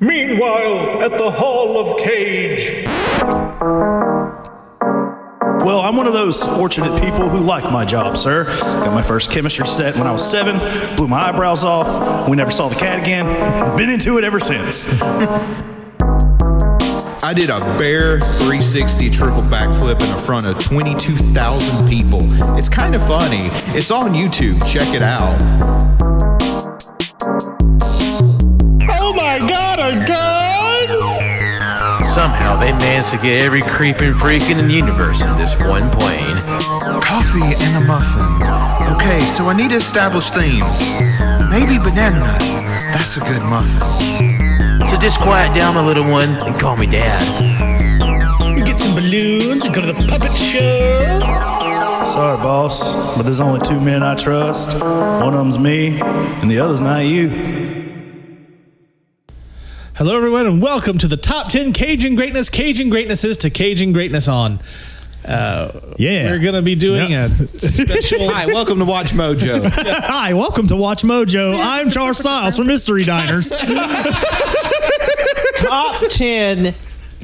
Meanwhile, at the Hall of Cage. Well, I'm one of those fortunate people who like my job, sir. Got my first chemistry set when I was 7, blew my eyebrows off. We never saw the cat again. Been into it ever since. I did a bare 360 triple backflip in front of 22,000 people. It's kind of funny. It's on YouTube. Check it out. Oh my God, a gun! Somehow they managed to get every creeping freak in the universe in this one plane. Coffee and a muffin. Okay, so I need to establish themes. Maybe banana nut. That's a good muffin. So just quiet down, my little one, and call me Dad. We get some balloons and go to the puppet show. Sorry, boss, but there's only 2 men I trust. One of them's me, and the other's not you. Hello, everyone, and welcome to the Top 10 Cajun Greatness. Cajun Greatness is to Cajun Greatness on. We're going to be doing a special... Hi, welcome to WatchMojo. Hi, welcome to WatchMojo. I'm Charles Stiles from Mystery Diners. Top 10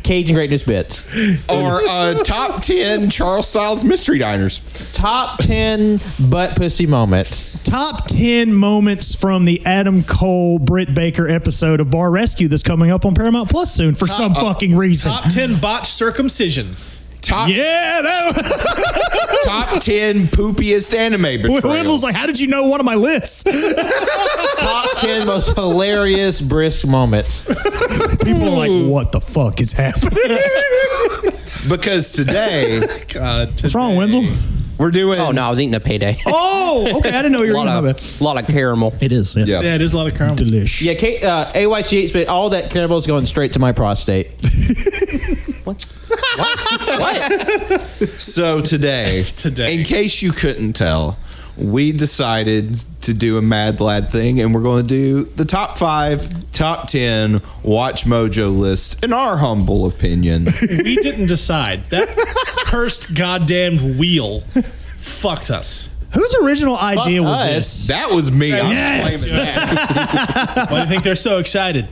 Cajun Greatness bits. Or top 10 Charles Stiles Mystery Diners. Top 10 butt pussy moments. Top 10 moments from the Adam Cole, Britt Baker episode of Bar Rescue that's coming up on Paramount Plus soon for some fucking reason. Top 10 botched circumcisions. Top 10 poopiest anime betrayals. Wenzel's like, how did you know one of my lists? Top 10 most hilarious brisk moments. People are like, what the fuck is happening? Because today, What's wrong, Wenzel? we're doing... Oh, no, I was eating a payday. Oh, okay. I didn't know you were eating it. A lot of caramel. It is. Yeah. Yeah, it is a lot of caramel. Delish. Yeah, AYCH, but all that caramel is going straight to my prostate. What? So today, in case you couldn't tell, we decided to do a Mad Lad thing, and we're going to do the top 5, top 10 WatchMojo list, in our humble opinion. We didn't decide. That cursed goddamn wheel fucked us. Whose original idea was this? That was me. Yes. I'm claiming that. Why do you think they're so excited?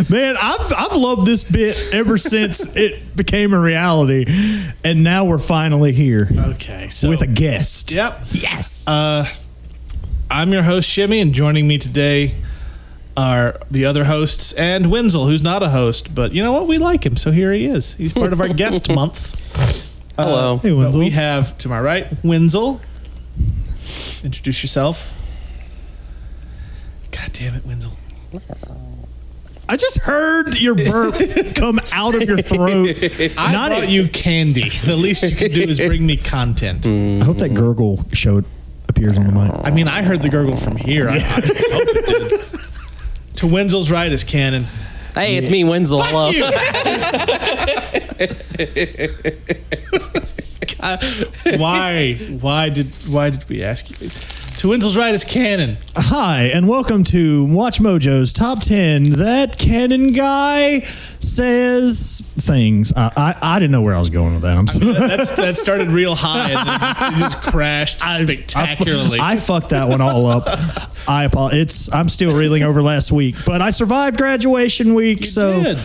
Man, I've loved this bit ever since it became a reality, and now we're finally here. Okay, so with a guest. Yep. Yes. I'm your host, Shimmy, and joining me today are the other hosts and Wenzel, who's not a host, but you know what? We like him, so here he is. He's part of our guest month. Hello. Hey, Wenzel. We have, to my right, Wenzel. Introduce yourself. God damn it, Wenzel. I just heard your burp come out of your throat. I brought you candy. The least you can do is bring me content. I hope that gurgle appears on the mic. I mean, I heard the gurgle from here. I hope it did. To Wenzel's right is Cannon. Hey, it's me, Wenzel. Hello. Why did we ask you? To Wenzel's right is Cannon. Hi, and welcome to WatchMojo's Top 10 That Cannon Guy Says Things. I didn't know where I was going with that. I'm sorry. That started real high and then it just crashed spectacularly. I fucked that one all up. I apologize. I'm still reeling over last week, but I survived graduation week. You so did.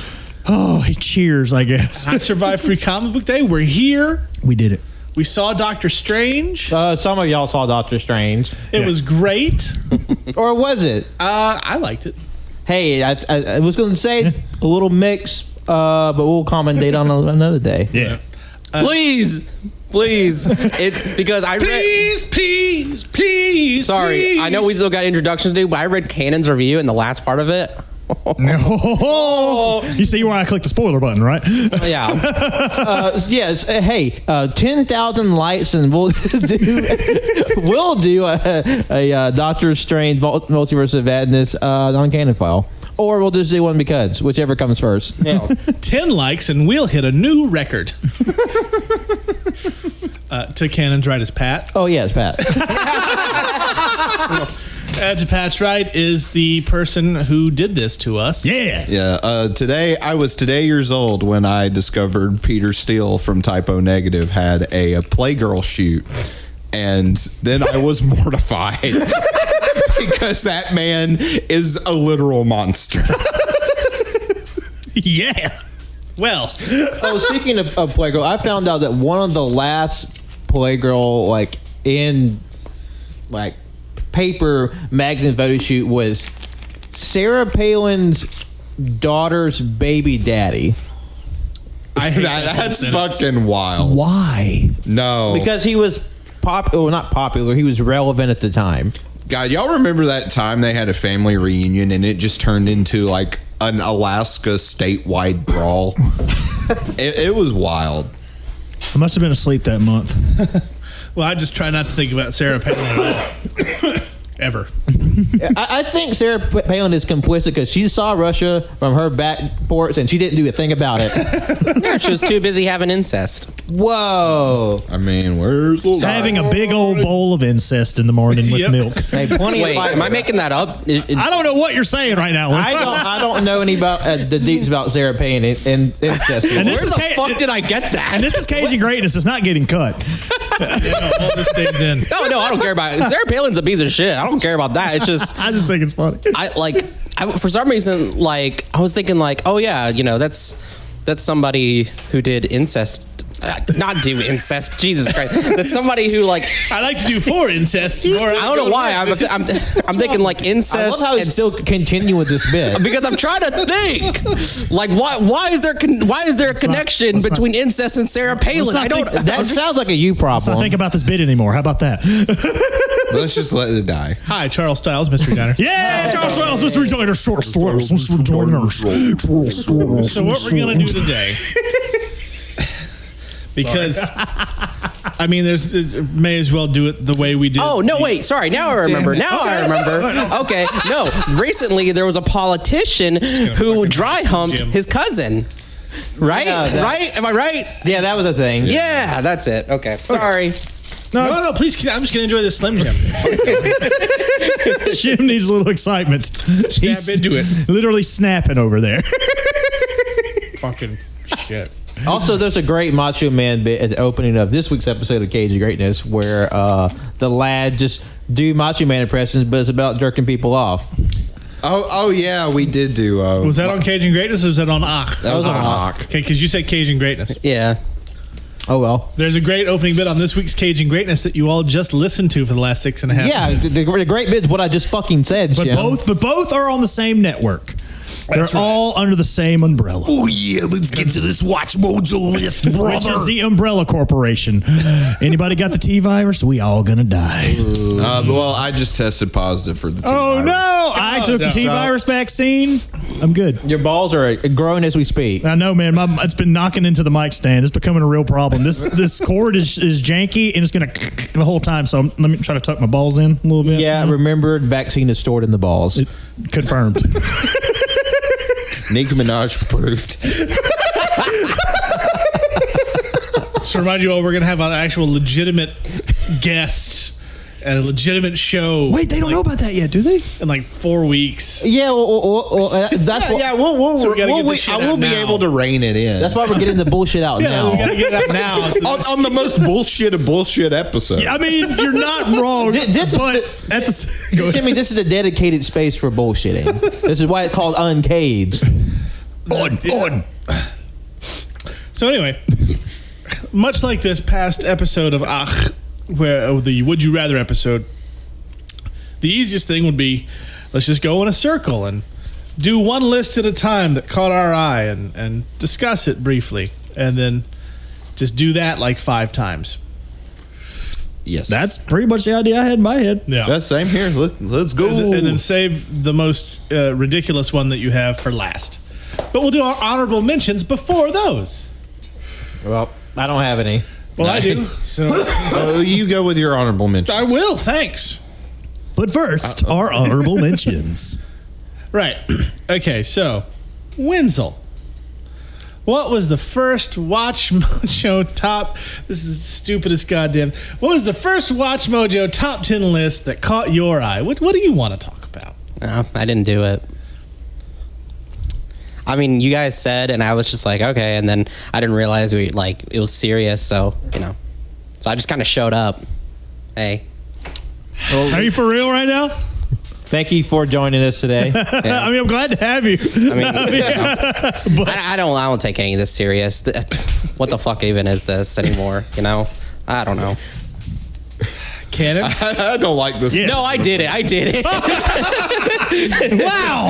Oh, cheers, I guess. I survived Free Comic Book Day. We're here. We did it. We saw Doctor Strange. Some of y'all saw Doctor Strange. It was great. Or was it? I liked it. Hey, I was going to say a little mix, but we'll commentate on another day. Yeah. Please. It's because I read... Please. Sorry, I know we still got introductions to do, but I read Cannon's review in the last part of it. No. You see why I clicked the spoiler button, right? Yeah. Yes. Hey, 10,000 likes, and we'll do a Doctor Strange Multiverse of Madness non-canon file, or we'll just do one because whichever comes first. Yeah. 10 likes, and we'll hit a new record. To Cannon's right is Pat. Oh yes, Pat. To Pat's right is the person who did this to us. Yeah. Yeah. I was years old when I discovered Peter Steele from Typo Negative had a Playgirl shoot. And then I was mortified because that man is a literal monster. Yeah. Well, Oh, speaking of Playgirl, I found out that one of the last Playgirl in paper magazine photo shoot was Sarah Palin's daughter's baby daddy. I hate That's fucking wild. Why? No. Because he was not popular, he was relevant at the time. God, y'all remember that time they had a family reunion and it just turned into like an Alaska statewide brawl? It was wild. I must have been asleep that month. Well, I just try not to think about Sarah Palin at all. Ever. I think Sarah Palin is complicit because she saw Russia from her back porch and she didn't do a thing about it. Yeah, she was too busy having incest. Whoa. I mean, where's the Having a big old bowl of incest in the morning with Yep. milk. Hey, plenty Wait, of fight. am I making that up? I don't know what you're saying right now. I don't know any about the deets about Sarah Palin and incest. And this Where is the fuck did I get that? And this is Cajun greatness. It's not getting cut. All this stays in. No, I don't care about it. Sarah Palin's a piece of shit. I don't care about that. It's just I just think it's funny. for some reason, I was thinking oh yeah, that's somebody who did incest. Not do incest, Jesus Christ. That's somebody who I like to do for incest. I don't know why. I'm thinking incest. I love how it's still continue with this bit. Because I'm trying to think, why is there a connection let's not- between incest and Sarah Palin? not I don't. think- That sounds like a you Let's not problem. think about this bit anymore. How about that? Let's just let it die. Hi, Charles Styles, Mystery Diner. Yeah, Charles Wells, Mr. Rejoiner, So what we're gonna do today? Because I mean, may as well do it the way we did. Oh no! Wait, sorry. Now I remember. I remember. Okay, no. Recently, there was a politician who dry humped his cousin. Right? Yeah, right? Am I right? Yeah, that was a thing. Yeah, that's it. Okay. Sorry. No, please. I'm just gonna enjoy this Slim Jim. Jim needs a little excitement. He's into it. literally snapping over there. Fucking shit. Also, there's a great Macho Man bit at the opening of this week's episode of Cage of Greatness where the lad just do Macho Man impressions, but it's about jerking people off. Oh yeah, we did do. Was that on Cajun Greatness or was that on Ach? That was on Ach. Okay, because you said Cajun Greatness. Yeah. Oh well. There's a great opening bit on this week's Cajun Greatness that you all just listened to for the last 6.5 Yeah, minutes. the great bit's what I just fucking said. But Jim. both are on the same network. They're all under the same umbrella. Oh yeah, let's get to this WatchMojo list, Which brother. is the Umbrella Corporation. Anybody got the T virus? We all gonna die. Well, I just tested positive for the T virus. No! I took the T virus vaccine. I'm good. Your balls are growing as we speak. I know, man. It's been knocking into the mic stand. It's becoming a real problem. This cord is janky and it's gonna the whole time. So let me try to tuck my balls in a little bit. Yeah, remembered vaccine is stored in the balls. Confirmed. Nicki Minaj approved. Just to remind you all, we're going to have an actual legitimate guest at a legitimate show. Wait, they don't know about that yet, do they? In 4 weeks. Yeah, well, that's what. Yeah, So we gotta get this shit I will out be now. able to rein it in. That's why we're getting the bullshit out Yeah, we got now. to get it out now. So on the most bullshit of bullshit episode. I mean, you're not wrong. This is but the- at the go Jimmy, this is a dedicated space for bullshitting. This is why it's called UnCaged. on. So anyway, much like this past episode of Ach, where the Would You Rather episode, the easiest thing would be, let's just go in a circle and do one list at a time that caught our eye and discuss it briefly, and then just do that 5 times. Yes. That's pretty much the idea I had in my head. Yeah. That's same here. Let's go. And then save the most ridiculous one that you have for last. But we'll do our honorable mentions before those. Well, I don't have any. Well, I do. So Oh, you go with your honorable mentions. I will. Thanks. But first, our honorable mentions. Right. Okay, so Wenzel. What was the first WatchMojo top? This is the stupidest goddamn. What was the first WatchMojo top 10 list that caught your eye? What do you want to talk about? No, I didn't do it. I mean, you guys said, and I was just like, okay, and then I didn't realize it was serious, so I just kind of showed up. Hey, Are you for real right now? Thank you for joining us today. I mean, I'm glad to have you. I don't take any of this serious. What the fuck even is this anymore? You know, I don't know. Cannon? I don't like this. Yes. No, I did it. Wow.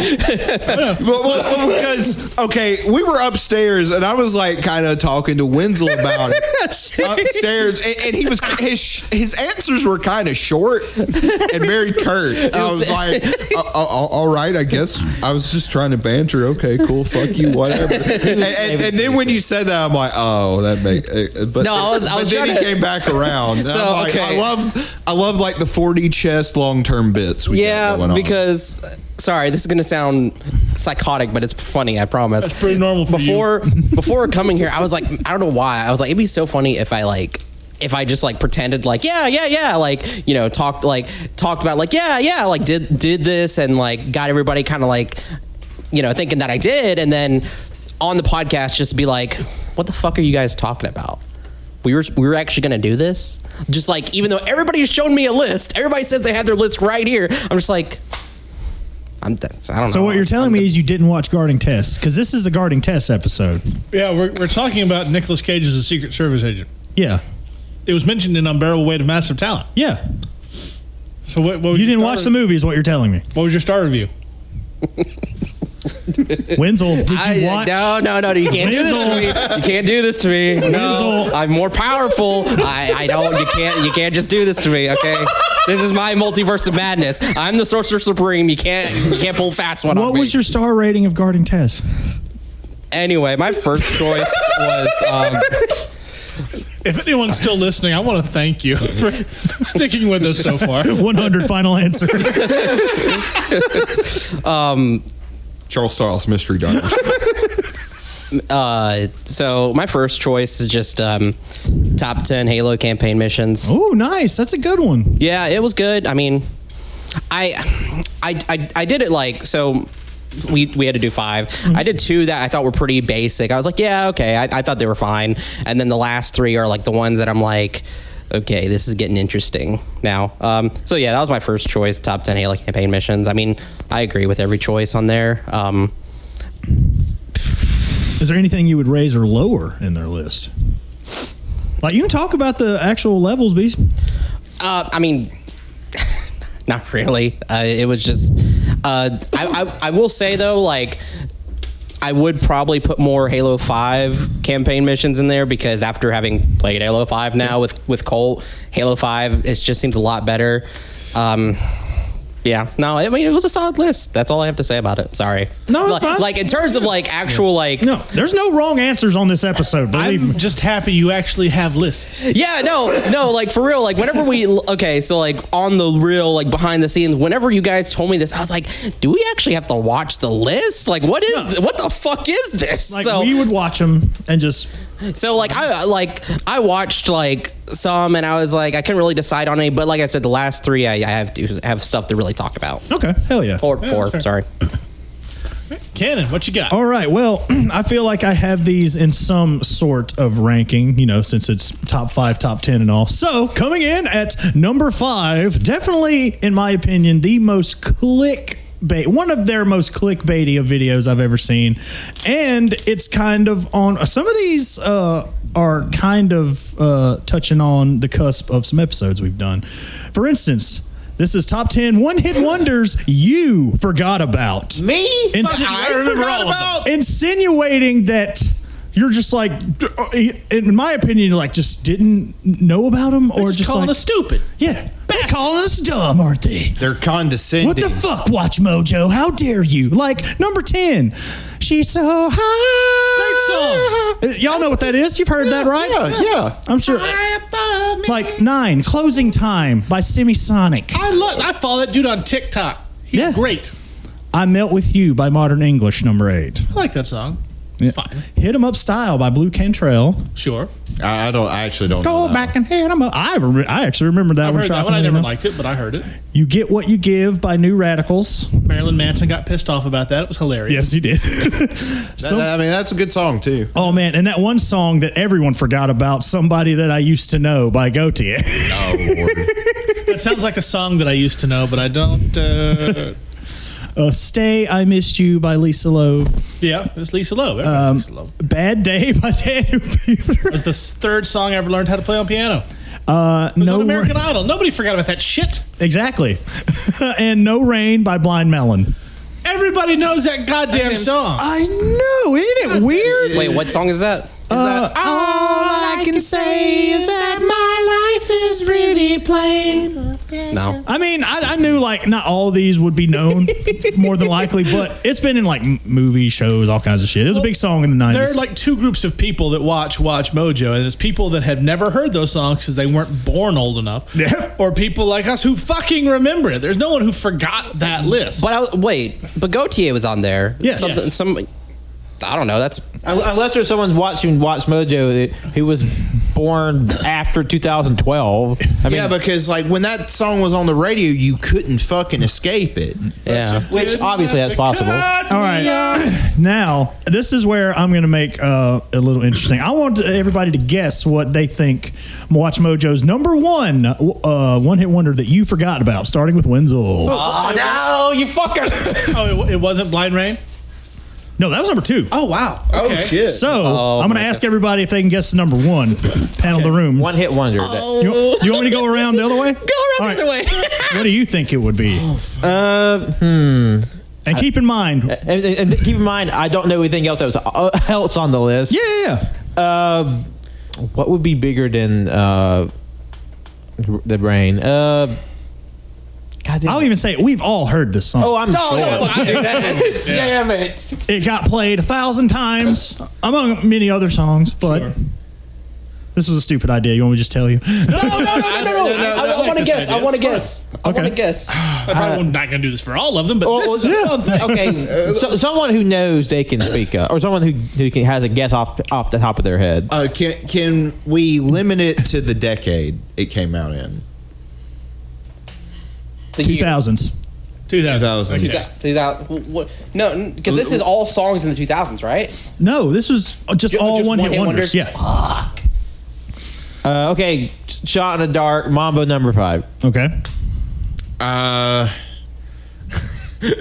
Well, because we were upstairs and I was like kind of talking to Wenzel about it upstairs, and he was his answers were kind of short and very curt. I was like, all right, I guess I was just trying to banter. Okay, cool, fuck you, whatever. And then when you said that, I'm like, oh, that make. But No, I was then he trying to- came back around. And So, I'm like, okay. I love like the 4D chess long term bits. We got going on. Because sorry, this is gonna sound psychotic, but it's funny. I promise. That's pretty normal for you. Before coming here, I was like, I don't know why. I was like, it'd be so funny if I just like pretended like like, you know, talked about like like did this and like got everybody kind of like, you know, thinking that I did, and then on the podcast just be like, what the fuck are you guys talking about? We were actually gonna do this, just like, even though everybody's shown me a list, everybody says they have their list right here. I'm just like, I don't know. So what you're telling me is you didn't watch Guarding Tess, because this is the Guarding Tess episode. Yeah, we're talking about Nicolas Cage as a Secret Service agent. Yeah. It was mentioned in Unbearable Weight of Massive Talent. Yeah. So what was You your didn't watch the movie is what you're telling me. What was your star review? Wenzel, did you watch? No, you can't do this to me. You can't do this to me. No, Wenzel. I'm more powerful. I don't. You can't just do this to me. Okay, this is my multiverse of madness. I'm the Sorcerer Supreme. You can't pull a fast one on me. What was your star rating of Guarding Tess? Anyway, my first choice was. If anyone's still listening, I want to thank you for sticking with us so far. 100 final answer. Charles Styles Mystery Diners. So my first choice is just top 10 Halo campaign missions. Oh, nice. That's a good one. Yeah, it was good. I mean, I did it like, so we had to do 5. I did 2 that I thought were pretty basic. I was like, yeah, okay. I thought they were fine. And then the last 3 are like the ones that I'm like, okay, this is getting interesting now. So yeah, that was my first choice, top 10 Halo campaign missions. I mean, I agree with every choice on there. Is there anything you would raise or lower in their list? Like, you can talk about the actual levels, Beast. I mean, not really. It was just, I will say though, like, I would probably put more Halo 5 campaign missions in there, because after having played Halo 5 now with Colt, Halo 5, it just seems a lot better. Yeah, no, I mean, it was a solid list. That's all I have to say about it. Sorry. No, it's fine. Like in terms of like actual like. No, there's no wrong answers on this episode. Believe me. I'm just happy you actually have lists. Yeah, no, like for real, like whenever so like on the real, like behind the scenes, whenever you guys told me this, I was like, do we actually have to watch the list? Like, what the fuck is this? Like, we would watch them and just. So like I watched like some, and I was like, I couldn't really decide on any, but like I said, the last 3 I have stuff to really talk about. Okay, hell yeah. Or 4, sorry. Cannon, what you got? All right, well, I feel like I have these in some sort of ranking, you know, since it's top 5, top 10 and all. So coming in at number 5, definitely, in my opinion, the most one of their most clickbaity of videos I've ever seen. And it's kind of on, some of these are kind of touching on the cusp of some episodes we've done. For instance, this is top 10 one-hit wonders you forgot about. Me? I remember all of them. Insinuating that you're just like, in my opinion, like just didn't know about them, or just calling like us stupid. Yeah, they're calling us dumb, aren't they? They're condescending. What the fuck, WatchMojo? How dare you? Like, number 10, she's so high. Great song. Y'all know what that is? You've heard that, right? Yeah. I'm sure. Like 9, Closing Time by Semisonic. I follow that dude on TikTok. He's Yeah. great. I Melt With You by Modern English, number 8. I like that song. It's fine. Hit 'Em Up Style by Blue Cantrell. Sure. I actually don't know Go that back and hit 'em up. I actually remember that I've one. heard that one. I never liked it, but I heard it. You Get What You Give by New Radicals. Marilyn Manson got pissed off about that. It was hilarious. Yes, he did. I mean, that's a good song too. Oh man, and that one song that everyone forgot about, Somebody That I Used to Know by Gautier. Oh Lord. That sounds like a song that I used to know, but I don't. Stay, I Missed You by Lisa Loeb. Yeah, it's Lisa Loeb. Everybody's Lisa Loeb. Bad Day by Daniel Peter. It was the third song I ever learned how to play on piano. It was No on American Idol. Nobody forgot about that shit. Exactly. And No Rain by Blind Melon. Everybody knows that goddamn song. I know, isn't it weird? Wait, what song is that? All I can say is that my life is really plain. No. I mean, I knew like not all of these would be known, more than likely, but it's been in like movies, shows, all kinds of shit. It was a big song in the 90s. There are like two groups of people that watch WatchMojo, and it's people that have never heard those songs because they weren't born old enough, or people like us who fucking remember it. There's no one who forgot that list. But but Gautier was on there. Yes. I don't know. That's Unless there's someone watching WatchMojo who was born after 2012. I mean, Yeah, because like when that song was on the radio, you couldn't fucking escape it. yeah. which obviously that's possible. All right. Now, this is where I'm going to make a little interesting. I want everybody to guess what they think WatchMojo's number one hit wonder that you forgot about, starting with Wenzel. Oh no, you fucker! Oh, it wasn't Blind Rain? No, that was number 2. Oh, wow. Okay. shit. So, I'm going to ask everybody if they can guess the number 1. Panel the room. One hit wonder. You want me to go around the other way? Go around the other way. What do you think it would be? And keep in mind. And keep in mind, I don't know anything else that was else on the list. Yeah. What would be bigger than the brain? God damn I'll it. even say we've all heard this song. Oh, I'm No, sure. no, fucking do that. Damn it. It got played 1,000 times, among many other sons, but this was a stupid idea. You want me to just tell you? No. I want to guess. I want to guess. I want to guess. I'm not going to do this for all of them, but this is a fun thing. Okay, so someone who knows they can speak up, or someone who has a guess off the top of their head. Can we limit it to the decade it came out in? 2000s. 2000. 2000. No, because this is all songs in the 2000s, right? No, this was just all just one-hit one-hit wonders. wonders? Yeah. Okay, Shot in the Dark, Mambo number 5. Okay.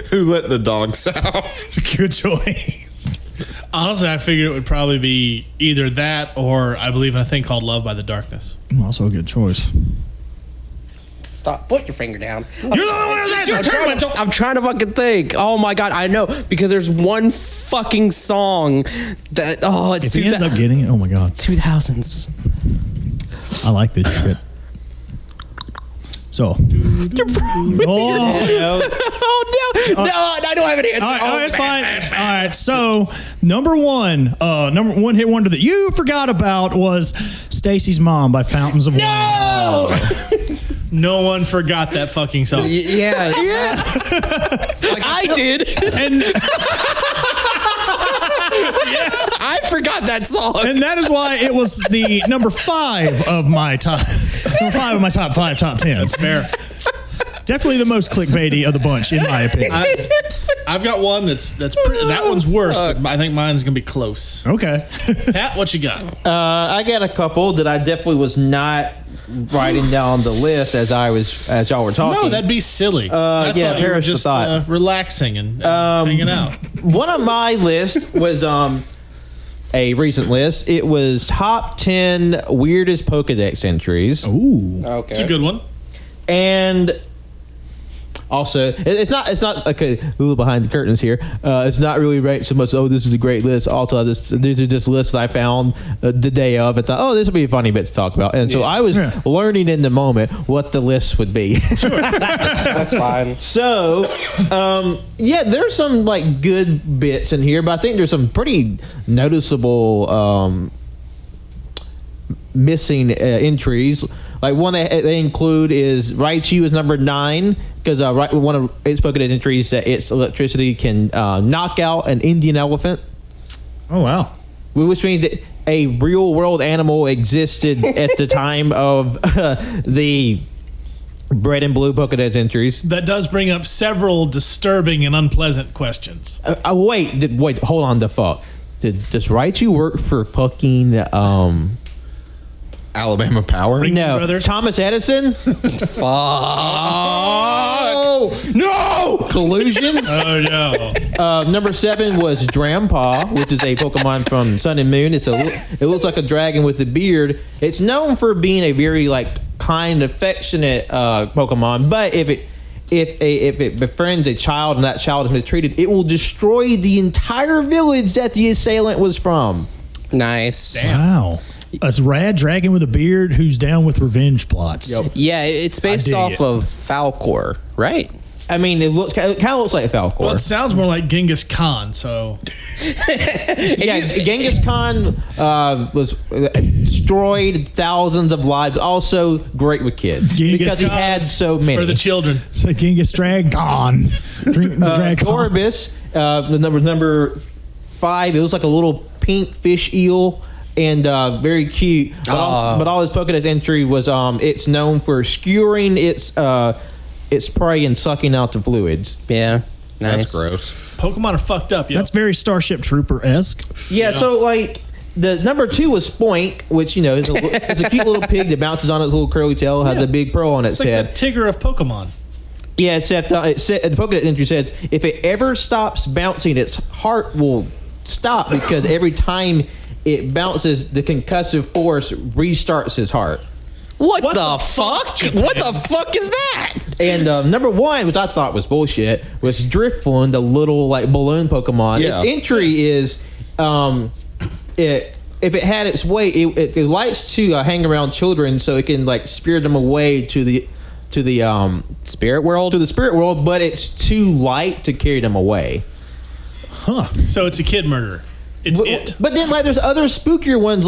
Who let the dogs out? It's a good choice. Honestly, I figured it would probably be either that or I believe in a thing called Love by the Darkness. Also a good choice. Stop. Put your finger down. You're the one who has answered. I'm trying to fucking think. Oh my god, I know because there's one fucking song that it's If he ends up getting it, oh my god. 2000s. I like this shit. So. Oh no, I don't have an answer. All right, it's fine. All right, so number one hit wonder that you forgot about was Stacy's Mom by Fountains of Wayne. No! No one forgot that fucking song. Yeah. I did. And I forgot that song. and that is why it was the number 5 of my top 5, top 10. Fair. Definitely the most clickbaity of the bunch, in my opinion. I've got one that's pretty, that one's worse, but I think mine's gonna be close. Okay. Pat, what you got? I got a couple that I definitely was not writing down the list as y'all were talking. No, that'd be silly. I thought you were perish the just thought. relaxing and hanging out. One of my lists was a recent list. It was top 10 weirdest Pokedex entries. Ooh. Okay. It's a good one. And also, it's not like a little behind the curtains here. It's not really right so much. Oh, this is a great list. Also, these are just lists I found the day of. I thought, oh, this will be a funny bit to talk about. And so I was learning in the moment what the list would be. That's fine. So, there's some like good bits in here, but I think there's some pretty noticeable missing entries. Like one they include is Raichu is number 9 because one of its Pokédex entries that its electricity can knock out an Indian elephant. Oh, wow. Which means that a real world animal existed at the time of the Red and Blue Pokédex entries. That does bring up several disturbing and unpleasant questions. Wait, hold on the fuck. Does Raichu work for fucking Alabama Power. Ring No, Brothers? Thomas Edison. Oh no! Collusions. Oh no! Number 7 was Drampa, which is a Pokemon from Sun and Moon. It looks like a dragon with a beard. It's known for being a very kind, affectionate Pokemon, but if it befriends a child and that child is mistreated, it will destroy the entire village that the assailant was from. Nice. Wow. A rad dragon with a beard who's down with revenge plots. Yep. Yeah, it's based dig off it. of Falcor, right? I mean, it kind of looks like Falcor. Well, it sounds more like Genghis Khan. So Yeah, Genghis Khan was destroyed thousands of lives. Also great with kids Genghis because he had so many. for the children. It's a Genghis Dragon. Dragon. Gorbis, the number 5. It looks like a little pink fish eel and very cute. But all his Pokédex entry was it's known for skewering its prey and sucking out the fluids. Yeah. Nice. That's gross. Pokemon are fucked up. Yo. That's very Starship Trooper-esque. Yeah, so the number 2 was Spoink, which it's a cute little pig that bounces on its little curly tail, has a big pearl on its it's like head. the Tigger of Pokemon. Yeah, except the Pokédex entry said if it ever stops bouncing, its heart will stop because every time it bounces, the concussive force restarts his heart. What the fuck? What the fuck is that? And number 1, which I thought was bullshit, was Drifloon, the little balloon Pokemon. Yeah. Its entry is if it had its way, it likes to hang around children so it can spirit them away to the Spirit World? to the spirit world, but it's too light to carry them away. So it's a kid murderer. It's it. But then there's other spookier ones,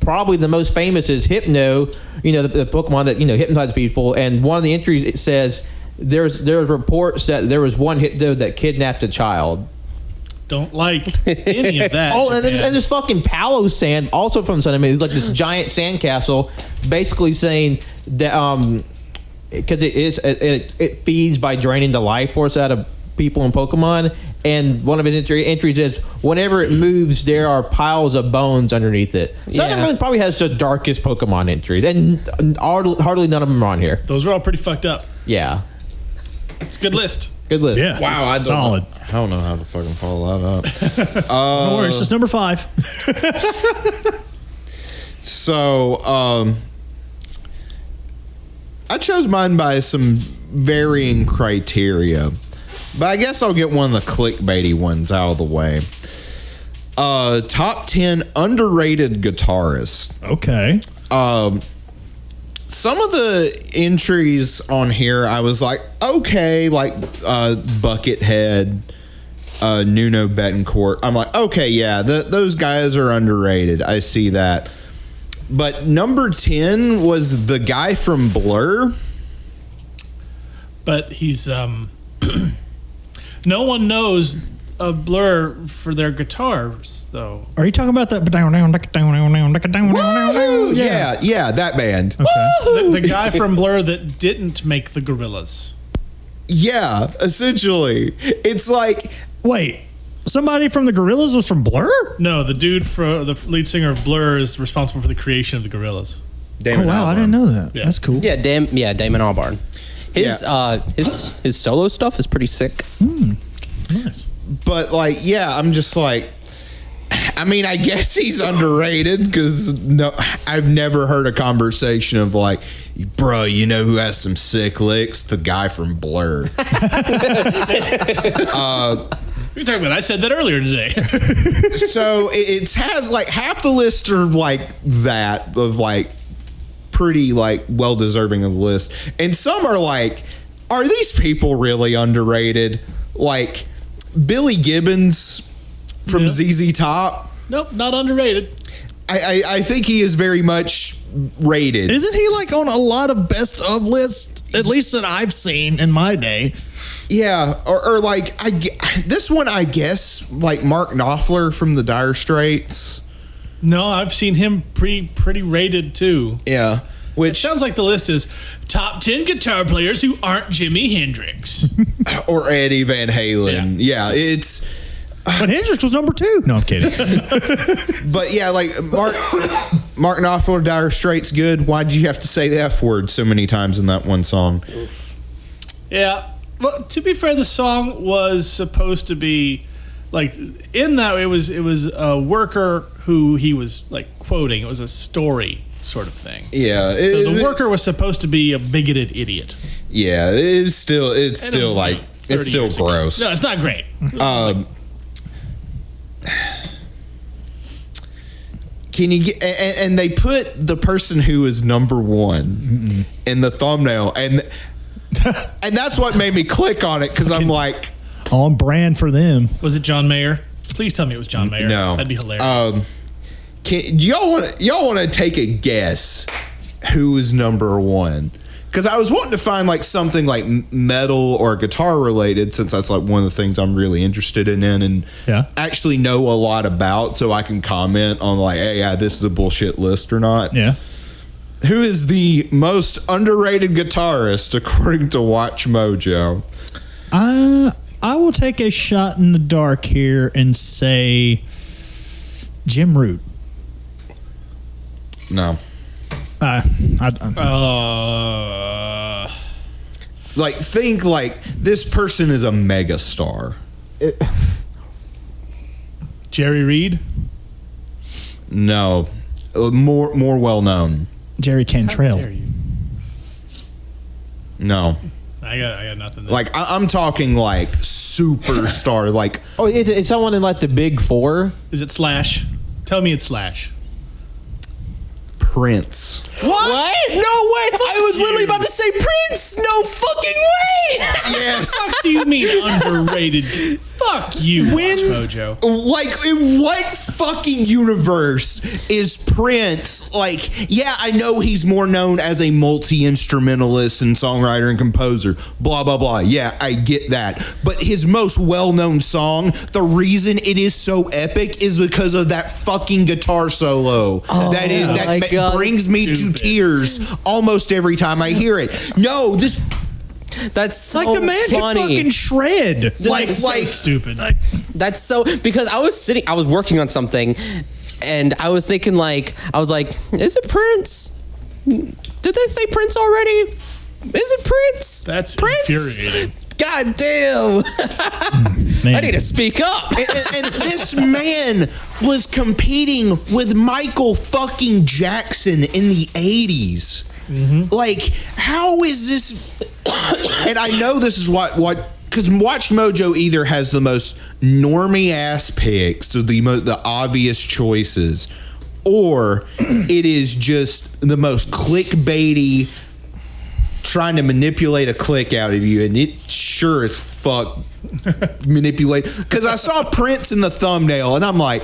probably the most famous is Hypno, the Pokemon that hypnotizes people. And one of the entries, it says there's reports that there was one Hypno that kidnapped a child. Don't like any of that. Oh, and Japan. there's fucking Palo Sand, also from Sun and Moon. It's like this giant sandcastle, basically saying that because it feeds by draining the life force out of people and Pokemon. And one of his entries is whenever it moves, there are piles of bones underneath it. Sun and Yeah. Moon probably has the darkest Pokemon entries, and hardly none of them are on here. Those are all pretty fucked up. Yeah, It's a good list. good list. Yeah. Wow, I don't Solid. I don't know how to fucking follow that up. No worries. It's just number 5. So, I chose mine by some varying criteria, but I guess I'll get one of the clickbaity ones out of the way. Top 10 underrated guitarists. Okay. Some of the entries on here, I was like, okay, Buckethead, Nuno Betancourt. I'm like, okay, yeah, those guys are underrated. I see that. But number 10 was the guy from Blur. But he's no one knows a Blur for their guitars, though. Are you talking about that? Yeah, that band. Okay. The guy from Blur that didn't make the Gorillaz. Yeah, essentially. It's like, Wait, somebody from the Gorillaz was from Blur? No, the dude for the lead singer of Blur is responsible for the creation of the Gorillaz. Damon Oh wow, I Albarn. didn't know that. Yeah. That's cool. Yeah, Damon Albarn. His solo stuff is pretty sick. Nice. But I'm just like, I mean, I guess he's underrated because I've never heard a conversation of bro, you know who has some sick licks? The guy from Blur. You're talking about. I said that earlier today. So it has half the list are that of pretty well deserving of the list, and some are are these people really underrated? Billy Gibbons from Yeah. ZZ Top. Nope, not underrated. I think he is very much rated. Isn't he on a lot of best of lists? At least that I've seen in my day. Yeah, or this one, I guess, Mark Knopfler from the Dire Straits. No, I've seen him pretty rated too. Yeah, It which sounds like the list is top 10 guitar players who aren't Jimi Hendrix. or Eddie Van Halen. Yeah, it's. But Hendrix was number 2. No, I'm kidding. But yeah, Mark Knopfler, Dire Straits, good. Why did you have to say the F word so many times in that one song? Yeah. Well, to be fair, the song was supposed to be like in that it was a worker who he was like quoting. It was a story sort of thing. Yeah. So the worker was supposed to be a bigoted idiot. Yeah, it's still like it's still gross. No, it's not great. Can you get and they put the person who is number one in the thumbnail and that's what made me click on it because I'm like on brand for them. Was it John Mayer? Please tell me it was John Mayer. No, that'd be hilarious. Do y'all want to take a guess who is number one? Because I was wanting to find like something like metal or guitar related, since that's like one of the things I'm really interested in and actually know a lot about, so I can comment on like, hey, yeah, this is a bullshit list or not. Yeah. Who is the most underrated guitarist according to WatchMojo? I will take a shot in the dark here and say Jim Root. No. Like, think like this person is a mega star. Jerry Reed? No. More well known. Jerry Cantrell. No. I got nothing there. Like I'm talking like superstar. Like it's someone in like the big four. Is it Slash? Tell me it's Slash. Prince. What? No way! I was literally about to say Prince. No fucking way! Yes. What do you mean underrated? Fuck you, WatchMojo. Like, in what fucking universe is Prince? Like, yeah, I know he's more known as a multi-instrumentalist and songwriter and composer. Blah blah blah. Yeah, I get that. But his most well-known song, the reason it is so epic, is because of that fucking guitar solo. That brings me to tears almost every time I hear it. No, this. That's so like the man funny. can fucking shred. Like so stupid. That's so because I was working on something, and I was thinking like is it Prince? Did they say Prince already? Is it Prince? That's Prince? infuriating. God damn! I need to speak up. And this man was competing with Michael fucking Jackson in the 80s. Mm-hmm. Like, how is this? And I know this is what because WatchMojo either has the most normie ass picks, so the obvious choices, or it is just the most clickbaity, trying to manipulate a click out of you, and it sure as fuck manipulate. Because I saw Prince in the thumbnail, and I'm like,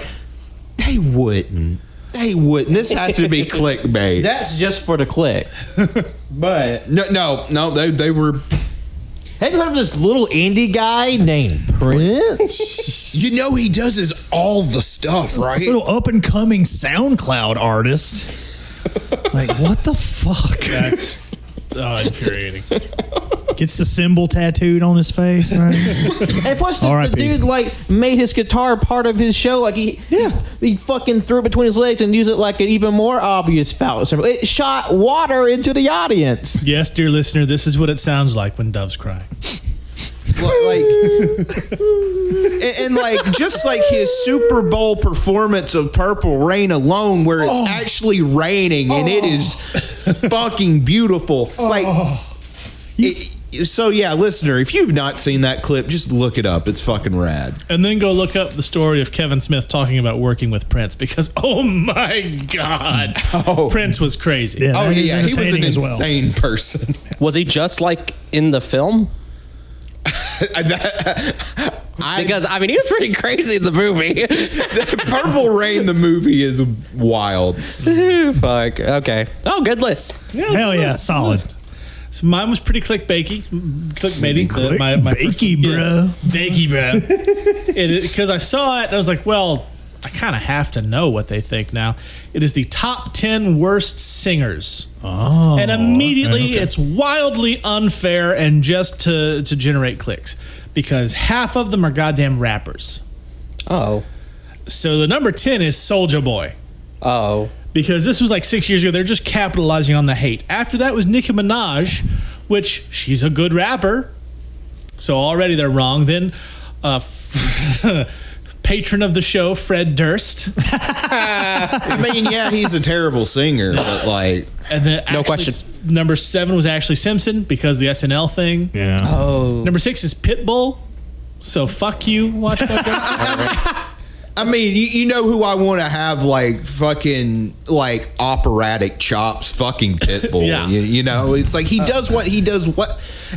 they wouldn't. This has to be clickbait. That's just for the click. But no, they were. Have you heard of this little indie guy named Prince? You know he does is all the stuff, right? This little up and coming SoundCloud artist. Like, what the fuck? That's infuriating. Gets the symbol tattooed on his face, right? And plus, the dude like made his guitar part of his show. Like he fucking threw it between his legs and used it like an even more obvious foul symbol. It shot water into the audience. Yes, dear listener, this is what it sounds like when doves cry. And like just like his Super Bowl performance of Purple Rain alone, where it's actually raining and it is fucking beautiful. So yeah, listener, if you've not seen that clip, just look it up. It's fucking rad. And then go look up the story of Kevin Smith talking about working with Prince, because oh my god, Prince was crazy. Yeah, he was an insane person. Was he just like in the film? Because I mean, he was pretty crazy in the movie. Purple Rain, the movie, is wild. Fuck. Okay. Oh, good list. Yeah, hell yeah, solid. So mine was pretty clickbaity. Bakey, bro. Bakey, bro. Because I saw it and I was like, well, I kind of have to know what they think now. It is the top 10 worst singers. Oh. And immediately it's wildly unfair and just to generate clicks, because half of them are goddamn rappers. Oh. So the number 10 is Soulja Boy. Oh. because this was like 6 years ago. They're just capitalizing on the hate. After that was Nicki Minaj, which she's a good rapper. So already they're wrong. Then patron of the show, Fred Durst. I mean, yeah, he's a terrible singer, but like, And then No Ashley- question. Number 7 was Ashley Simpson because of the SNL thing. Yeah. Oh. Number 6 is Pitbull. So fuck you, WatchMojo. I mean, you know who I want to have like fucking like operatic chops, fucking Pitbull. Yeah. You know, it's like he does what he does.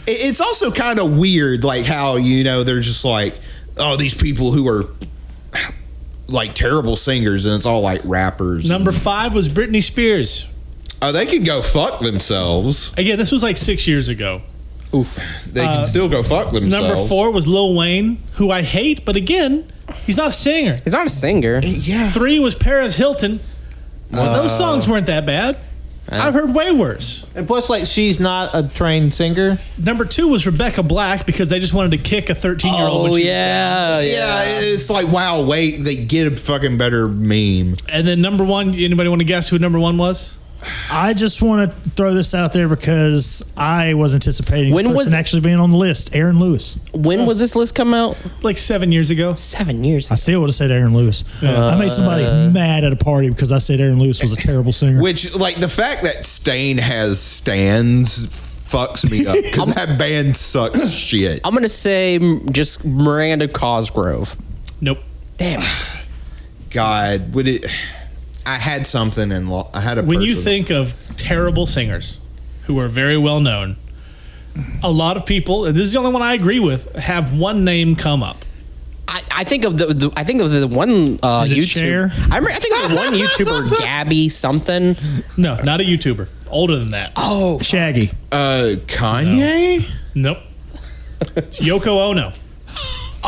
It's also kind of weird, like how they're just like, oh, these people who are like terrible singers, and it's all like rappers. Number 5 was Britney Spears. Oh, they can go fuck themselves. Again, this was like 6 years ago. Oof. They can still go fuck themselves. Number 4 was Lil Wayne, who I hate, but again, he's not a singer. He's not a singer. Yeah. 3 was Paris Hilton. Well, those songs weren't that bad. I've heard way worse. And plus, like, she's not a trained singer. Number 2 was Rebecca Black because they just wanted to kick a 13-year-old. when Oh, she was yeah. Yeah, it's like, wow, wait, they get a fucking better meme. And then number 1, anybody want to guess who number 1 was? I just want to throw this out there because I was anticipating When this was- person actually being on the list. Aaron Lewis. When was this list come out? Like 7 years ago. 7 years. I still would have said Aaron Lewis. I made somebody mad at a party because I said Aaron Lewis was a terrible singer. Which, like, the fact that Stain has stands fucks me up because that band sucks shit. I'm going to say just Miranda Cosgrove. Nope. Damn it. God, would it? I had something and I had a. When you person- think of terrible singers who are very well known, a lot of people, and this is the only one I agree with, have one name come up. I think of the one Is it YouTuber. Cher? I think of the one YouTuber, Gabby something. No, not a YouTuber. Older than that. Oh, Shaggy. Kanye. Nope. It's Yoko Ono.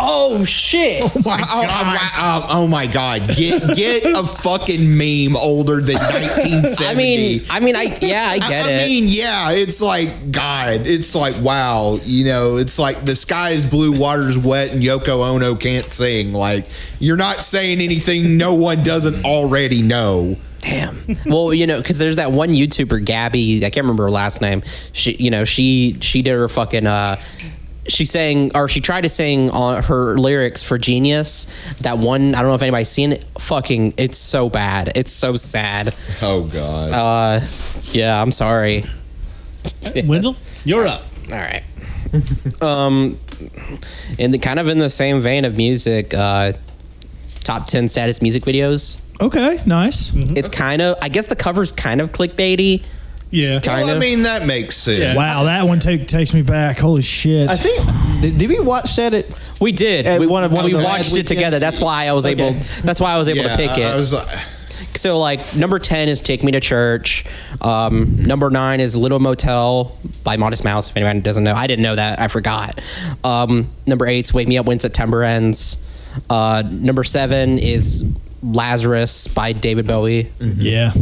oh shit! Oh my God! Get a fucking meme older than 1970. I get it. I mean, yeah, it's like God. It's like wow. It's like the sky is blue, water's wet, and Yoko Ono can't sing. Like you're not saying anything no one doesn't already know. Damn. Well, because there's that one YouTuber, Gabby. I can't remember her last name. She did her fucking. She sang, or she tried to sing on her lyrics for Genius. That one, I don't know if anybody's seen it. Fucking, it's so bad. It's so sad. Oh God. Yeah, I'm sorry. Wenzel, you're up. All right. In the same vein of music, top 10 saddest music videos. Okay, nice. It's kind of, I guess the cover's kind of clickbaity. Yeah. Kind Well, I of. mean, that makes sense. Yeah. Wow, that one takes me back. Holy shit. I think. Did we watch that? We did. At We one of the watched last it weekend? together. That's why I was able. That's why I was able to pick it. I was, So like number 10 is Take Me to Church. Number 9 is Little Motel by Modest Mouse. If anybody doesn't know, I didn't know that. I forgot. Number 8 is Wake Me Up When September Ends. Number 7 is Lazarus by David Bowie. yeah.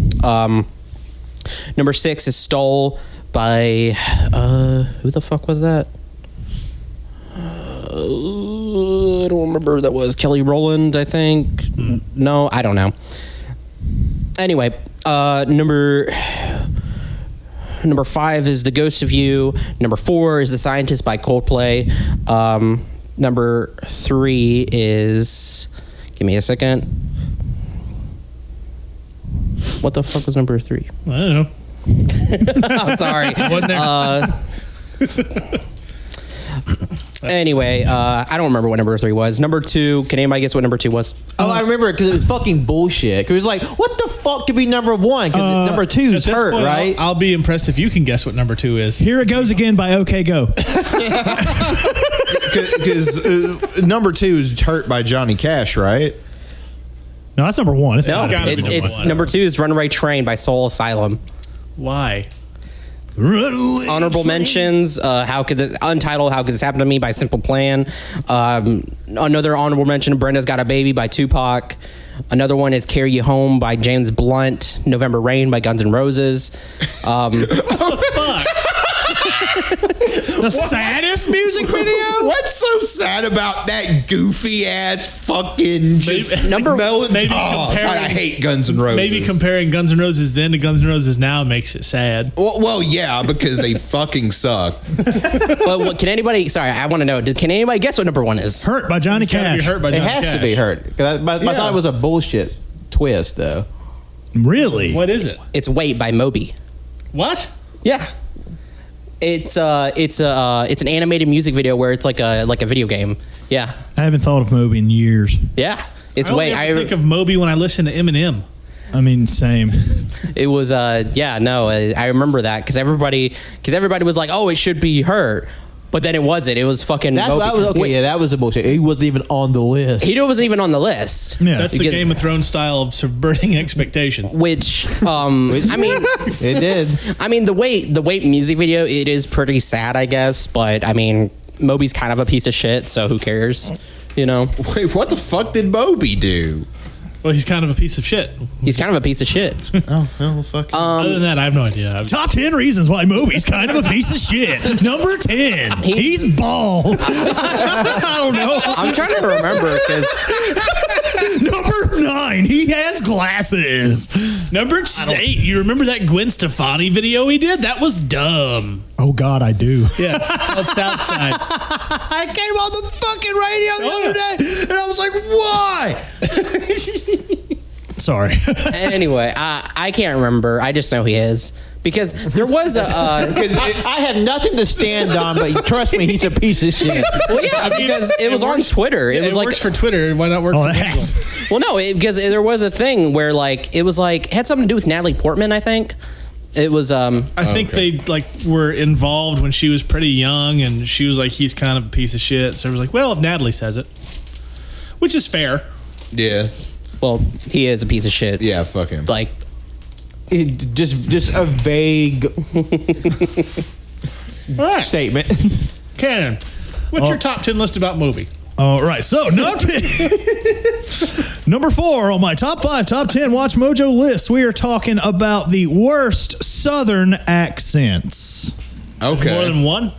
Number 6 is Stole by who the fuck was that? I don't remember who that was. Kelly Rowland, I think. No, I don't know. Anyway, number 5 is The Ghost of You. Number 4 is The Scientist by Coldplay. Number 3 is, give me a second. What the fuck was number 3? I don't know. I'm sorry. Wasn't there? Anyway, I don't remember what number 3 was. Number 2, can anybody guess what number 2 was? Oh, I remember it because it was fucking bullshit. 'Cause it was like, what the fuck could be number 1? Because number 2 At is this hurt, point, right? I'll be impressed if you can guess what number 2 is. Here it goes again by OK Go. because number 2 is Hurt by Johnny Cash, right? No, that's number 1. It's No, gotta be it's one. number 2 is Runaway Train by Soul Asylum. Why? Honorable mentions, Untitled, How Could This Happen to Me by Simple Plan. Another honorable mention, Brenda's Got a Baby by Tupac. Another one is Carry You Home by James Blunt. November Rain by Guns N' Roses. Fuck. The saddest music video? What's so sad about that goofy ass fucking just melody? maybe God, comparing- I hate Guns N' Roses. Maybe comparing Guns N' Roses then to Guns N' Roses now makes it sad. Well, yeah, because they fucking suck. But what, can anybody? Sorry, I want to know. Can anybody guess what number one is? Hurt by Johnny It's gotta be Cash. Hurt by It Johnny has to Cash. be Hurt. 'Cause I thought it was a bullshit twist, though. Really? What is it? It's Wait by Moby. What? Yeah. It's an animated music video where it's like a video game. Yeah. I haven't thought of Moby in years. Yeah. It's I only Wait. ever think of Moby when I listen to Eminem. I mean, same. It was I remember that because everybody was like, oh, it should be Hurt, but then it wasn't. It was fucking That Moby. was okay. Wait, Yeah, that was the bullshit. He wasn't even on the list. he wasn't even on the list. Yeah. That's the Because- Game of Thrones style of subverting expectation. Which I mean, It did. I mean the Wait music video, it is pretty sad, I guess, but I mean Moby's kind of a piece of shit, so who cares, you know? Wait, what the fuck did Moby do? Well, he's kind of a piece of shit. He's kind of a piece of shit. Oh, well, fuck. Other than that, I have no idea. Top 10 reasons why Moby's kind of a piece of shit. Number 10, he's bald. I don't know. I'm trying to remember because Number 9, he has glasses. Number 8, you remember that Gwen Stefani video he did? That was dumb. Oh, God, I do. Yes, that's Southside. I came on the fucking radio the other day, and I was like, why? Sorry. anyway, I can't remember. I just know he is because there was a. I have nothing to stand on, but trust me, he's a piece of shit. Well, yeah, because it was on Twitter. It was like works for Twitter. Why not work Oh, for that's... Wenzel? well, no, because there was a thing where like it was like it had something to do with Natalie Portman. I think it was. I think they like were involved when she was pretty young, and she was like, he's kind of a piece of shit. So it was like, well, if Natalie says it, which is fair. Yeah. Well, he is a piece of shit. Yeah, fuck him. Like Just a vague All right, statement. Cannon, what's your top 10 list about Moby? All right, so number 4 on my top 5, top 10 WatchMojo list, we are talking about the worst Southern accents. Okay. More than one?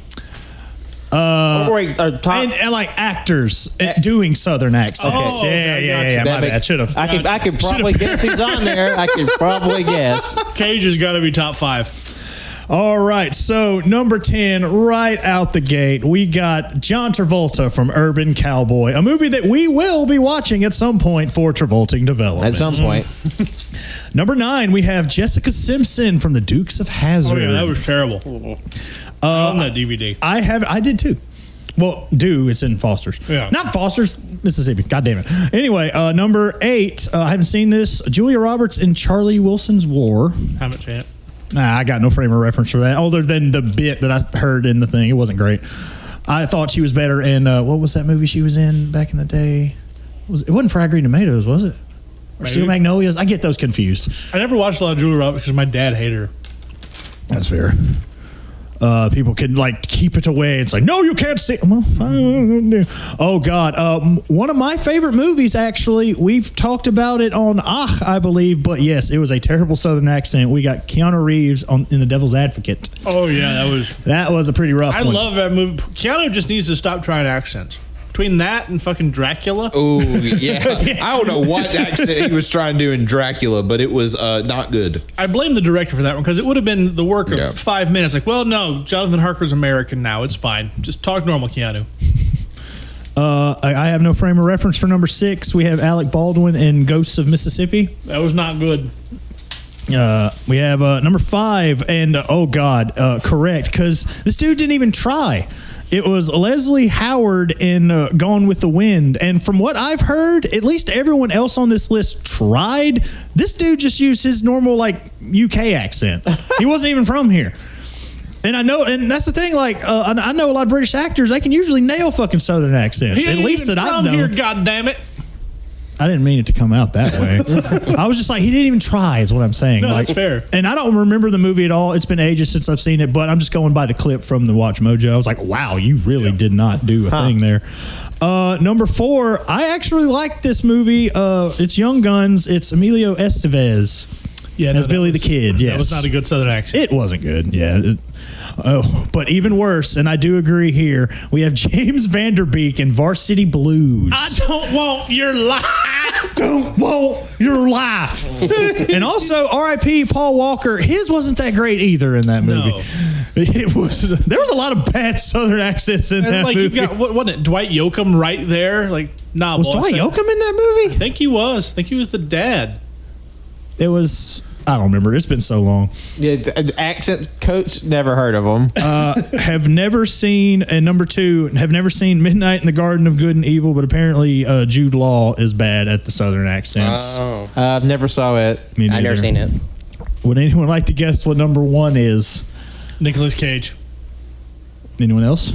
Top, And like actors doing Southern accents. Oh, yeah, okay, yeah, gotcha. my bad. Should have. I could probably guess who's on there. I could probably guess. Cage has got to be top 5. All right, so number 10, right out the gate, we got John Travolta from Urban Cowboy, a movie that we will be watching at some point for Travolting development. At some point. Number 9, we have Jessica Simpson from The Dukes of Oh, Hazzard. yeah, that was terrible. I own that DVD. I did too. Well, it's in Foster's. Yeah. Not Foster's, Mississippi. God damn it. Anyway, number 8, I haven't seen this. Julia Roberts in Charlie Wilson's War. Haven't seen it. Nah, I got no frame of reference for that, other than the bit that I heard in the thing. It wasn't great. I thought she was better in, what was that movie she was in back in the day? It wasn't Fried Green Tomatoes, was it? Or Steel Magnolias? I get those confused. I never watched a lot of Julia Roberts because my dad hated her. That's fair. People can like keep it away. It's like, no, you can't see. Well, fine. Oh God. One of my favorite movies, actually, we've talked about it on I believe, but yes, it was a terrible Southern accent. We got Keanu Reeves in The Devil's Advocate. Oh yeah, That was a pretty rough I one. love that movie. Keanu just needs to stop trying accents. Between that and fucking Dracula. Oh, yeah. I don't know what accent he was trying to do in Dracula, but it was not good. I blame the director for that one because it would have been the work of Yeah. 5 minutes. Like, well, no, Jonathan Harker's American now. It's fine. Just talk normal, Keanu. I have no frame of reference for number 6. We have Alec Baldwin in Ghosts of Mississippi. That was not good. We have number 5, and correct, because this dude didn't even try. It was Leslie Howard in Gone with the Wind, and from what I've heard, at least everyone else on this list tried. This dude just used his normal like UK accent. He wasn't even from here. And I know, and that's the thing. Like, I know a lot of British actors; they can usually nail fucking Southern accents. He At ain't least even that I've from known. here, God damn it. I didn't mean it to come out that way. I was just like, he didn't even try, is what I'm saying. No, like, that's fair. And I don't remember the movie at all. It's been ages since I've seen it, but I'm just going by the clip from the WatchMojo. I was like, wow, you really did not do a thing there. Number 4, I actually like this movie. It's Young Guns. It's Emilio Estevez Yeah, as Billy the Kid. Yes. That was not a good Southern accent. It wasn't good. Yeah. Oh, but even worse, and I do agree here, we have James Vanderbeek in Varsity Blues. I don't want your life. Don't want your life. And also, R.I.P. Paul Walker. His wasn't that great either in that movie. No. It was. There was a lot of bad Southern accents in that Like movie. you've got wasn't it Dwight Yoakam right there? Like was Dwight Yoakam in that movie? I think he was. I think he was the dad. It was. I don't remember. It's been so long. Yeah, accent coach. Never heard of him. Have never seen, and number 2, have never seen Midnight in the Garden of Good and Evil, but apparently Jude Law is bad at the Southern accents. Oh, I've never saw it. Me I've never neither. seen it. Would anyone like to guess what number 1 is? Nicolas Cage. Anyone else?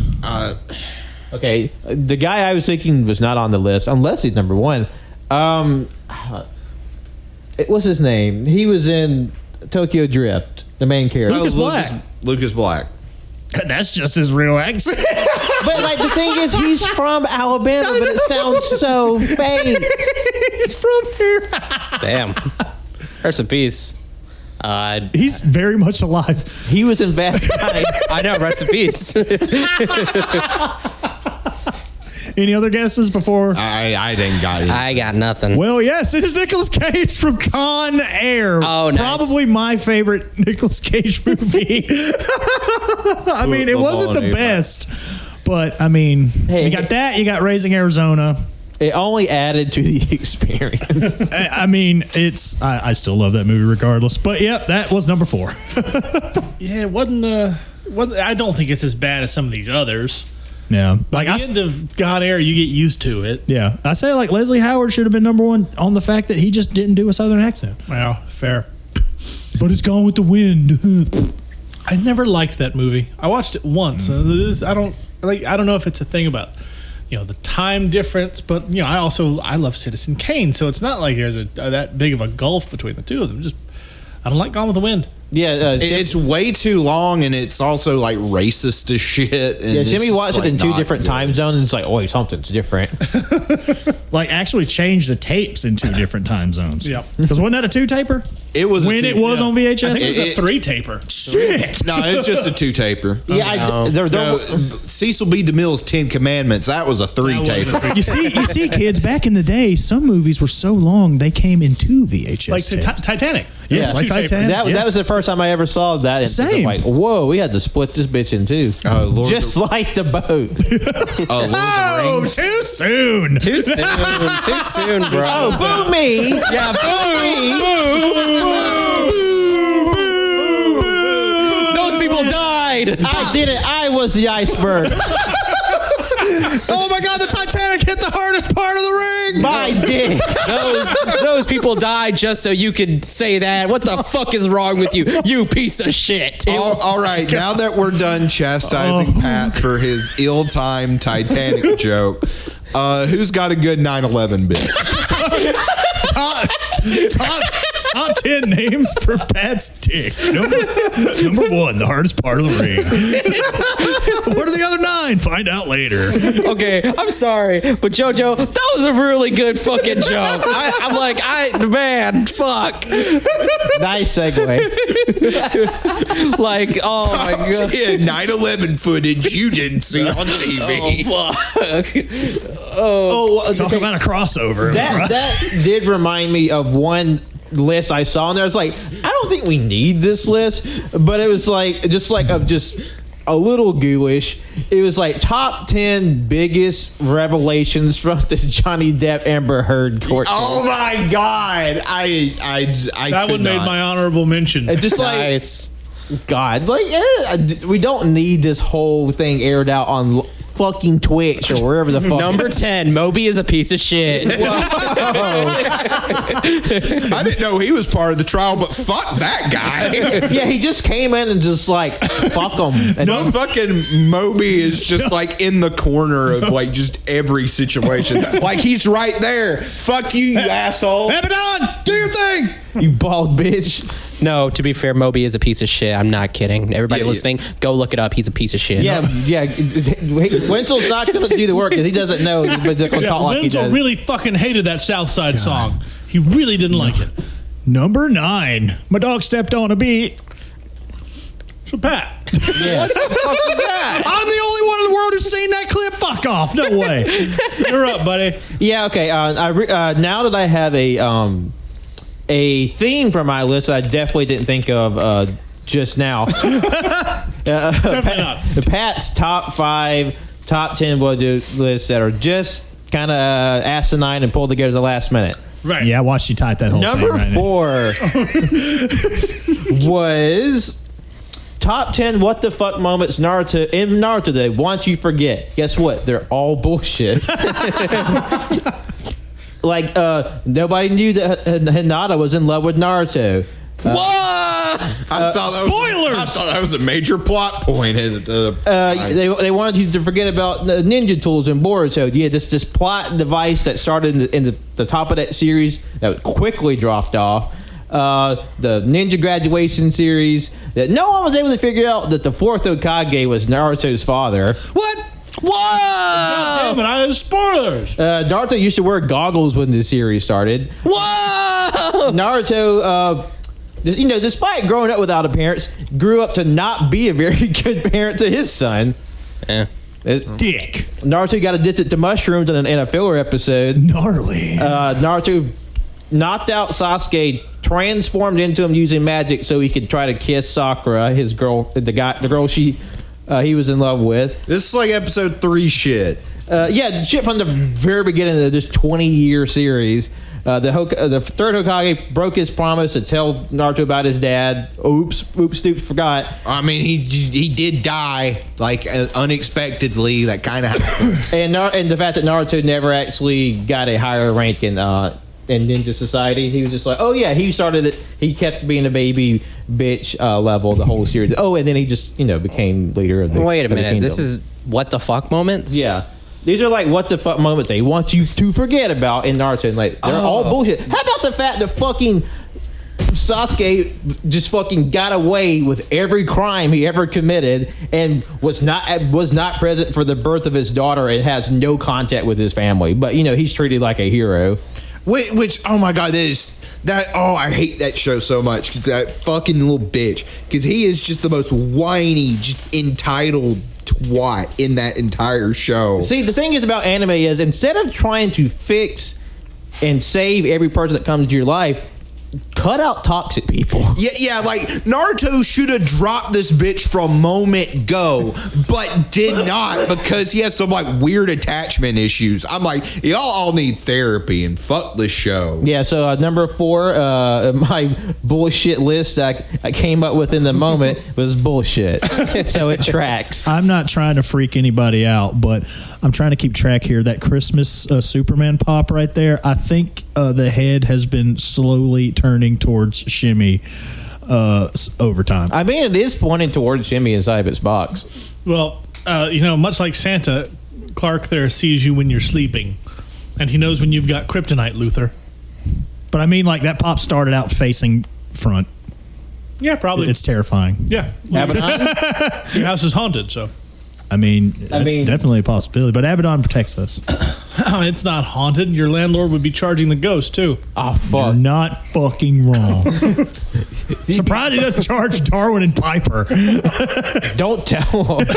Okay, the guy I was thinking was not on the list, unless he's number 1. What's his name? He was in Tokyo Drift, the main character. Lucas Black. Lucas Black. That's just his real accent. But like the thing is, he's from Alabama, but it sounds so fake. He's from here. Damn. Rest in peace. He's very much alive. He was in Fast 9. I know. Rest in peace. Any other guesses before? I didn't got it. I got nothing. Well, yes, it is Nicolas Cage from Con Air. Oh, nice. Probably my favorite Nicolas Cage movie. I mean, it wasn't the best, but I mean, Hey, you got that. You got Raising Arizona. It only added to the experience. I mean, it's. I still love that movie regardless. But yep, that was number 4. Yeah, it wasn't. I don't think it's as bad as some of these others. Yeah, By the end of Con Air, you get used to it. Yeah, I say like Leslie Howard should have been number 1 on the fact that he just didn't do a Southern accent. Well, fair. But it's Gone with the Wind. I never liked that movie. I watched it once. I don't know if it's a thing about the time difference, but I love Citizen Kane, so it's not like there's that big of a gulf between the two of them. Just I don't like Gone with the Wind. Yeah, It's way too long, and it's also like racist as shit. And yeah. Jimmy it's watched just, it in like, 2 not different good. time zones. And it's like, oh, something's different. Like actually changed the tapes in 2 different time zones. Yep. Because wasn't that a 2-taper? It was When it was on VHS? I think it was a It- 3-taper. Shit. No, it's just a 2-taper. Yeah, No, Cecil B. DeMille's 10 Commandments. That was a 3-taper. You see, kids, back in the day, some movies were so long they came in 2 VHS Like tapes. Titanic. Yeah, like 2-taper. Titanic. that was the first time I ever saw that. And Same. Like, whoa, we had to split this bitch in 2. Lord Just like the boat. Lord of the Oh, Rings. too soon. Too soon. Too soon, bro. Oh, boo me. Yeah, boo. Those people died. I did it. I was the iceberg. Oh my God, the Titanic hit the hardest part of the ring. My dick. Those people died just so you could say that. What the fuck is wrong with you, you piece of shit? All right, now that we're done chastising Pat for his ill-timed Titanic joke, who's got a good 9/11 bit? Top 10 names for Pat's dick. Number 1, the hardest part of the ring. What are the other 9? Find out later. Okay, I'm sorry, but JoJo, that was a really good fucking joke. Man, fuck. Nice segue. Like, oh my god. Yeah, 9/11 footage you didn't see on TV. Talk about a crossover. That did remind me of one list I saw in there. It's like, I don't think we need this list, but it was like just a little ghoulish. It was like top 10 biggest revelations from the Johnny Depp Amber Heard court case. Oh my God! I That could one made not. my honorable mention. It's just like, Nice. God, like, we don't need this whole thing aired out on fucking Twitch or wherever the fuck. Number 10, Moby is a piece of shit. I didn't know he was part of the trial, but fuck that guy. Yeah, he just came in and just like, fuck him. And No, fucking Moby is just like in the corner of like just every situation. Like he's right there. Fuck you, you asshole. Abaddon, do your thing. you bald bitch. No, to be fair, Moby is a piece of shit. I'm not kidding. Everybody Yeah, listening, go look it up. He's a piece of shit. Yeah. Wenzel's not going to do the work because he doesn't know, but he's going to talk like he Wenzel does. really fucking hated that South Side song. He really didn't like it. Number 9. My dog stepped on a beat. So Pat, Yeah. I'm the only one in the world who's seen that clip. Fuck off. No way. You're up, buddy. Yeah. Okay. Now that I have a theme for my list, I definitely didn't think of just now. Definitely not. Pat's top 5, top 10 lists that are just kind of asinine and pulled together at the last minute. Right. Yeah, I watched you type that whole Number thing. Number 4 was top 10 what the fuck moments in Naruto that once you forget. Guess what? They're all bullshit. Like nobody knew that Hinata was in love with Naruto. I thought that was a major plot point. They wanted you to forget about the ninja tools in Boruto. Yeah, this plot device that started in the top of that series that quickly dropped off. The ninja graduation series that no one was able to figure out that the 4th Hokage was Naruto's father. What? Whoa! Damn it, I have spoilers. Naruto used to wear goggles when the series started. Whoa! Naruto, despite growing up without a parent, grew up to not be a very good parent to his son. Yeah. Dick. Naruto got addicted to mushrooms in a filler episode. Gnarly. Naruto knocked out Sasuke, transformed into him using magic so he could try to kiss Sakura, his girl, the girl he was in love with. This is like episode 3 shit. Yeah, shit from the very beginning of this 20-year series. The 3rd Hokage broke his promise to tell Naruto about his dad. Oops, forgot. I mean, he did die like unexpectedly. That kind of happens. And the fact that Naruto never actually got a higher rank in Ninja Society, he was just like, oh yeah, he started it. He kept being a baby bitch level the whole series. Oh, and then he just became leader of the. Wait a minute, this is what the fuck moments? Yeah. These are like what the fuck moments they want you to forget about in Naruto. And like they're all bullshit. How about the fact that fucking Sasuke just fucking got away with every crime he ever committed and was not present for the birth of his daughter and has no contact with his family. But he's treated like a hero. Which oh my god, I hate that show so much because that fucking little bitch, because he is just the most whiny, just entitled twat in that entire show. See, the thing is about anime is instead of trying to fix and save every person that comes into your life, cut out toxic people. Yeah, like Naruto should have dropped this bitch from moment go, but did not because he has some like weird attachment issues. I'm like, y'all all need therapy and fuck this show. Yeah, so number 4, my bullshit list I came up with in the moment was bullshit. So it tracks. I'm not trying to freak anybody out, but I'm trying to keep track here. That Christmas Superman pop right there, I think the head has been slowly turning towards Shimmy over time. I mean, it is pointing towards Shimmy inside of its box. Well, much like Santa, Clark there sees you when you're sleeping, and he knows when you've got kryptonite, Luther. But I mean, like that pop started out facing front. Yeah, probably. It's terrifying. Yeah. Your house is haunted, so. I mean, that's definitely a possibility. But Abaddon protects us. It's not haunted. Your landlord would be charging the ghost, too. Oh, fuck. You're not fucking wrong. Surprised he doesn't charge Darwin and Piper. Don't tell him.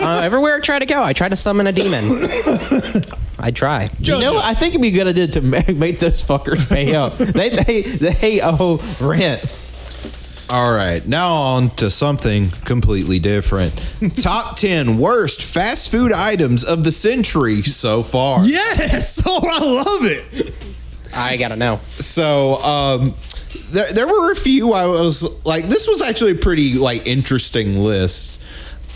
Everywhere I try to go, I try to summon a demon. I try. I think it'd be a good idea to make those fuckers pay up. They owe rent. All right, now on to something completely different. Top 10 worst fast food items of the century so far. Yes! Oh, I love it. I gotta know. So, there were a few I was like, this was actually a pretty like interesting list.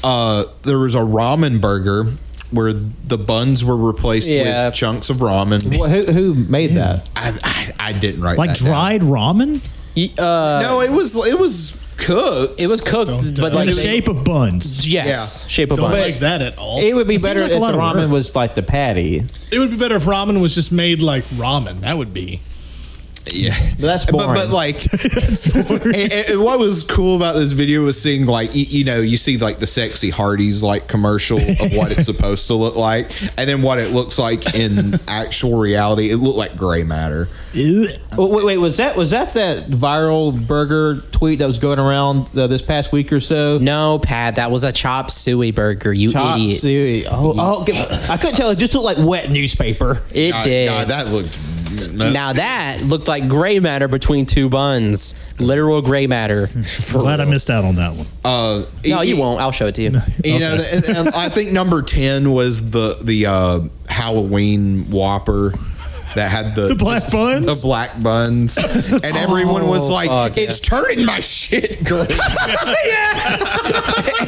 There was a ramen burger where the buns were replaced with chunks of ramen. Who made that? I didn't write like that dried down. ramen? No, it was cooked. It was cooked, but like in the shape of buns. Yes, shape of Don't buns. like that at all. It would be better like if a lot the of ramen work. was like the patty. It would be better if ramen was just made like ramen. That would be. Yeah, But that's boring. But like, and what was cool about this video was seeing like you see like the Sexy Hardee's like commercial of what it's supposed to look like, and then what it looks like in actual reality. It looked like gray matter. Wait, was that viral burger tweet that was going around this past week or so? No, Pat, that was a chop suey burger. You Chop idiot. suey. I couldn't tell. It just looked like wet newspaper. It did. God, that looked. Now that looked like gray matter between two buns. Literal gray matter. Glad I missed out on that one. No, you won't. I'll show it to you. You know, and I think number 10 was the Halloween Whopper that had the black buns? The black buns. And everyone was like, it's turning my shit green.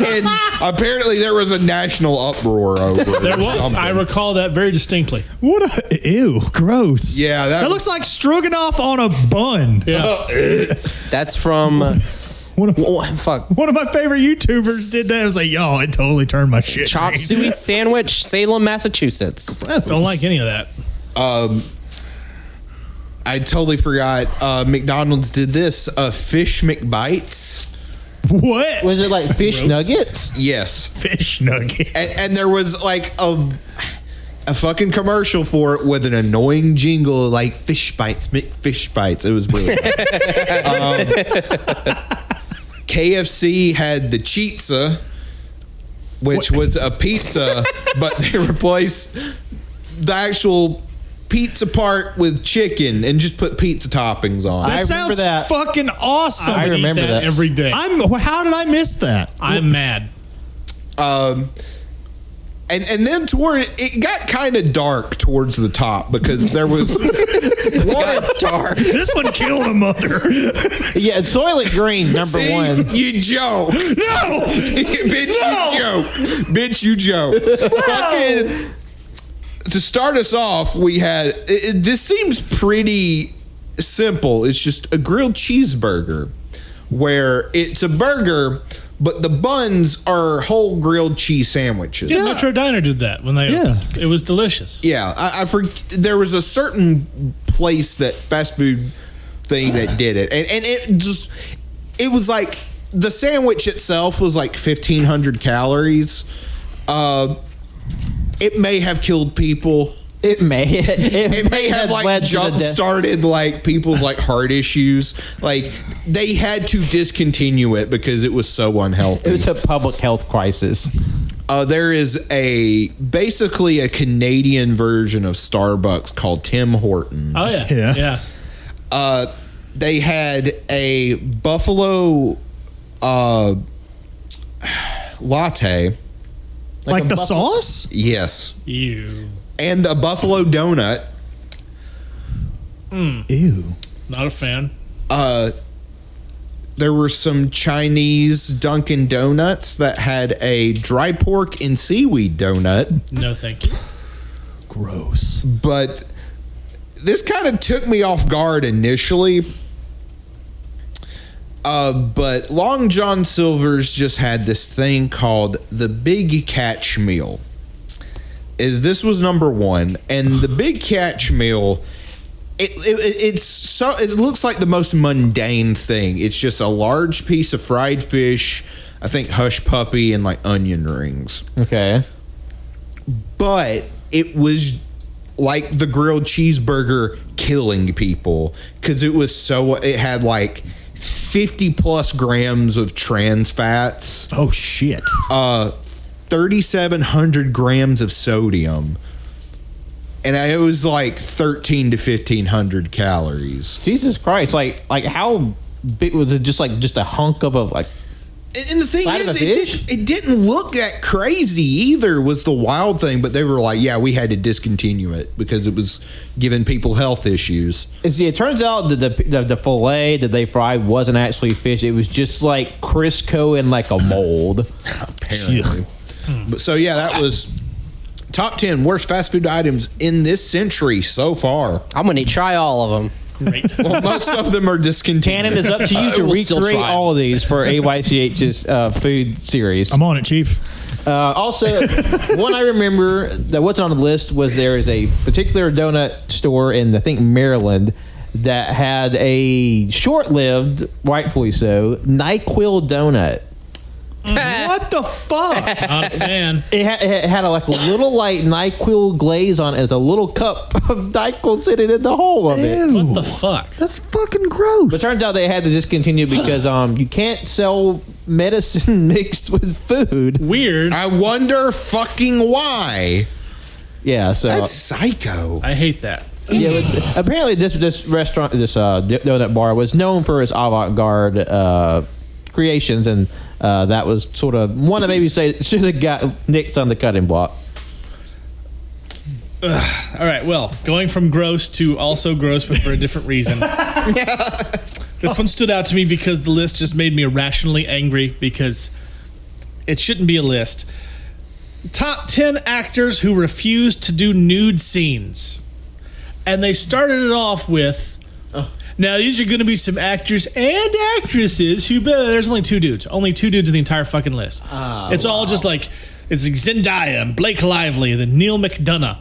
And apparently there was a national uproar over There was. something. I recall that very distinctly. What a ew, gross. Yeah, that looks like stroganoff on a bun. Yeah. That's from. One of fuck. One of my favorite YouTubers did that. I was like, yo, it totally turned my shit Chop green. suey sandwich, Salem, Massachusetts. I don't like any of that. I totally forgot. McDonald's did this. Fish McBites. What? Was it like fish nuggets? Yes. Fish nugget. And there was like a fucking commercial for it with an annoying jingle like fish bites, fish bites. It was brilliant. KFC had the Cheetza, which was a pizza, but they replaced the actual pizza part with chicken and just put pizza toppings on. That I remember sounds that. fucking awesome. I remember that every day. How did I miss that? I'm mad. And then it got kind of dark towards the top because there was one dark. This one killed a mother. Yeah, Soylent Green, number See, one. You joke. No! Bitch, you joke. Bitch, you joke. Fucking, to start us off, we had this seems pretty simple. It's just a grilled cheeseburger where it's a burger, but the buns are whole grilled cheese sandwiches. Yeah, Metro Diner did that when they. Yeah. It was delicious. Yeah, I there was a certain place, that fast food thing that did it, and it was like the sandwich itself was like 1,500 calories. It may have killed people. It may have like jump started like people's like heart issues. Like they had to discontinue it because it was so unhealthy. It was a public health crisis. There is basically a Canadian version of Starbucks called Tim Hortons. Oh yeah. They had a buffalo latte. Like the sauce? Yes. Ew. And a buffalo donut. Ew. Not a fan. There were some Chinese Dunkin' Donuts that had a dry pork and seaweed donut. No, thank you. Gross. But this kind of took me off guard initially. But Long John Silver's just had this thing called the Big Catch Meal. This was number one, and the Big Catch Meal, it looks like the most mundane thing. It's just a large piece of fried fish, I think hush puppy, and like onion rings. Okay. But it was like the grilled cheeseburger killing people because it had like 50 plus grams of trans fats. Oh shit. 3,700 grams of sodium, and it was like 1,300 to 1,500 calories. Jesus Christ! Like how big was it? Just a hunk of a like. And the thing Side of is, a fish? it didn't look that crazy either, was the wild thing. But they were like, yeah, we had to discontinue it because it was giving people health issues. It turns out that the fillet that they fried wasn't actually fish. It was just like Crisco in like a mold. Apparently. But so, yeah, that was top 10 worst fast food items in this century so far. I'm going to try all of them. Great. Well, most of them are discontinued. Cannon, it's up to you to We'll still recreate try. all of these for AYCH's food series. I'm on it, Chief. Also, one I remember that wasn't on the list was there is a particular donut store in, I think, Maryland that had a short-lived, rightfully so, NyQuil donut. What the fuck? Not a fan. It had a little light NyQuil glaze on it, with a little cup of NyQuil sitting in the hole of it. Ew. What the fuck? That's fucking gross. But turns out they had to discontinue because you can't sell medicine mixed with food. Weird. I wonder fucking why. Yeah, so That's psycho. I hate that. yeah. But apparently, this restaurant, this donut bar, was known for its avant-garde creations, and that was sort of one to maybe say should have got nicked on the cutting block. All right, well, going from gross to also gross, but for a different reason. This one stood out to me because the list just made me irrationally angry because it shouldn't be a list. Top 10 actors who refused to do nude scenes. And they started it off with, now these are going to be some actors and actresses who, there's only 2 dudes. Only 2 dudes in the entire fucking list. It's all just like, it's like Zendaya and Blake Lively and then Neil McDonough.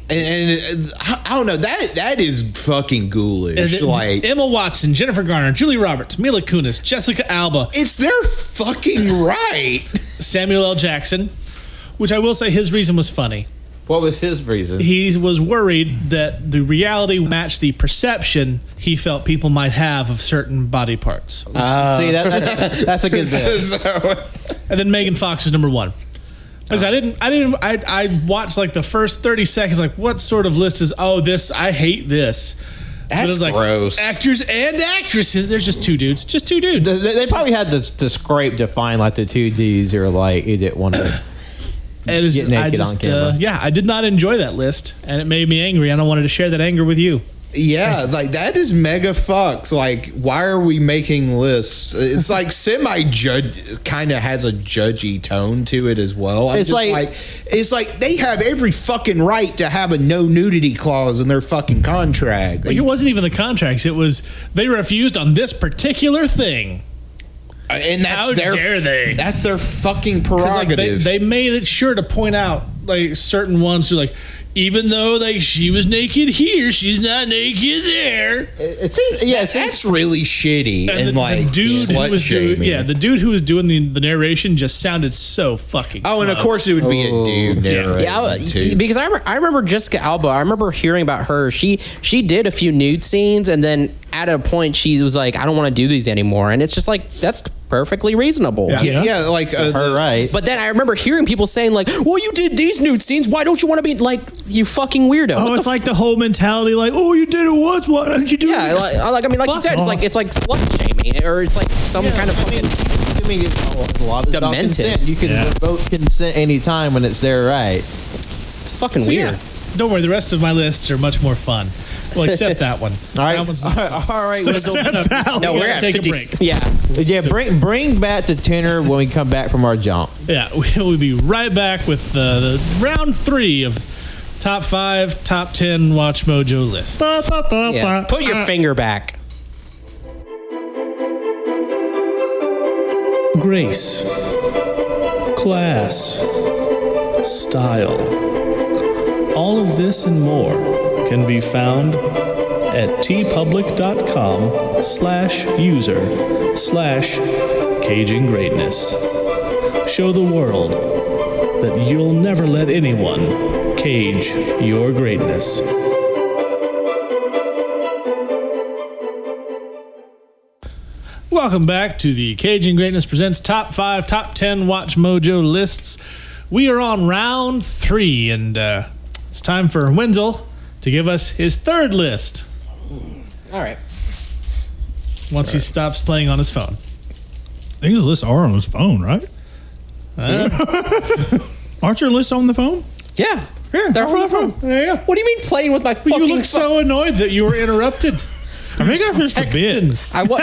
And I don't know, that is fucking ghoulish. Like, Emma Watson, Jennifer Garner, Julie Roberts, Mila Kunis, Jessica Alba, it's their fucking right. Samuel L. Jackson, which I will say his reason was funny. What was his reason? He was worried that the reality matched the perception he felt people might have of certain body parts. See, that's a good bit. And then Megan Fox was number 1. Because I watched like the first 30 seconds, like what sort of list is, this, I hate this. But it That's was like, gross. Actors and actresses, there's just 2 dudes. Just 2 dudes. They probably had to scrape to find like the 2 Ds or like you didn't want to get naked on camera. I did not enjoy that list, and it made me angry, and I wanted to share that anger with you. Yeah, like that is mega fucks. Like, why are we making lists? It's like semi-judge, kind of has a judgy tone to it as well. It's like they have every fucking right to have a no nudity clause in their fucking contract. Like, it wasn't even the contracts; it was they refused on this particular thing. And that's How their dare they? That's their fucking 'Cause, like, prerogative. they made it sure to point out like certain ones who like. Even though like she was naked here, she's not naked there. It seems, that's really shitty and the dude who was doing, the dude who was doing the narration just sounded so fucking. Oh, and of course it would be a dude narrating too. Because I remember Jessica Alba. I remember hearing about her. She did a few nude scenes, and then at a point she was like, "I don't want to do these anymore," and it's just like that's perfectly reasonable. Yeah, like her right. But then I remember hearing people saying like, "Well, you did these nude scenes. Why don't you want to be like you fucking weirdo?" Oh, it's like the whole mentality, like, "Oh, you did it once. Why don't you do it?" Yeah, like you said, it's like slut shaming, or it's like some kind of fucking. I mean, it's a lot of Demented. consent. You can revoke consent anytime when it's their right. It's fucking So, weird. yeah, don't worry, the rest of my lists are much more fun. Well, except that one. All right, That one's all right. No, we're at take 50. a break. Yeah, bring back the tenor when we come back from our jump. Yeah, we'll be right back with the round 3 of top 5, top 10 WatchMojo list. Yeah. Put your finger back. Grace, class, style. All of this and more can be found at tpublic.com/user/caging greatness. Show the world that you'll never let anyone cage your greatness. Welcome back to the Caging Greatness Presents Top 5, Top 10 WatchMojo lists. We are on round 3, and it's time for Wenzel to give us his 3rd list. All right. Once he stops playing on his phone. I think his lists are on his phone, right? Aren't your lists on the phone? Yeah. Yeah, They're on the phone. There you go. What do you mean playing with my fucking You look phone? so annoyed that you were interrupted. I think that's just a bit. I was.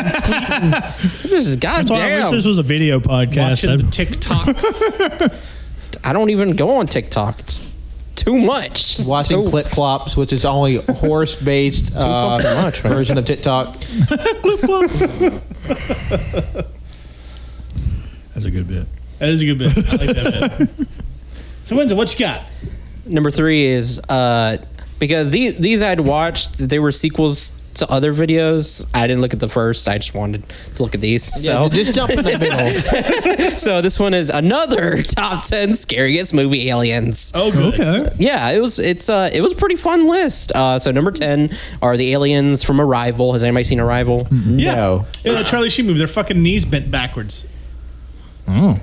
Just That's why I wish goddamn. this was a video podcast. Watching the TikToks. I don't even go on TikTok. It's too much. It's Watching too- Clip Clops, which is only horse-based fucking much, man. version of TikTok. That's a good bit. That is a good bit. I like that bit. So, Wenzel, what you got? Number 3 is because these I'd watched. They were sequels to other videos. I didn't look at the first. I just wanted to look at these. So just jump in the middle. So this one is another top 10 scariest movie, Aliens. Oh, good. Okay. Yeah, it was a pretty fun list. So number 10 are the aliens from Arrival. Has anybody seen Arrival? Yeah. No. Yeah, that Charlie Sheen movie. Their fucking knees bent backwards. Oh.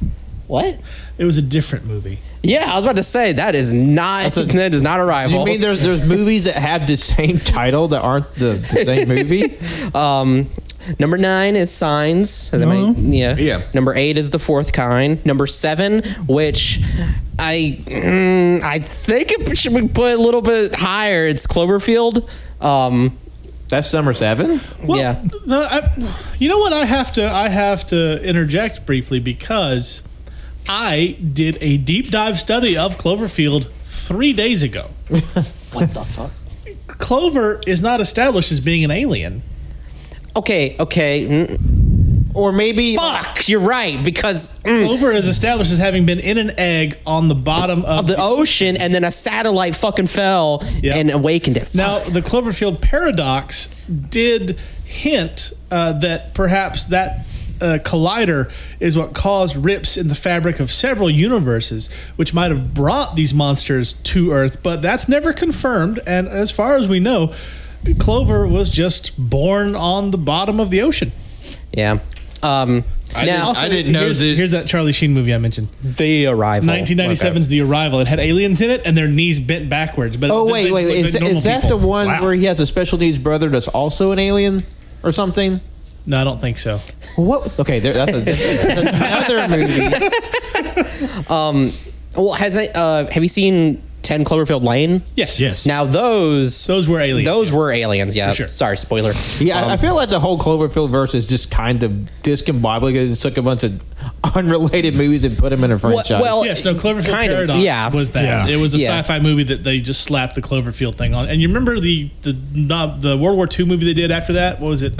What? It was a different movie. Yeah, I was about to say that is not Arrival. You mean there's movies that have the same title that aren't the same movie? Number 9 is Signs. Has anybody- yeah. Number 8 is The Fourth Kind. Number 7, which I think it should be put a little bit higher. It's Cloverfield. That's number 7. Well, Yeah. no, you know what? I have to interject briefly because I did a deep dive study of Cloverfield 3 days ago. What the fuck? Clover is not established as being an alien. Okay. Or maybe Fuck, you're right because Clover is established as having been in an egg on the bottom of the ocean, and then a satellite fucking fell Yep. and awakened it. Now, the Cloverfield paradox did hint that perhaps that collider is what caused rips in the fabric of several universes, which might have brought these monsters to Earth, but that's never confirmed. And as far as we know, Clover was just born on the bottom of the ocean. Yeah. I didn't know that. Here's that Charlie Sheen movie I mentioned. The Arrival. 1997's The Arrival. It had aliens in it, and their knees bent backwards. But Oh it wait. looked Is like that normal the one people. where he has a special needs brother that's also an alien or something? No, I don't think so. What? Okay, that's another movie. Well, have you seen 10 Cloverfield Lane? Yes. Now those were aliens. Those yes. were aliens. Yeah. For sure. Sorry, spoiler. Yeah, I feel like the whole Cloverfield verse is just kind of discombobulated. It just took a bunch of unrelated movies and put them in a franchise. Well, Yes, no, Cloverfield kind of, Paradox yeah. was that. Yeah. It was a Yeah. sci-fi movie that they just slapped the Cloverfield thing on. And you remember the World War II movie they did after that? What was it?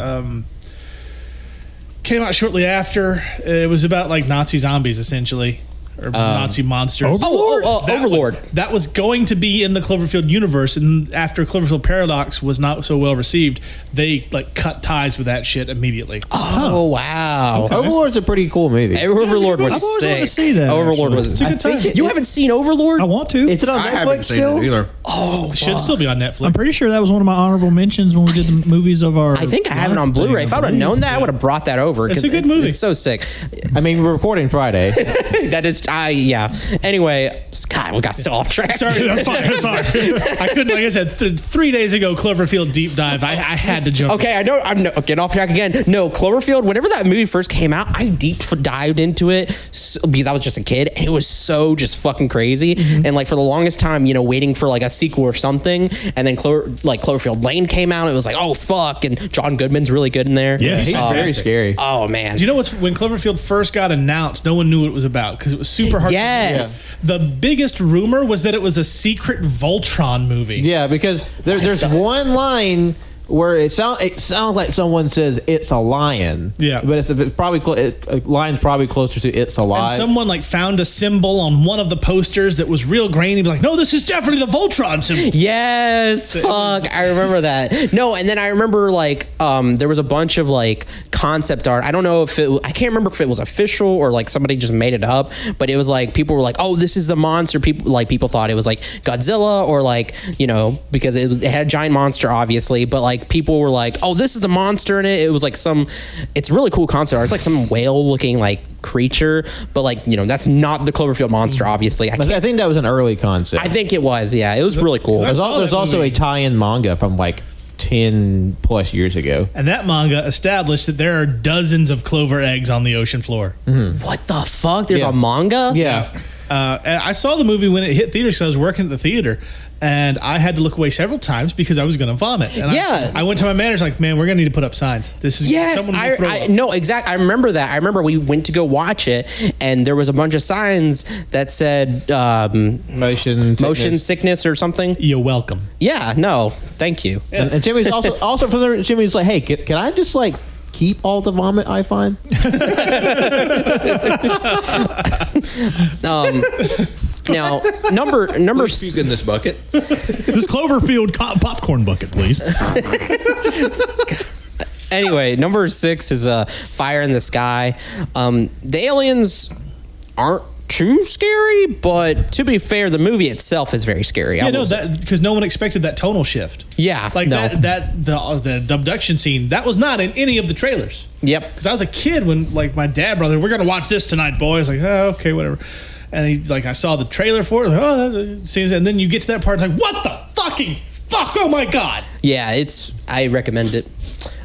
Came out shortly after. It was about like Nazi zombies, essentially. Or Nazi monsters. Overlord. That was going to be in the Cloverfield universe, and after Cloverfield Paradox was not so well received, they like cut ties with that shit immediately. Oh wow. Overlord's a pretty cool movie. Overlord was I've always sick. wanted to see that, Overlord actually. was. It's a good time. You haven't seen Overlord? I want to. Is it on I Netflix haven't seen still? it either. Oh, Should still be on Netflix. I'm pretty sure that was one of my honorable mentions when we did the movies of our. I think I have it on live thing, Blu-ray. If I would have known that, I would have brought that over. It's 'cause a good movie. It's so sick. I mean, we're recording Friday. That is, yeah. Anyway, God, we got so off track. Sorry, that's fine. Sorry. I couldn't, like I said, 3 days ago, Cloverfield deep dive. I had to jump. Okay, I know I'm getting off track again. No, Cloverfield, whenever that movie first came out, I deep dived into it because I was just a kid, and it was so just fucking crazy. And like for the longest time, waiting for like a sequel or something, and then Cloverfield Lane came out, it was like, oh fuck, and John Goodman's really good in there. Yeah, He's very scary. Oh man. Do you know when Cloverfield first got announced, no one knew what it was about because it was super hard. Yes. The biggest rumor was that it was a secret Voltron movie. Yeah, because there's one line where it sounds like someone says it's a lion. Yeah. but it's probably line's probably closer to it's a And lie. someone like found a symbol on one of the posters that was real grainy. Like, no, this is definitely the Voltron symbol. Yes, fuck, I remember that. No, and then I remember like there was a bunch of like concept art. I don't know if I can't remember if it was official or like somebody just made it up, but it was like people were like, "Oh, this is the monster." People thought it was like Godzilla or like because it had a giant monster, obviously, but like people were like, "Oh, this is the monster in it." It was like it's really cool concept art. It's like some whale looking like creature, but like that's not the Cloverfield monster, obviously. I think that was an early concept. I think it was. Yeah, it was really cool. I saw There's that also movie. a tie-in manga from like 10 plus years ago. And that manga established that there are dozens of clover eggs on the ocean floor. What the fuck? There's Yeah. a manga? Yeah. And I saw the movie when it hit theaters because I was working at the theater. And I had to look away several times because I was going to vomit. And Yeah. I went to my manager like, man, we're going to need to put up signs. This is Yes, someone will throw I up." no, exactly. I remember that. I remember we went to go watch it, and there was a bunch of signs that said motion sickness or something. You're welcome. Yeah, no, thank you. And Jimmy's also from there. Jimmy's like, hey, can I just like keep all the vomit I find? Now, number Puke in this bucket. This Cloverfield popcorn bucket, please. Anyway, number 6 is Fire in the Sky. The aliens aren't too scary, but to be fair, the movie itself is very scary. Yeah, no, because no one expected that tonal shift. Yeah, like no. the abduction scene that was not in any of the trailers. Yep. Because I was a kid when like my dad, brother, we're gonna watch this tonight, boys. Like, oh, okay, whatever. And he like I saw the trailer for it. Like, oh, that seems. And then you get to that part, it's like, what the fucking fuck? Oh my god. Yeah, I recommend it.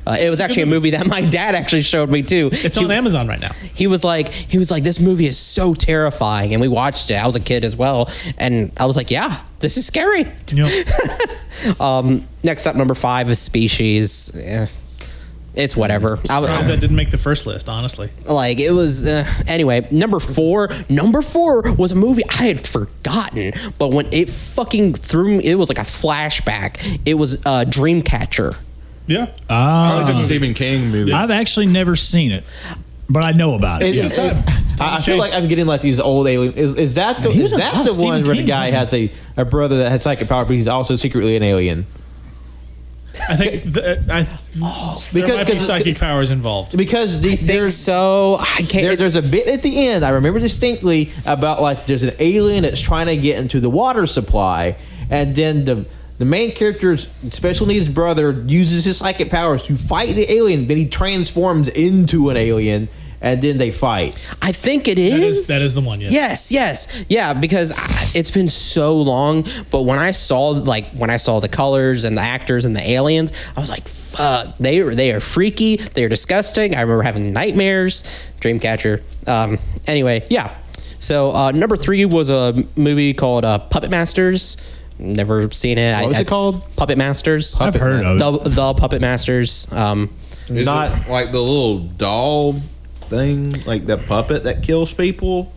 It was actually a movie that my dad actually showed me too. It's on Amazon right now. He was like, this movie is so terrifying, and we watched it. I was a kid as well, and I was like, yeah, this is scary. Yep. Next up, number 5 is Species. Yeah. It's whatever. Surprised that didn't make the first list, honestly. Like it was. Anyway, number 4 was a movie I had forgotten, but when it fucking threw me, it was like a flashback. It was Dreamcatcher. Yeah. Like a Stephen King movie. I've actually never seen it, but I know about it. I feel like I'm getting like these old alien. Is that the one where the guy has a brother that has psychic power, but he's also secretly an alien? I think there might be psychic powers involved. Because there's a bit at the end I remember distinctly about like there's an alien that's trying to get into the water supply, and then the main character's special needs brother uses his psychic powers to fight the alien. Then he transforms into an alien, and then they fight. I think it is. That is the one. Yes. Yeah, because it's been so long. But when I saw the colors and the actors and the aliens, I was like, fuck, they are freaky. They're disgusting. I remember having nightmares. Dreamcatcher. Anyway, yeah. So number 3 was a movie called Puppet Masters. Never seen it. What was it called? Puppet Masters. I've heard of it. The Puppet Masters. Is it like the little doll thing, like the puppet that kills people?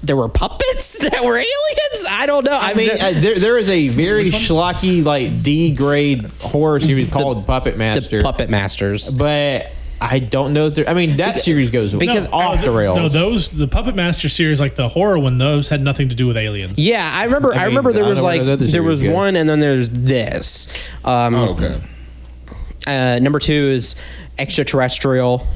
There were puppets that were aliens? I don't know. I mean, there is a very schlocky, like D-grade horror series called Puppet Master. The Puppet Masters. But I don't know if that series goes off the rails. No, the Puppet Master series, like the horror one, those had nothing to do with aliens. Yeah, I remember there was one, and then there's this. Okay. Number 2 is Extraterrestrial.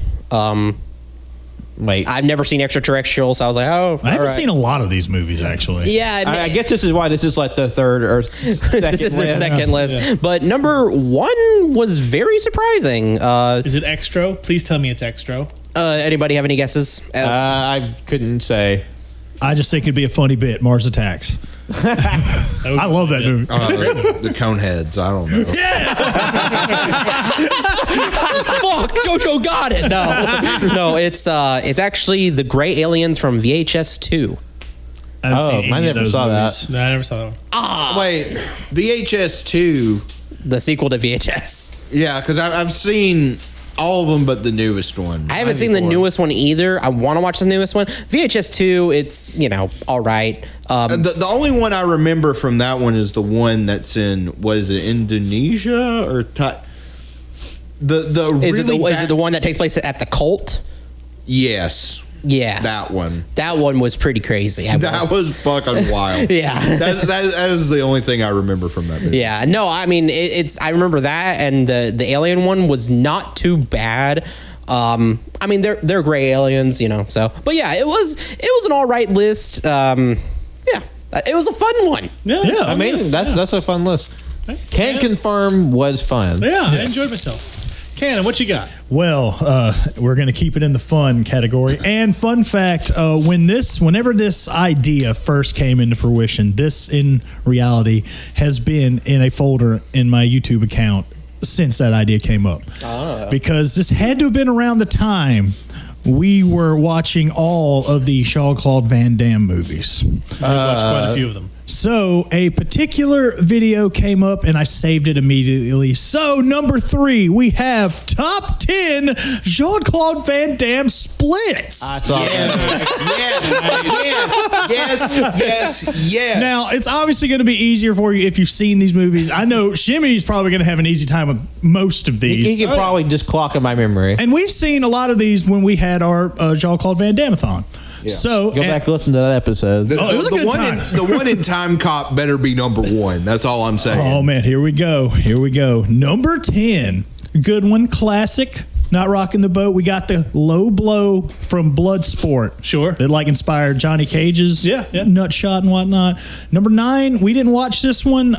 Wait, I've never seen Extraterrestrial, so I was like, oh, I haven't seen a lot of these movies actually. Yeah, I guess this is why this is like the third or second this is their second list. Yeah. But number 1 was very surprising. Is it Extra? Please tell me it's Extra. Anybody have any guesses? I couldn't say. I just think it'd be a funny bit. Mars Attacks. I love that movie. The Coneheads. I don't know. Fuck, JoJo got it. No, it's actually the Gray Aliens from VHS 2. I haven't seen I any of never those saw movies. that. No, I never saw that one. Wait, VHS 2. The sequel to VHS. Yeah, because I've seen all of them but the newest one. I haven't seen the newest one either. I want to watch the newest one. VHS 2, it's, all right. The only one I remember from that one is the one that's in, was it Indonesia or is it the one that takes place at the cult? Yes. Yeah. That one. That one was pretty crazy. That was fucking wild. Yeah. That is the only thing I remember from that movie. Yeah. No, I mean, I remember that, and the alien one was not too bad. I mean, they're gray aliens, so. But yeah, it was an all right list. Yeah. It was a fun one. Yeah. I mean, that's a fun list. Can confirm was fun. Yeah, I enjoyed myself. Cannon, what you got? Well, we're going to keep it in the fun category. And fun fact, whenever this idea first came into fruition, this in reality has been in a folder in my YouTube account since that idea came up. Because this had to have been around the time we were watching all of the Jean-Claude Van Damme movies. I watched quite a few of them. So a particular video came up and I saved it immediately. So number 3, we have top 10 Jean-Claude Van Damme splits. I saw Yes. Now, it's obviously going to be easier for you if you've seen these movies. I know Shimmy's probably going to have an easy time with most of these. He can probably just clock in my memory. And we've seen a lot of these when we had our Jean-Claude Van Damme-a-thon. So Go back and listen to that episode. it was a good time. The one in Time Cop better be number one. That's all I'm saying. Oh man, here we go. Number 10, good one, classic. Not rocking the boat. We got the Low Blow from Bloodsport. Sure. That like inspired Johnny Cage's nut shot and whatnot. Number 9, we didn't watch this one.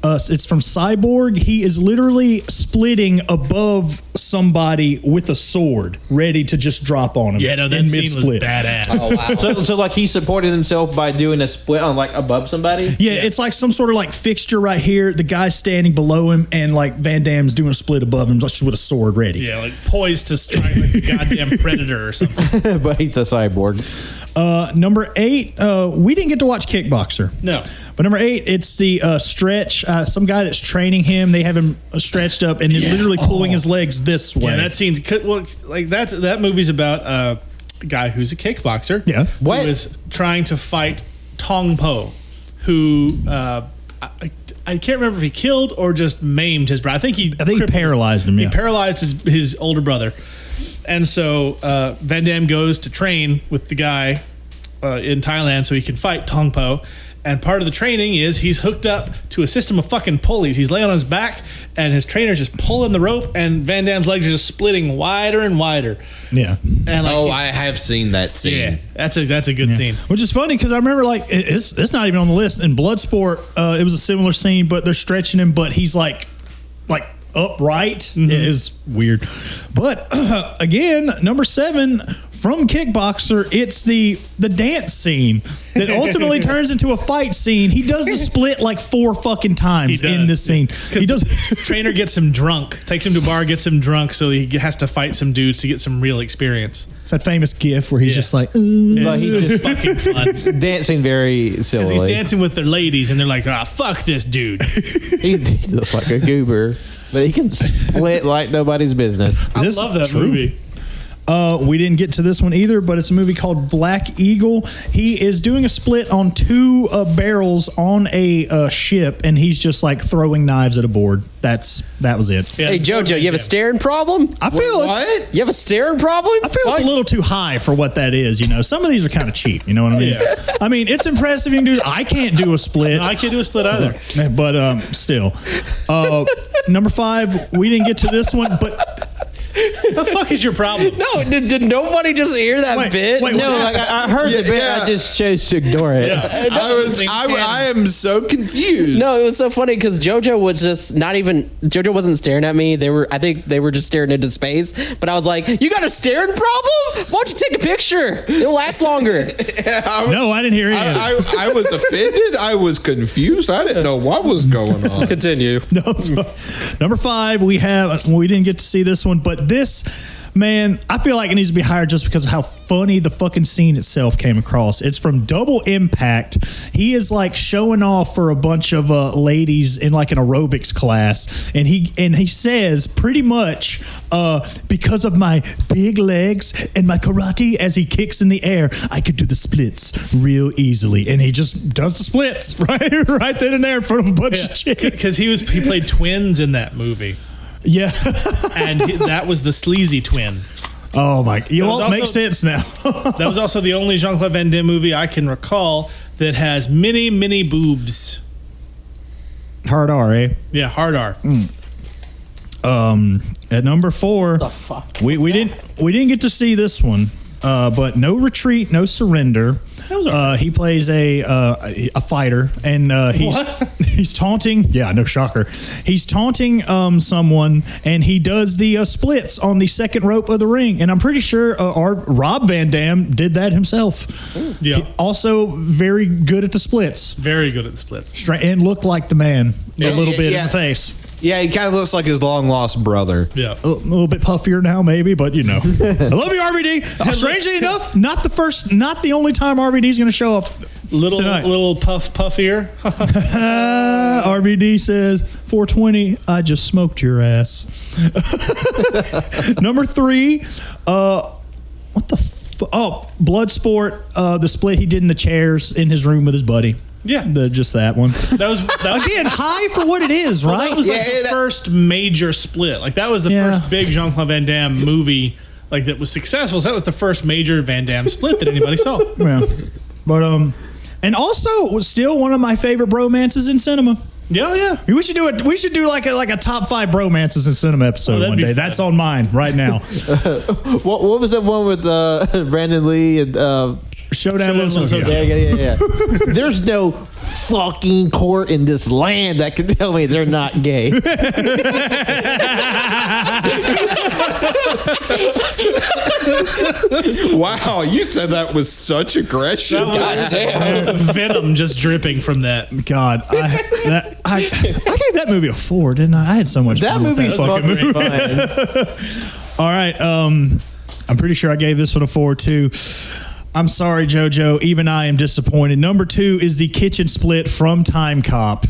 It's from Cyborg. He is literally splitting above somebody with a sword, ready to just drop on him. Yeah, no, that in scene was mid-split. badass. Oh wow. So like he supported himself by doing a split on like above somebody. Yeah, it's like some sort of like fixture right here. The guy's standing below him, and like Van Damme's doing a split above him, just with a sword ready. Yeah, like poised to strike like a goddamn predator or something. But he's a cyborg. Number 8, we didn't get to watch Kickboxer. No. But number 8, it's the stretch. Some guy that's training him. They have him stretched up and literally pulling his legs this way. Yeah, that scene. Well, like that movie's about a guy who's a kickboxer. Yeah. Who is trying to fight Tong Po, who I can't remember if he killed or just maimed his brother. I think he paralyzed him. He paralyzed his older brother, and so Van Damme goes to train with the guy in Thailand so he can fight Tong Po. And part of the training is he's hooked up to a system of fucking pulleys. He's laying on his back, and his trainer's just pulling the rope, and Van Damme's legs are just splitting wider and wider. Yeah. And like, I have seen that scene. yeah, that's a good scene. Which is funny because I remember like it's not even on the list. In Bloodsport, it was a similar scene, but they're stretching him, but he's like upright. Mm-hmm. It is weird. But again, number 7 from Kickboxer, it's the dance scene that ultimately turns into a fight scene. He does the split like 4 fucking times in this scene. He does. Trainer gets him drunk, takes him to a bar, gets him drunk, so he has to fight some dudes to get some real experience. It's that famous gif where he's just like, But he's just Fucking fun. dancing very Because sillily. he's dancing with their ladies, and they're like, fuck this dude. He looks like a goober, but he can split like nobody's business. I This love that true? movie. We didn't get to this one either, but it's a movie called Black Eagle. He is doing a split on 2 barrels on a ship, and he's just like throwing knives at a board. That was it. Yeah, Hey it's Jojo, you have a staring problem? I feel it's You have a staring problem? I feel it's a little too high for what that is. You know, some of these are kind of cheap. You know what I mean? Yeah. I mean, it's impressive. You can do. I can't do a split. I can't do a split either. But still, number 5. We didn't get to this one, but The fuck is your problem? No, did nobody just hear that bit? wait, No, like I heard the bit. I just chose to ignore it. I am so confused. No, it was so funny because JoJo was just not even. JoJo wasn't staring at me. I think they were just staring into space. But I was like, "You got a staring problem? Why don't you take a picture? It'll last longer." no, I didn't hear any of it. I was offended. I was confused. I didn't know what was going on. Continue. No, so, number 5, we didn't get to see this one, but this, man, I feel like it needs to be higher just because of how funny the fucking scene itself came across. It's from Double Impact. He is like showing off for a bunch of ladies in like an aerobics class, and he says pretty much because of my big legs and my karate, as he kicks in the air, I could do the splits real easily, and he just does the splits right then and there in front of a bunch of chicks. Because he played twins in that movie. Yeah. And that was the sleazy twin. Oh my! It all also- makes sense now. That was also the only Jean-Claude Van Damme movie I can recall that has mini boobs. Hard R, eh? Yeah, hard R. At number 4, The fuck? we didn't get to see this one, but No Retreat, No Surrender. That was all right. He plays a fighter, and he's taunting. Yeah, no shocker. He's taunting someone, and he does the splits on the second rope of the ring. And I'm pretty sure our Rob Van Dam did that himself. Yeah. Also, very good at the splits, Very good at the splits. and looked like the man a little bit in yeah. the face. Yeah, he kind of looks like his long lost brother. Yeah. A little bit puffier now, maybe, but you know. I love you, RVD. Strangely enough, not the only time RVD's going to show up. Tonight. Little puffier. RVD says 420. I just smoked your ass. Number 3. What the? Bloodsport. The split he did in the chairs in his room with his buddy. Yeah. Just that one. That was Again, high for what it is, right? That was like the first major split. Like that was the Yeah. first big Jean-Claude Van Damme movie like that was successful. So that was the first major Van Damme split that anybody saw. Yeah, but and also it was still one of my favorite bromances in cinema. Yeah. We should do it. We should do like a top 5 bromances in cinema episode one day. Fun. That's on mine right now. What was that one with Brandon Lee and Showdown Little Tokyo. Yeah. There's no fucking court in this land that can tell me they're not gay. Wow, you said that with such aggression. God damn. Venom just dripping from that. God, I gave that movie a 4, didn't I? I had so much That fun with movie that was fucking movie. fun. All right, I'm pretty sure I gave this one a 4 too. I'm sorry, JoJo. Even I am disappointed. Number 2 is the kitchen split from Time Cop.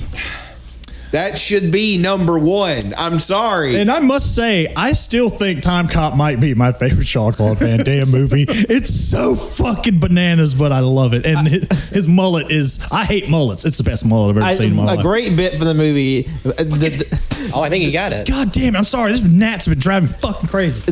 That should be number 1. I'm sorry. And I must say, I still think Time Cop might be my favorite Jean-Claude Van Damme movie. It's so fucking bananas, but I love it. And his mullet is... I hate mullets. It's the best mullet I've ever seen in my life. A great bit from the movie. Oh, I think you got it. God damn it. I'm sorry. This gnats have been driving me fucking crazy.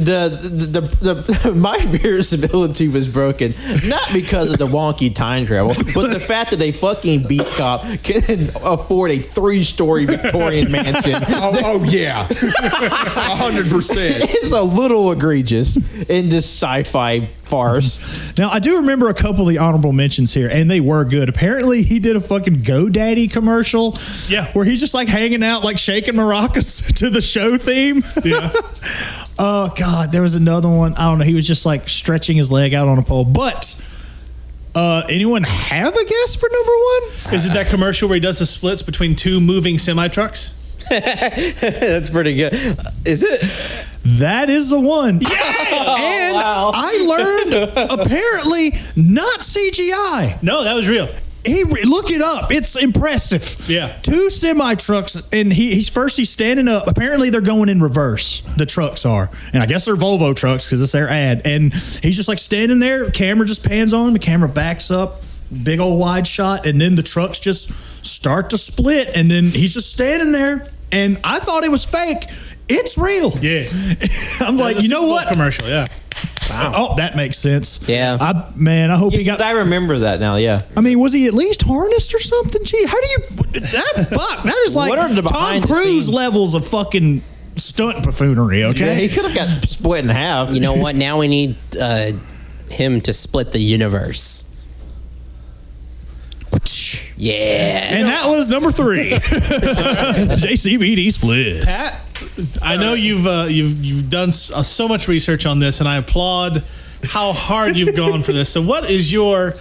My verisimilitude was broken not because of the wonky time travel, but the fact that a fucking beat cop can afford a 3-story Victorian mansion. Oh yeah, 100%. It's a little egregious in this sci-fi farce. Now, I do remember a couple of the honorable mentions here, and they were good. Apparently, he did a fucking GoDaddy commercial. Yeah. Where he's just like hanging out, like shaking maracas to the show theme. Yeah. Oh, God. There was another one. I don't know. He was just like stretching his leg out on a pole. But anyone have a guess for number 1? Is it that commercial where he does the splits between 2 moving semi-trucks? That's pretty good. Is it? That is the one. Yeah! And I learned apparently not CGI. No, that was real. Look it up. It's impressive. Yeah. 2 semi trucks, and he's standing up. Apparently, they're going in reverse. The trucks are, and I guess they're Volvo trucks because it's their ad. And he's just like standing there. Camera just pans on him. The camera backs up. Big old wide shot, and then the trucks just start to split, and then he's just standing there. And I thought it was fake. It's real. Yeah. I'm like, you know what? Commercial, yeah. Wow. Oh, that makes sense. Yeah. I hope he got. I remember that now. Yeah. I mean, was he at least harnessed or something? Gee, how do you? That is like What are the Tom behind the Cruise scenes? levels of fucking stunt buffoonery. Yeah, Okay. he could have got split in half. You know what? Now we need him to split the universe. Yeah. And that was number 3. JCVD split. Pat, I know you've done so much research on this, and I applaud how hard you've gone for this. So, what is your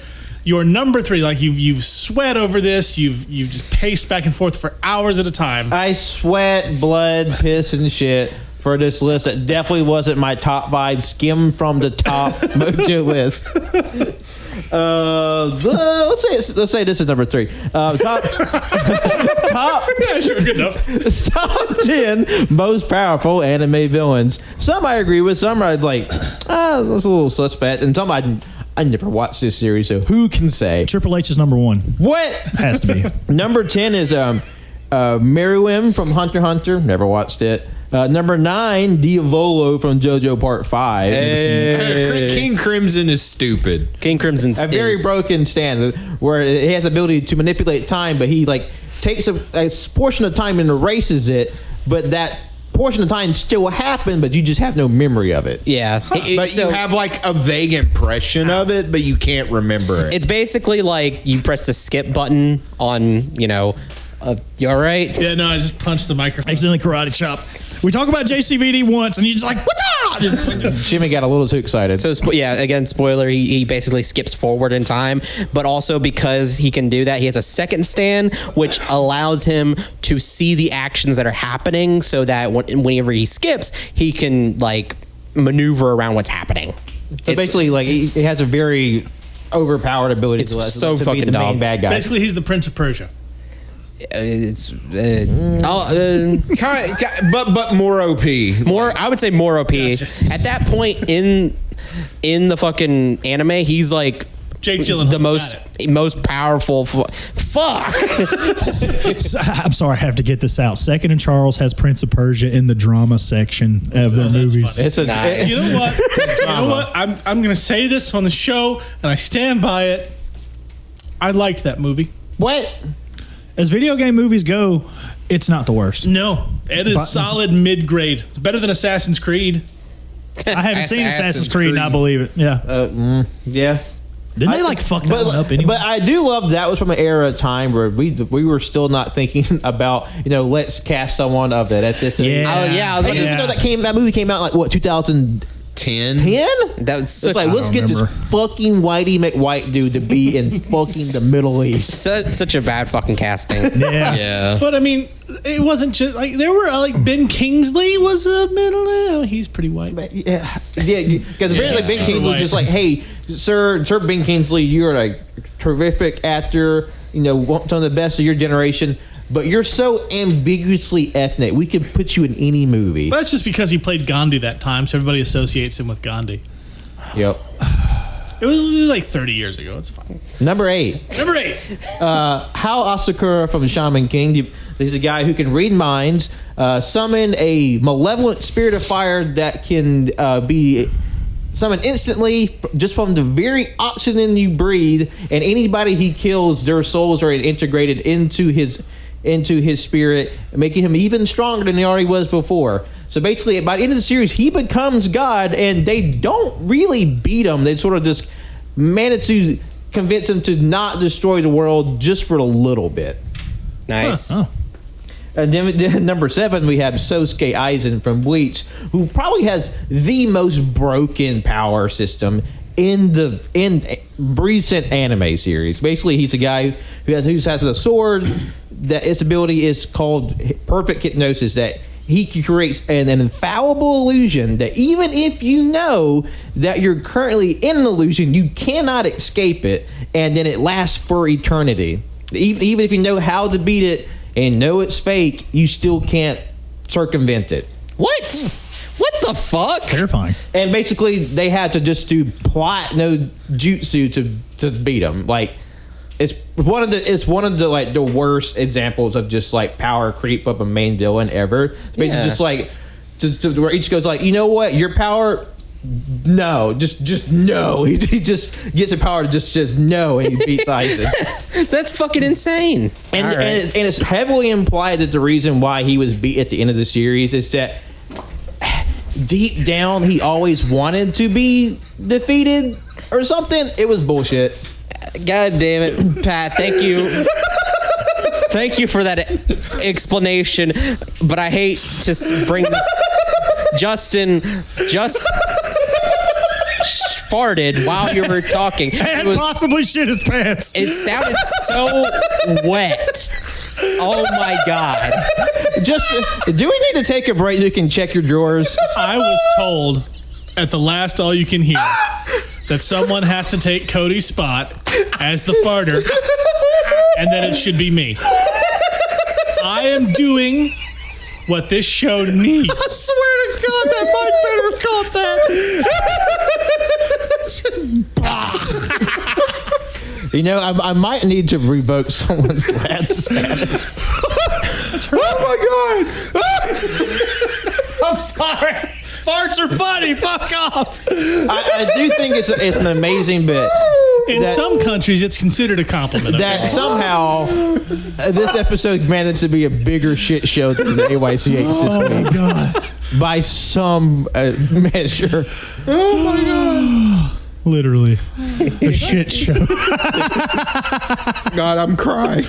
number 3? Like you've sweat over this. You've just paced back and forth for hours at a time. I sweat, blood, piss, and shit for this list. That definitely wasn't my top 5. Skim from the top Mojo list. Let's say this is number 3. Top Yeah, sure, good enough. top 10 most powerful anime villains. Some I agree with. Some I like. That's a little suspect, and some I never watched this series, so who can say? Triple H is number 1. What Has to be. number 10 is Meruem from Hunter x Hunter. Never watched it. Number 9, Diavolo from JoJo Part 5. King Crimson is stupid. King Crimson A very broken stand where he has the ability to manipulate time, but he like takes a portion of time and erases it, but that portion of time still happened, but you just have no memory of it. Yeah. But So you have like a vague impression of it, but you can't remember it. it's basically like you press the skip button on, you all right? Yeah, no, I just punched the microphone. Accidentally karate chop. We talk about JCVD once, and you're just like, what? Jimmy got a little too excited. So again, spoiler, he basically skips forward in time, but also because he can do that, he has a second stand, which allows him to see the actions that are happening so that whenever he skips, he can like maneuver around what's happening. So basically, like he has a very overpowered ability It's to so be fucking the main dumb. bad guy. Basically, he's the Prince of Persia. But more OP. I would say more OP. At that point in the fucking anime, he's like Jake Gyllenhaal. The most powerful. Fuck. I'm sorry, I have to get this out. Second and Charles has Prince of Persia in the drama section of their movies. It's a Nice. You know what? You know what? I'm going to say this on the show, and I stand by it. I liked that movie. what? As video game movies go, it's not the worst. No, it is solid mid-grade. It's better than Assassin's Creed. I haven't seen Assassin's Assassin's Creed, and I believe it. Yeah. Yeah. Didn't they like fuck that one up anyway? But I do love that was from an era of time where we were still not thinking about, let's cast someone of that at this. Yeah. Oh yeah, I was I like, didn't know that movie came out like what 2010. 10. That's It's such, like let's get this fucking Whitey McWhite dude to be in fucking the Middle East. such a bad fucking casting. Yeah. Yeah. But I mean, it wasn't just like there were like Ben Kingsley was a middle. He's pretty white. Yeah, because apparently Yeah, Ben Kingsley was right. just like, hey, Sir Ben Kingsley, you're a terrific actor. Some of the best of your generation. But you're so ambiguously ethnic. We could put you in any movie. But that's just because he played Gandhi that time, so everybody associates him with Gandhi. Yep. It was like 30 years ago. It's fine. Number 8. Number 8. Hao Asakura from Shaman King. He's a guy who can read minds, summon a malevolent spirit of fire that can be summoned instantly just from the very oxygen you breathe, and anybody he kills, their souls are integrated into his spirit, making him even stronger than he already was before. So basically, by the end of the series, he becomes God, and they don't really beat him. They sort of just manage to convince him to not destroy the world just for a little bit. Nice. Huh. And then number 7, we have Sosuke Aizen from Bleach, who probably has the most broken power system in recent anime series. Basically, he's a guy who has a sword that its ability is called perfect hypnosis, that he creates an infallible illusion that even if you know that you're currently in an illusion, you cannot escape it, and then it lasts for eternity. Even if you know how to beat it and know it's fake, you still can't circumvent it. What? What the fuck? Terrifying. And basically, they had to just do plot no jutsu to beat him. Like, it's one of the like the worst examples of just like power creep of a main villain ever. It's basically just like to where each goes like, you know what, your power. No, just no. He just gets the power to just no, and he beats Aizen. That's fucking insane. And, All right. and it's heavily implied that the reason why he was beat at the end of the series is that deep down he always wanted to be defeated or something. It was bullshit. God damn it, Pat. Thank you. Thank you for that explanation. But I hate to bring this. Justin just farted while you were talking. And possibly shit his pants. It sounded so wet. Oh my god. Do we need to take a break so you can check your drawers? I was told at the last All You Can Hear that someone has to take Cody's spot as the farter, and that it should be me. I am doing what this show needs. I swear to God, that Mike better have caught that. You know, I might need to revoke someone's lab status. Oh my God. I'm sorry. Farts are funny. Fuck off. I do think it's an amazing bit. In some countries, it's considered a compliment. That somehow this episode managed to be a bigger shit show than the AYCH this week. God. By some measure. Oh my God. Literally. A shit show. God, I'm crying.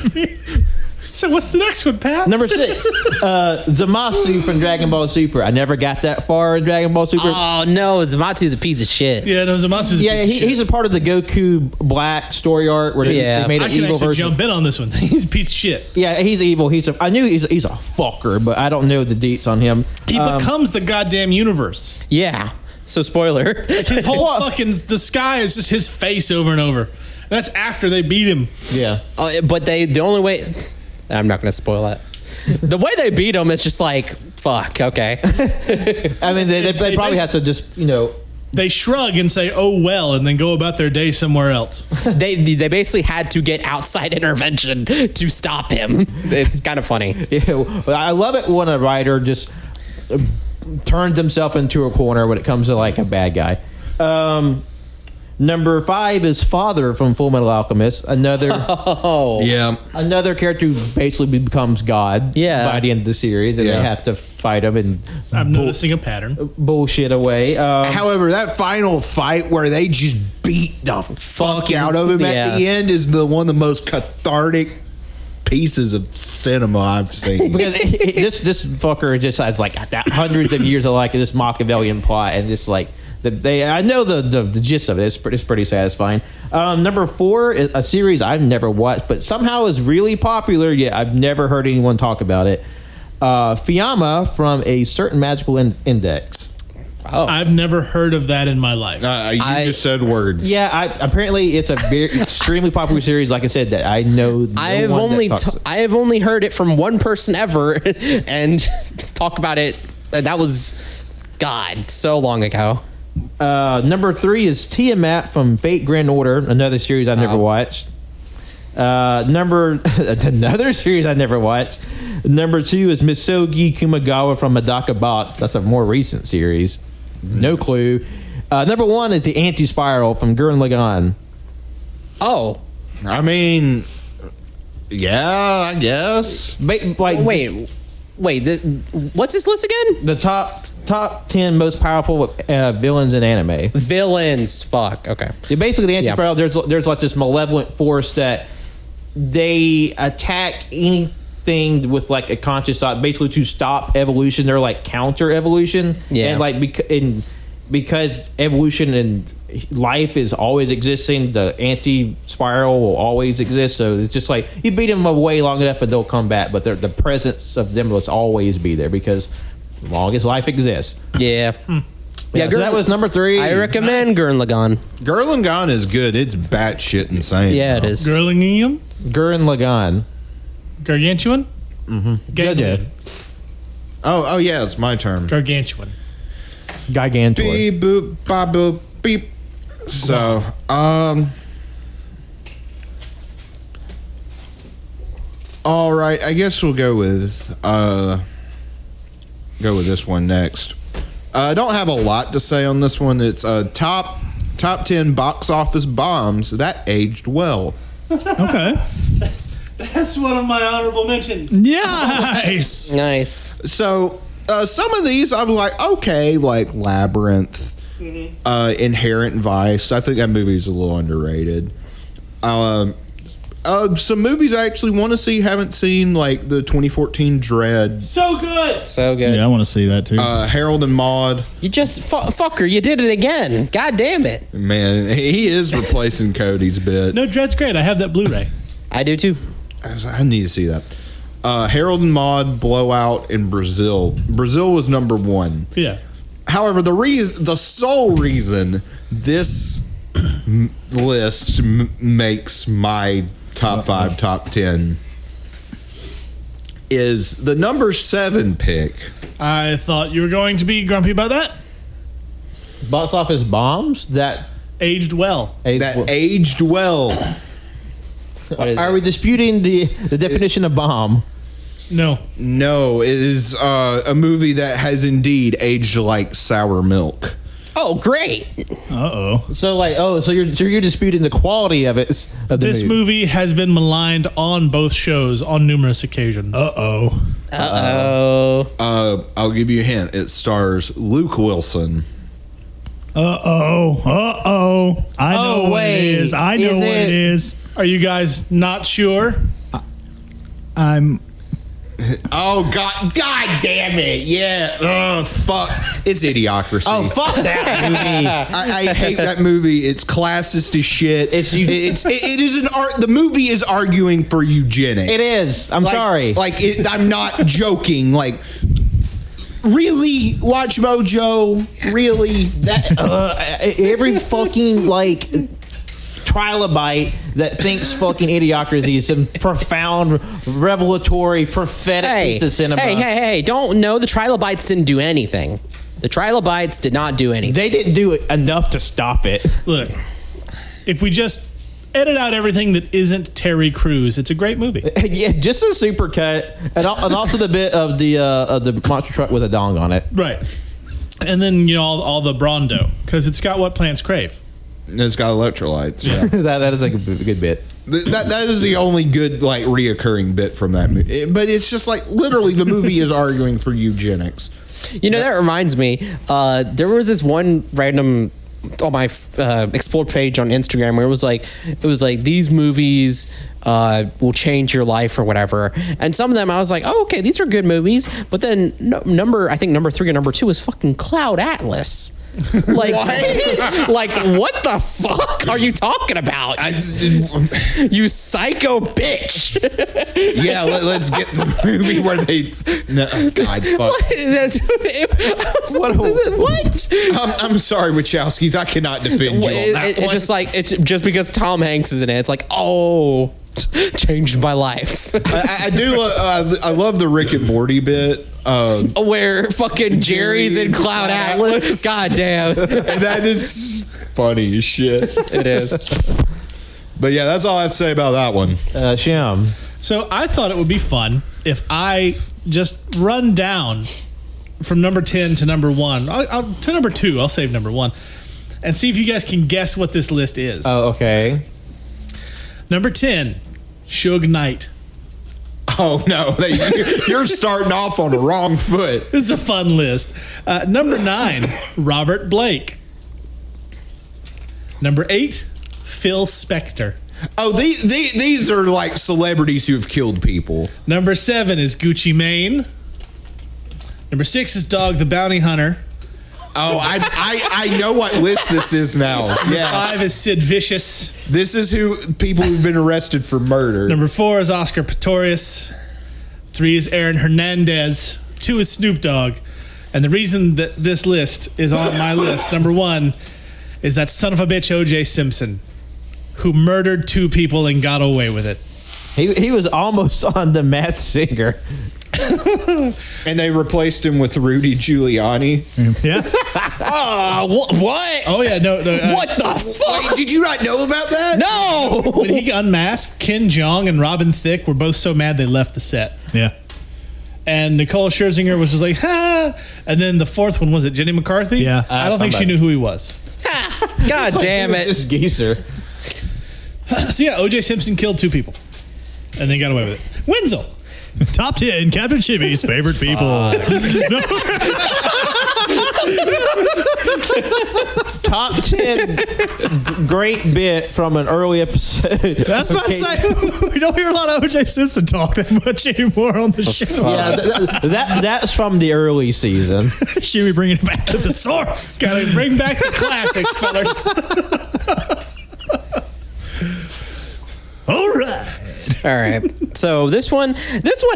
So what's the next one, Pat? Number 6, Zamasu from Dragon Ball Super. I never got that far in Dragon Ball Super. Oh no, Zamatsu's a piece of shit. Yeah, no, Zamatsu's a Yeah, piece of shit. he's a part of the Goku Black story arc where they made I an can evil actually version. jump in on this one. He's a piece of shit. Yeah, he's evil. I knew he's a fucker, but I don't know the deets on him. He becomes the goddamn universe. Yeah. So spoiler. His whole fucking the sky is just his face over and over. That's after they beat him. Yeah. But the only way. I'm not going to spoil that. The way they beat him, it's just like, fuck, okay. I mean, they probably have to just, they shrug and say, "Oh well," and then go about their day somewhere else. They basically had to get outside intervention to stop him. It's kind of funny. Yeah, I love it when a writer just turns himself into a corner when it comes to like a bad guy. Number 5 is Father from Full Metal Alchemist. Another character who basically becomes God by the end of the series, and they have to fight him and I'm noticing a pattern. Bullshit away. However, that final fight where they just beat the fuck out of him at the end is one of the most cathartic pieces of cinema I've seen. Because this fucker just has like hundreds of years of like this Machiavellian plot, and just like I know the gist of it. It's pretty satisfying. Number 4 is a series I've never watched, but somehow is really popular. Yet I've never heard anyone talk about it. Fiamma from A Certain Magical Index. Oh. I've never heard of that in my life. You just said words. Yeah, apparently it's a very extremely popular series. Like I said, that I know. I have only heard it from one person ever, and talk about it. That was so long ago. Number 3 is Tiamat from Fate Grand Order, another series I never watched. Another series I never watched. Number 2 is Misogi Kumagawa from Madaka Box. That's a more recent series. No clue. Number 1 is The Anti-Spiral from Gurren Lagann. Oh. I mean, yeah, I guess. Wait, what's this list again? The top 10 most powerful villains in anime. Villains, fuck. Okay. Yeah, basically, the Anti-Spiral, there's like this malevolent force that they attack anything with like a conscious thought, basically to stop evolution. They're like counter evolution. Yeah. And like because evolution and life is always existing, the anti-spiral will always exist. So it's just like you beat them away long enough and they'll come back, but the presence of them will always be there because as long as life exists. Yeah. Yeah, so that was number 3. I recommend Gurren Lagann. Gurren Lagann is good. It's batshit insane. Yeah, it is. Gurren Lagann. Gargantuan? Mm-hmm. Gantuan. Oh yeah, it's my turn. Gargantuan. Gigantor. Beep boop ba boop beep. So, all right, I guess we'll go with this one next. I don't have a lot to say on this one. It's top 10 box office bombs that aged well. Okay. That's one of my honorable mentions. Nice. Nice. So, some of these I'm like, okay, like Labyrinth, Inherent Vice. I think that movie's a little underrated. Some movies I actually want to see, haven't seen, like the 2014 Dread. So good. Yeah, I want to see that too. Harold and Maude. You just fucker. You did it again. God damn it. Man, he is replacing Cody's bit. No, Dread's great. I have that Blu-ray. I do too. I need to see that. Harold and Maude, Blowout, and Brazil. Brazil was number 1. Yeah. However, the sole reason this list makes my top 5, top 10 is the number 7 pick. I thought you were going to be grumpy about that. Box office bombs that aged well. Aged well. Are we disputing the definition of bomb? No, it is a movie that has indeed aged like sour milk. Oh, great! So you're disputing the quality of it. This movie has been maligned on both shows on numerous occasions. I'll give you a hint. It stars Luke Wilson. I know what it is. I know what it is. Are you guys not sure? I'm. Oh God damn it! Yeah. Oh fuck! It's Idiocracy. Oh fuck that movie! I hate that movie. It's classist as shit. It is an art. The movie is arguing for eugenics. It is. I'm sorry. I'm not joking. Like, really, WatchMojo? Really? That every fucking trilobite that thinks fucking Idiocracy is some profound, revelatory, prophetic piece of cinema. Hey! Don't know the trilobites didn't do anything. The trilobites did not do anything. They didn't do enough to stop it. Look, if we just edit out everything that isn't Terry Crews, it's a great movie. Yeah, just a super cut, and also the bit of the monster truck with a dong on it. Right. And then, all the Brondo, because it's got what plants crave. And it's got electrolytes. Yeah. that is like a good bit. That is the only good reoccurring bit from that movie. But it's just like literally the movie is arguing for eugenics. That reminds me. There was this one random on my explore page on Instagram where it was like these movies will change your life or whatever, and some of them I was like, oh, okay, these are good movies, but then number 3 and number 2 is fucking Cloud Atlas. Like what the fuck are you talking about? You psycho bitch. Yeah, let's get the movie where they God fuck. What? I'm sorry, Wachowskis, I cannot defend you on that it's just like it's just because Tom Hanks is in it, it's like, oh, changed my life. I do I love the Rick and Morty bit where fucking Jerry's in Cloud Atlas. God damn. And that is funny as shit. It is. But yeah, that's all I have to say about that one. Shim. So I thought it would be fun if I just run down from number 10 to number 1. To number 2. I'll save number 1. And see if you guys can guess what this list is. Oh, okay. Number 10, Suge Knight. Oh, no. You're starting off on the wrong foot. This is a fun list. Number 9, Robert Blake. Number 8, Phil Spector. Oh, these are like celebrities who have killed people. Number 7 is Gucci Mane. Number 6 is Dog the Bounty Hunter. Oh, I know what list this is now. Yeah. 5 is Sid Vicious. This is people who've been arrested for murder. Number 4 is Oscar Pistorius. 3 is Aaron Hernandez. 2 is Snoop Dogg. And the reason that this list is on my list, number 1, is that son of a bitch O.J. Simpson, who murdered 2 people and got away with it. He was almost on The Masked Singer. And they replaced him with Rudy Giuliani. Yeah. What? Oh, yeah. No. What the fuck? Wait, did you not know about that? No. When he got unmasked, Ken Jeong and Robin Thicke were both so mad they left the set. Yeah. And Nicole Scherzinger was just like, ha. And then the 4th one, was it Jenny McCarthy? Yeah. I don't think she knew who he was. God damn it. This geezer. So, yeah, O.J. Simpson killed 2 people. And then got away with it. Wenzel. Top 10 Captain Chimmy's favorite people. Top 10 great bit from an early episode. That's about to say, we don't hear a lot of O.J. Simpson talk that much anymore on the show. Yeah, that's from the early season. Should we bring it back to the source? Gotta bring back the classics, fellas. All right. All right. So this one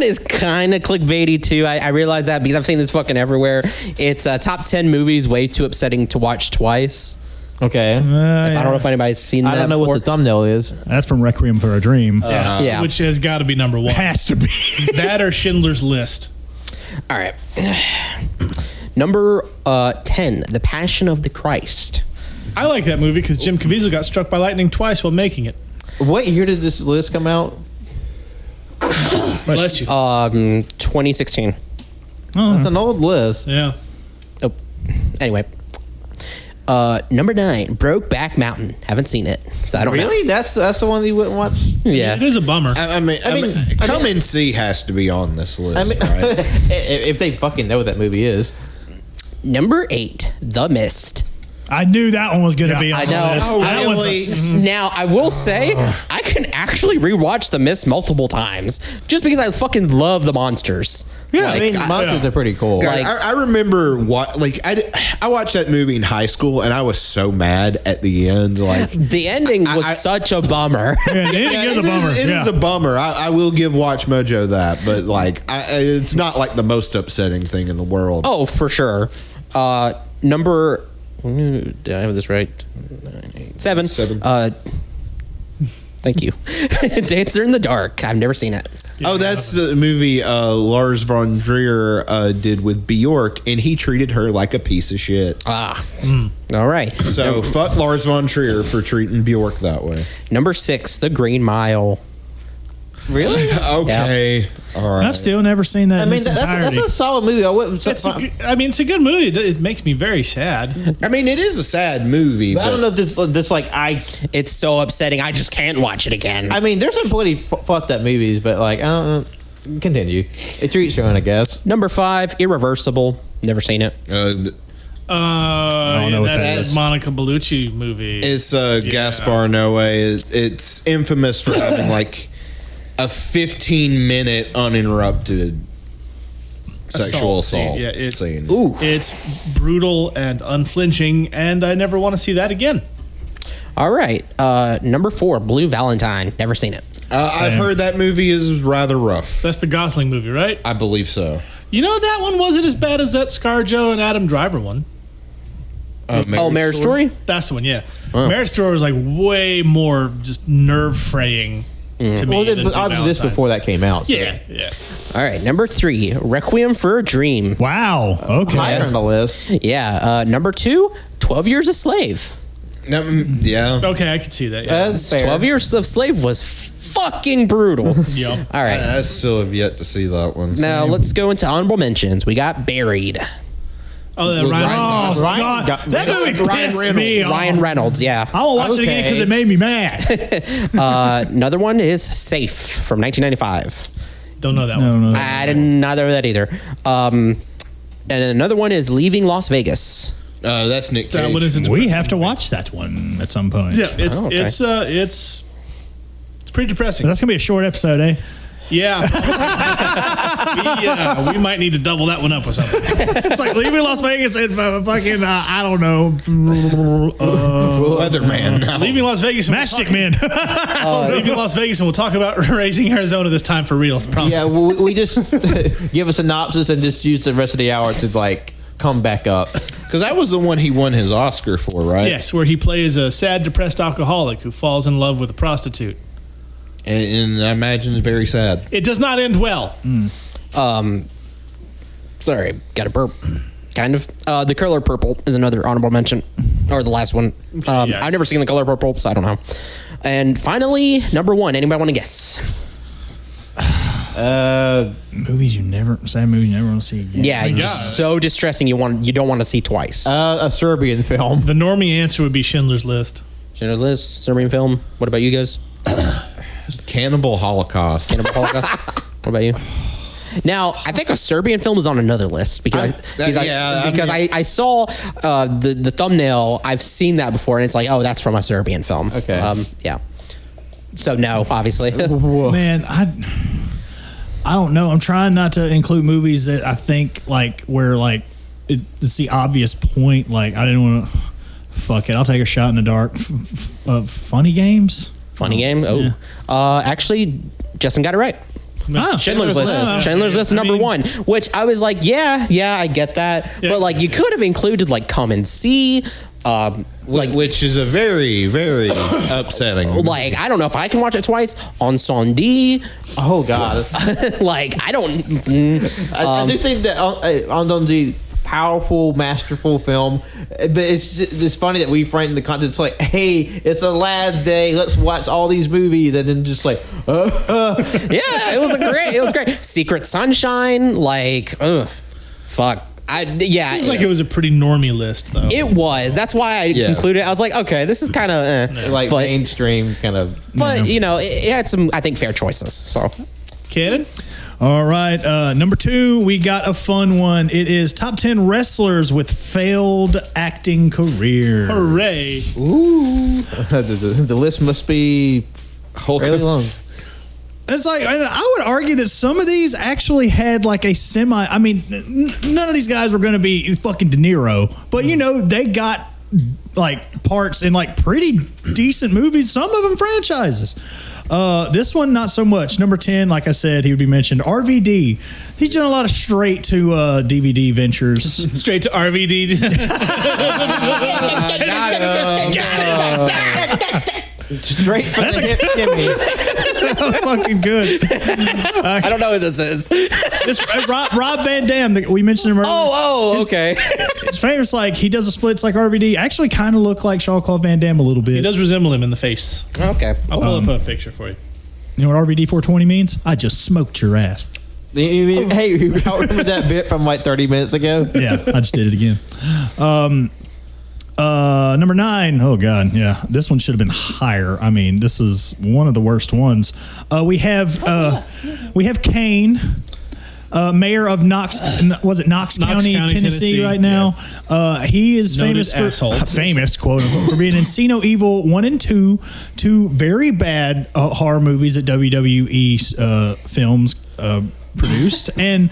is kind of clickbaity too. I realize that because I've seen this fucking everywhere. It's top 10 movies way too upsetting to watch twice. Okay. I don't know if anybody's seen that. I don't know before. what the thumbnable is. That's from Requiem for a Dream. Yeah. Which has got to be number 1. Has to be. That or Schindler's List. All right. Number 10, The Passion of the Christ. I like that movie because Jim Caviezel got struck by lightning twice while making it. What year did this list come out? Bless you. 2016. That's an old list. Yeah. Oh, anyway. Number 9, Brokeback Mountain. Haven't seen it, so I don't know. Really? That's the one that you wouldn't watch? Yeah. It is a bummer. I mean, Come and See has to be on this list, right? If they fucking know what that movie is. Number 8, The Mist. I knew that one was going to be on I the know. list. Oh, That one's really? Now, I will say, I can actually rewatch The Mist multiple times just because I fucking love the monsters. Yeah, I mean, monsters are pretty cool. Like- I remember I watched that movie in high school and I was so mad at the end. Like The ending was such a bummer. Yeah, it is a bummer. It is Yeah. a bummer. I will give WatchMojo that, but it's not like the most upsetting thing in the world. Oh, for sure. Number... Did I have this right? 7. 7. Thank you. Dancer in the Dark. I've never seen it. Oh, that's the movie Lars von Trier did with Bjork, and he treated her like a piece of shit. All right. So fuck Lars von Trier for treating Bjork that way. Number 6, The Green Mile. Really? Okay. All right. I've still never seen that. I in mean, its that's entirety. a solid movie. It's a good movie. It makes me very sad. I mean, it is a sad movie, But I don't but know if this like It's so upsetting. I just can't watch it again. I mean, there's some pretty fucked up movies, but like I don't know. Continue. It's your own, I guess. Number 5, Irreversible. Never seen it. I don't know what that's that the is. Monica Bellucci movie. it's Gaspar Noé. It's infamous for having like a 15-minute uninterrupted sexual assault scene. Yeah, scene. It's brutal and unflinching, and I never want to see that again. All right. Number 4, Blue Valentine. Never seen it. I've heard that movie is rather rough. That's the Gosling movie, right? I believe so. You know, that one wasn't as bad as that ScarJo and Adam Driver one. Marriage Story? That's the one, yeah. Marriage Story was like way more just nerve fraying to me. Well, than Blue obviously this Valentine. before that came out. So. Yeah. All right. Number 3, Requiem for a Dream. Wow. Okay. Higher on the list. Yeah. Number 2, 12 Years a Slave. Yeah. Okay, I could see that. Yeah. That's fair. 12 Years of Slave was fucking brutal. Yep. All right. I still have yet to see that one. Now let's go into honorable mentions. We got Buried. Oh, that Ryan. Oh God, that movie pissed me off. Ryan Reynolds, yeah. I will watch it again because it made me mad. Another one is Safe from 1995. Don't know that one. No. I didn't neither of that either. And another one is Leaving Las Vegas. That's Nick Cage. That one isn't. We have to watch that one at some point. Yeah, it's Oh, okay. it's pretty depressing. That's gonna be a short episode, eh? Yeah. we might need to double that one up or something. It's like leaving Las Vegas and fucking I don't know, Weatherman. Leaving Las Vegas. And Matchstick Man. leaving Las Vegas, and we'll talk about raising Arizona this time for real. Promise. Yeah, we just give a synopsis and just use the rest of the hour to like come back up. Because that was the one he won his Oscar for, right? Yes, where he plays a sad, depressed alcoholic who falls in love with a prostitute. And I imagine it's very sad. It does not end well. Sorry, got a burp. Kind of. The Color Purple is another honorable mention, or the last one. yeah. I've never seen The Color Purple, so I don't know. And finally, number 1. Anybody want to guess? movies you never want to see again. Yeah, just so distressing. You don't want to see twice. A Serbian film. The normie answer would be Schindler's List. Schindler's List, Serbian film. What about you guys? Cannibal Holocaust. Cannibal Holocaust. What about you? Now, I think a Serbian film is on another list because I saw the thumbnail. I've seen that before, and it's like, oh, that's from a Serbian film. Okay. Yeah. So no, obviously. Man, I don't know. I'm trying not to include movies that I think like where like it's the obvious point. Like I didn't want to. Fuck it. I'll take a shot in the dark. Funny Games. Funny game. Oh, Yeah. Actually, Justin got it right. Schindler's List. List. Schindler's List number 1, which I was like, yeah, I get that, but like you could have included like Come and See, which is a very, very upsetting. like I don't know if I can watch it twice on Sondi. Oh God. Like I don't. I do think that on the powerful, masterful film, but it's funny that we frame the content. It's like, hey, it's a lad day. Let's watch all these movies, and then just like, Yeah, it was great. Secret Sunshine, like, ugh, fuck. Seems like it was a pretty normie list, though. It was. That's why I included it. I was like, okay, this is kind of like mainstream kind of. But you know, it had some, I think, fair choices. So, Cannon? All right. Number 2, we got a fun one. It is top 10 wrestlers with failed acting careers. Hooray. Ooh. The list must be fairly long. It's like, I would argue that some of these actually had like a semi. I mean, none of these guys were going to be fucking De Niro, but you know, they got like parts in like pretty decent movies, some of them franchises. This one not so much. Number 10, like I said, he would be mentioned. RVD. He's done a lot of straight to DVD ventures. Straight to RVD. Straight from the hip, Jimmy. That was fucking good. I don't know who this is. This Rob Van Dam, we mentioned him earlier. Okay. It's famous. Like he does a splits like RVD. Actually, kind of look like Jean-Claude Van Damme a little bit. He does resemble him in the face. Okay. I'll pull up a picture for you. You know what RVD 420 means? I just smoked your ass. Hey, you remember that bit from like 30 minutes ago? Yeah, I just did it again. Number 9. Oh God, yeah, this one should have been higher. I mean, this is one of the worst ones. We have Kane, mayor of Knox County, Tennessee, right now. Yeah. He is famous quote unquote for being in See No Evil 1 and 2, two very bad horror movies that WWE films produced, and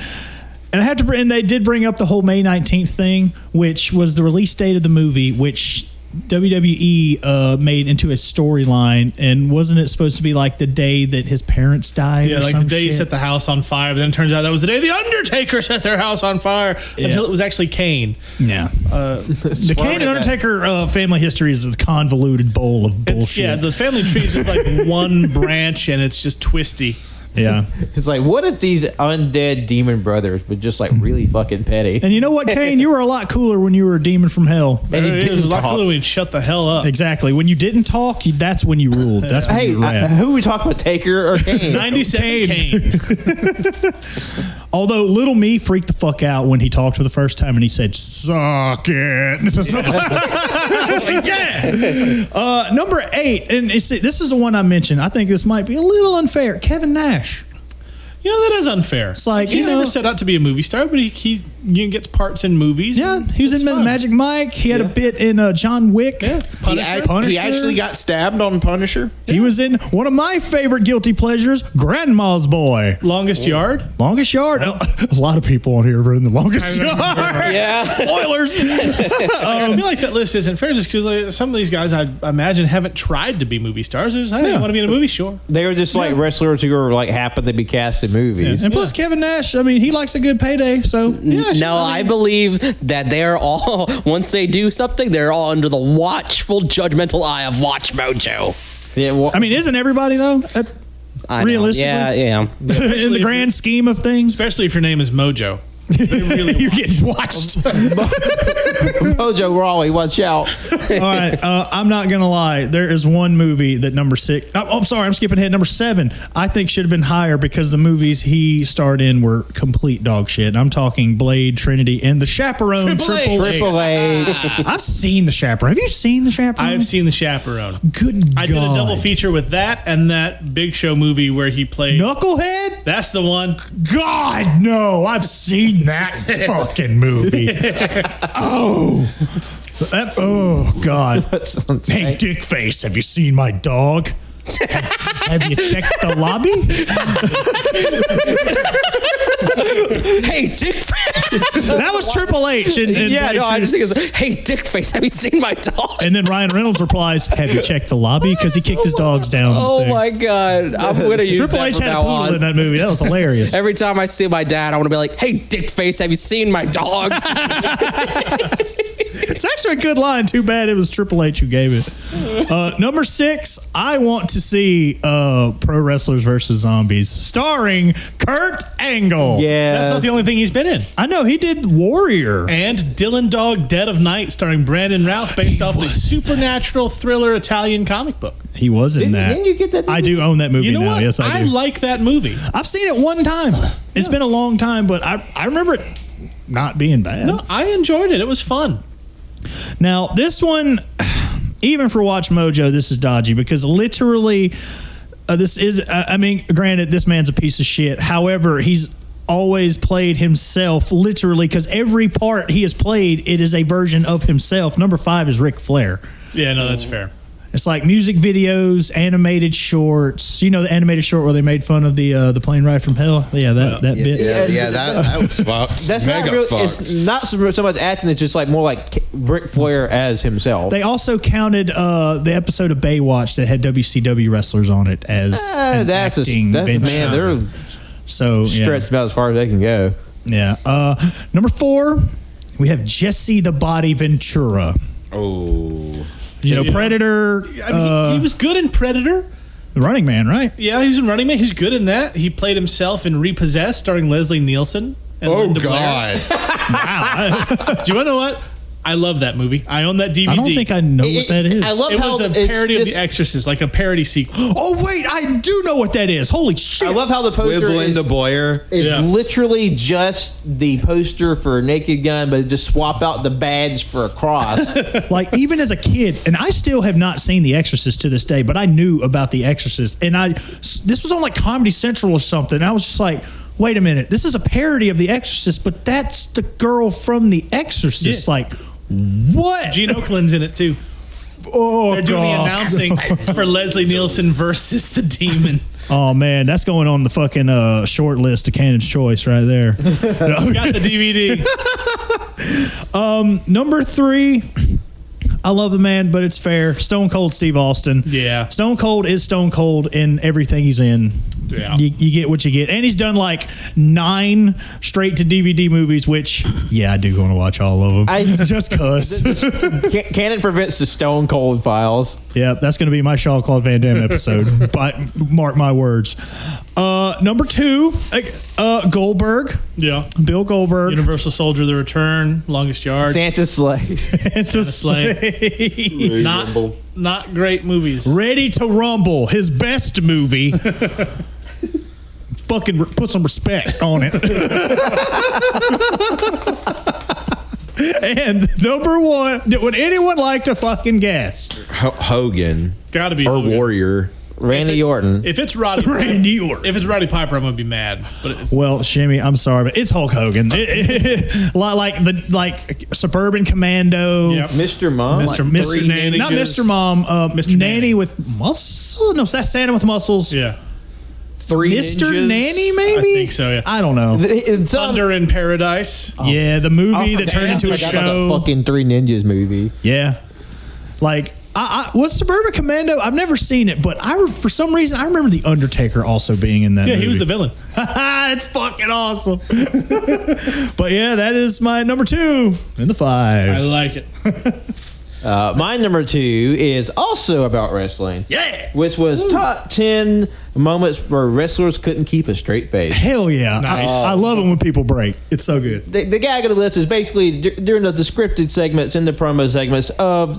I have to. And they did bring up the whole May 19th thing, which was the release date of the movie, which WWE made into a storyline. And wasn't it supposed to be like the day that his parents died? Yeah, or like some the day he shit? set the house on fire. But then it turns out that was the day the Undertaker set their house on fire until it was actually Kane. Yeah, the Kane and Undertaker family history is a convoluted bowl of bullshit. Yeah, the family tree is just like one branch, and it's just twisty. Yeah. It's like, what if these undead demon brothers were just like really fucking petty? And you know what, Kane? You were a lot cooler when you were a demon from hell. It was a lot cooler when you shut the hell up. Exactly. When you didn't talk, that's when you ruled. That's when you ran. Who are we talking about, Taker or Kane? 97 Kane. Although little me freaked the fuck out when he talked for the first time and he said, "Suck it." I was like, yeah. Number 8, and this is the one I mentioned. I think this might be a little unfair. Kevin Nash. You know, that is unfair. It's like, he's never set out to be a movie star, but he gets parts in movies. Yeah, he was in the Magic Mike. He had a bit in John Wick. Yeah. Punisher. He actually got stabbed on Punisher. He was in one of my favorite guilty pleasures, Grandma's Boy. Longest Yard. Longest Yard. A lot of people on here are in the Longest Yard. Yeah. Spoilers. I feel like that list isn't fair just because like, some of these guys I imagine haven't tried to be movie stars. They're just, hey, I want to be in a movie, sure. They were just like wrestlers who were like happen to be cast in movies. And plus, Kevin Nash, I mean, he likes a good payday, so yeah. No, I believe that they're all, once they do something, they're all under the watchful, judgmental eye of WatchMojo. Yeah, well, I mean, isn't everybody though? Realistically, Yeah. in the grand scheme of things, Especially if your name is Mojo. you're getting watched. Mojo Raleigh, watch out. All right, I'm not gonna lie. There is one movie that number 6. Oh, I'm sorry, I'm skipping ahead. Number 7, I think should have been higher because the movies he starred in were complete dog shit. I'm talking Blade, Trinity, and The Chaperone. Triple H. I've seen The Chaperone. Have you seen The Chaperone? I've seen The Chaperone. Good God. I did a double feature with that and that Big Show movie where he played Knucklehead. That's the one. God, no! I've seen that fucking movie. Oh God! Hey, Dickface, have you seen my dog? Have you checked the lobby? Hey, Dickface. That was Triple H. I just think it's, hey, Dickface, have you seen my dog? And then Ryan Reynolds replies, "Have you checked the lobby?" Because he kicked his dogs down. Oh my God! I'm gonna use Triple that H from had a now poodle on. in that movie. That was hilarious. Every time I see my dad, I want to be like, "Hey, Dickface, have you seen my dogs?" It's actually a good line. Too bad it was Triple H who gave it. Number 6, I want to see Pro Wrestlers vs. Zombies, starring Kurt Angle. Yeah. That's not the only thing he's been in. I know, he did Warrior. And Dylan Dog Dead of Night starring Brandon Routh based off the supernatural thriller Italian comic book. He was in that. Didn't you get that? I do own that movie You know now. what? Yes, I I do. like that movie. I've seen it one time. It's been a long time, but I remember it not being bad. No, I enjoyed it. It was fun. Now, this one, even for WatchMojo, this is dodgy because literally, this is, I mean, granted, this man's a piece of shit. However, he's always played himself literally because every part he has played, it is a version of himself. Number 5 is Ric Flair. Yeah, no, that's fair. It's like music videos, animated shorts. You know the animated short where they made fun of the plane ride from hell? Yeah, that bit. Yeah, that was fucked. That's mega not real. fucked. It's not so much acting. It's just like more like Ric Flair as himself. They also counted the episode of Baywatch that had WCW wrestlers on it as an acting venture. Man, they're stretched about as far as they can go. Yeah. Number 4, we have Jesse the Body Ventura. Oh. You know, Predator. I mean, he was good in Predator, Running Man, right? Yeah, he was in Running Man. He's good in that. He played himself in Repossessed, starring Leslie Nielsen. And Linda Blair. Wow. Do you want to know what? I love that movie. I own that DVD. I don't think I know what that is. I love It how was a it's parody of just- The Exorcist, like a parody sequel. Oh, wait, I do know what that is. Holy shit. I love how the With poster Linda Blair. is Yeah. literally just the poster for Naked Gun, but just swap out the badge for a cross. Like, even as a kid, and I still have not seen The Exorcist to this day, but I knew about The Exorcist. And this was on like Comedy Central or something. And I was just like, wait a minute, this is a parody of The Exorcist, but that's the girl from The Exorcist. Yeah. Like, what? Gene Oakland's in it too. Oh, They're doing the God. announcing for Leslie Nielsen versus the demon. Oh, man, that's going on the fucking short list of Cannon's Choice right there. Got the DVD. Number 3, I love the man, but it's fair. Stone Cold Steve Austin. Yeah. Stone Cold is Stone Cold in everything he's in. Yeah. You get what you get. And he's done like 9 straight to DVD movies, which, yeah, I do want to watch all of them. Just because. Cannon prevents the Stone Cold Files. Yep, that's going to be my Jean-Claude Van Damme episode. But mark my words. Number 2, Goldberg. Yeah. Bill Goldberg. Universal Soldier: The Return, Longest Yard, Santa Slay. Santa Slay. Not great movies. Ready to Rumble, his best movie. Fucking put some respect on it. And number 1, would anyone like to fucking guess? Hogan. Gotta be Or Hogan. Warrior. Randy Orton. If it's Roddy, Randy Orton. If it's Roddy Piper, I'm gonna be mad. But it's, Well, Shimmy, I'm sorry, but it's Hulk Hogan. Like Suburban Commando. Yep. Mr. Mom. Mr. Nanny. Not Mr. Mom. Mr. Nanny Nanny. with muscle. No, that's Santa with muscles. yeah, Three Mr. Ninjas. Nanny, maybe. I think so. Yeah. I don't know. It's Thunder in Paradise. Yeah, the movie that turned into a show. Fucking Three Ninjas movie. Yeah, like was Suburban Commando. I've never seen it, but for some reason I remember the Undertaker also being in that. Yeah, movie. he was the villain. It's fucking awesome. But yeah, that is my number 2 in the 5. I like it. My number 2 is also about wrestling. Yeah. Which was top 10 moments where wrestlers couldn't keep a straight face. Hell yeah. Nice. I love it when people break. It's so good. The gag of the list is basically during the scripted segments and the promo segments of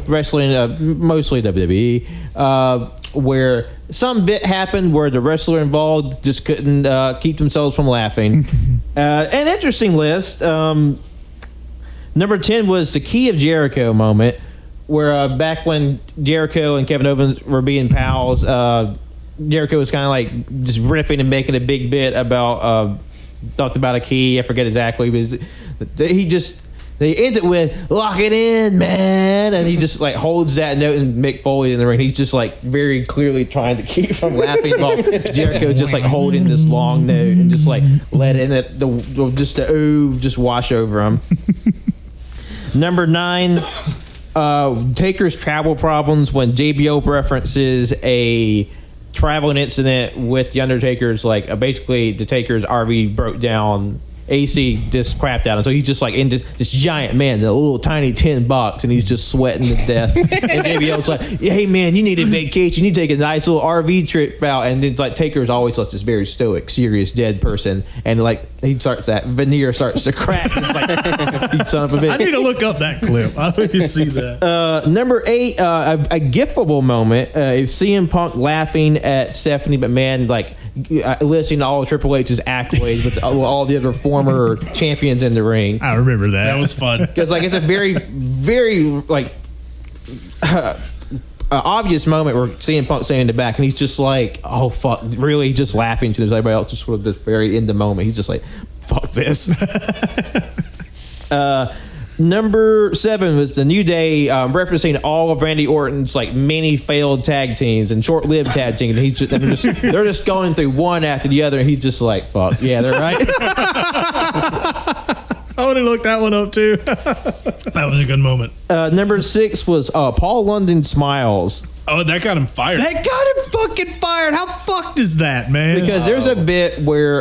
wrestling, mostly WWE, where some bit happened where the wrestler involved just couldn't keep themselves from laughing. An interesting list. Number 10 was the Key of Jericho moment, where back when Jericho and Kevin Owens were being pals, Jericho was kind of like just riffing and making a big bit about talked about a key. I forget exactly, but they end it with "lock it in, man," and he just like holds that note, and Mick Foley in the ring. He's just like very clearly trying to keep from laughing while Jericho's just like holding this long note and just like letting it just the ooh just wash over him. Number 9, Taker's travel problems when JBO references a traveling incident with the Undertaker's, like basically the Taker's RV broke down, AC just crapped out, and so he's just like in this giant man, a little tiny tin box, and he's just sweating to death. And JBL's like, "Hey man, you need a vacation. You need to take a nice little RV trip out." And it's like Taker's always like this very stoic, serious, dead person, and like he starts that veneer starts to crack. It's like, you son of a bitch. I need to look up that clip. I need to see that. Number 8, a giftable moment is CM Punk laughing at Stephanie McMahon, like listing all of Triple H's accolades with all the other former champions in the ring. I remember that. That was fun. Because like it's a very, very like obvious moment where CM Punk saying in the back, and he's just like, "Oh fuck," really just laughing to everybody else, just sort of this very in the moment. He's just like, "Fuck this." Number 7 was the New Day, referencing all of Randy Orton's like many failed tag teams and short-lived tag teams. And they're just going through one after the other, and he's just like, "Fuck yeah, they're right." I would have looked that one up too. That was a good moment. Number 6 was Paul London Smiles. Oh, that got him fired. That got him fucking fired. How fucked is that, man? Because there's a bit where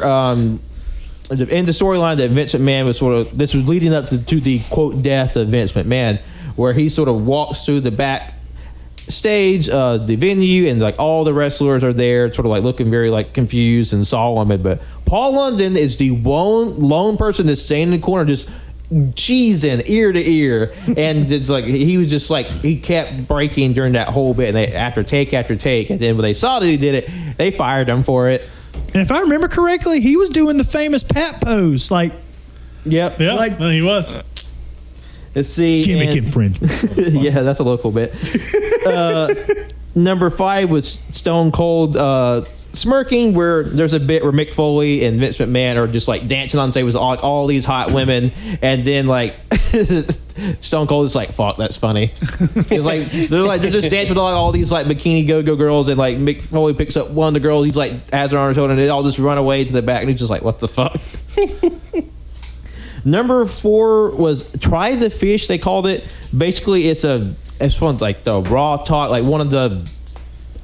in the storyline that Vince McMahon was this was leading up to the quote death of Vince McMahon, where he sort of walks through the back stage, the venue, and like all the wrestlers are there, sort of like looking very like confused and solemn. But Paul London is the lone person that's standing in the corner, just cheesing ear to ear, and it's like he was just like he kept breaking during that whole bit, and after take, and then when they saw that he did it, they fired him for it. And if I remember correctly, he was doing the famous Pat pose, like. Yep. Yeah, Like- he was. Let's see. Gimmick infringement. Yeah, that's a local bit. Number 5 was Stone Cold smirking, where there's a bit where Mick Foley and Vince McMahon are just like dancing on stage with all these hot women, and then like Stone Cold is like, "Fuck, that's funny." It's like they're just dancing with all these like bikini go-go girls, and like Mick Foley picks up one of the girls, he's like has her on her shoulder, and they all just run away to the back, and he's just like, "What the fuck." Number 4 was Try the Fish, they called it. Basically, it's one like the Raw Talk, like one of the,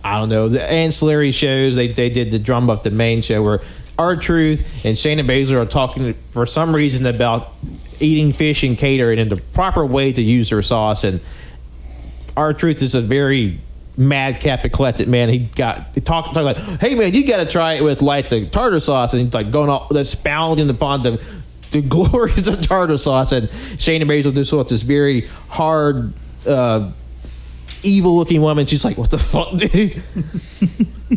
I don't know, the ancillary shows. They did the drum up the main show where R-Truth and Shayna Baszler are talking for some reason about eating fish and catering and the proper way to use their sauce. And R-Truth is a very madcap, eclectic man. He talked like, "Hey man, you got to try it with like the tartar sauce," and he's like going all expounding upon the glories of tartar sauce, and Shayna Baszler just with this very hard, evil-looking woman. She's like, "What the fuck, dude?"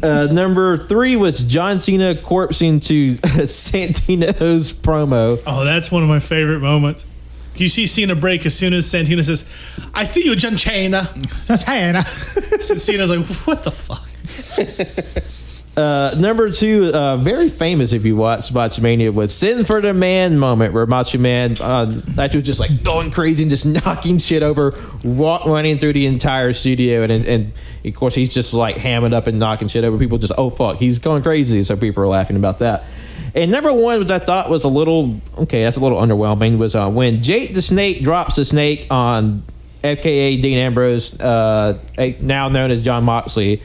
Number 3 was John Cena corpsing to Santino's promo. Oh, that's one of my favorite moments. You see Cena break as soon as Santino says, "I see you, John Cena." Cena's like, "What the fuck?" Number 2, very famous if you watch Macho Mania, was "Send for the Man" moment, where Macho Man actually was just like going crazy and just knocking shit over, running through the entire studio, and of course he's just like hamming up and knocking shit over. People just, oh fuck, he's going crazy, so people are laughing about that. And number 1, which I thought was a little underwhelming, was when Jake the Snake drops the snake on FKA Dean Ambrose, now known as John Moxley,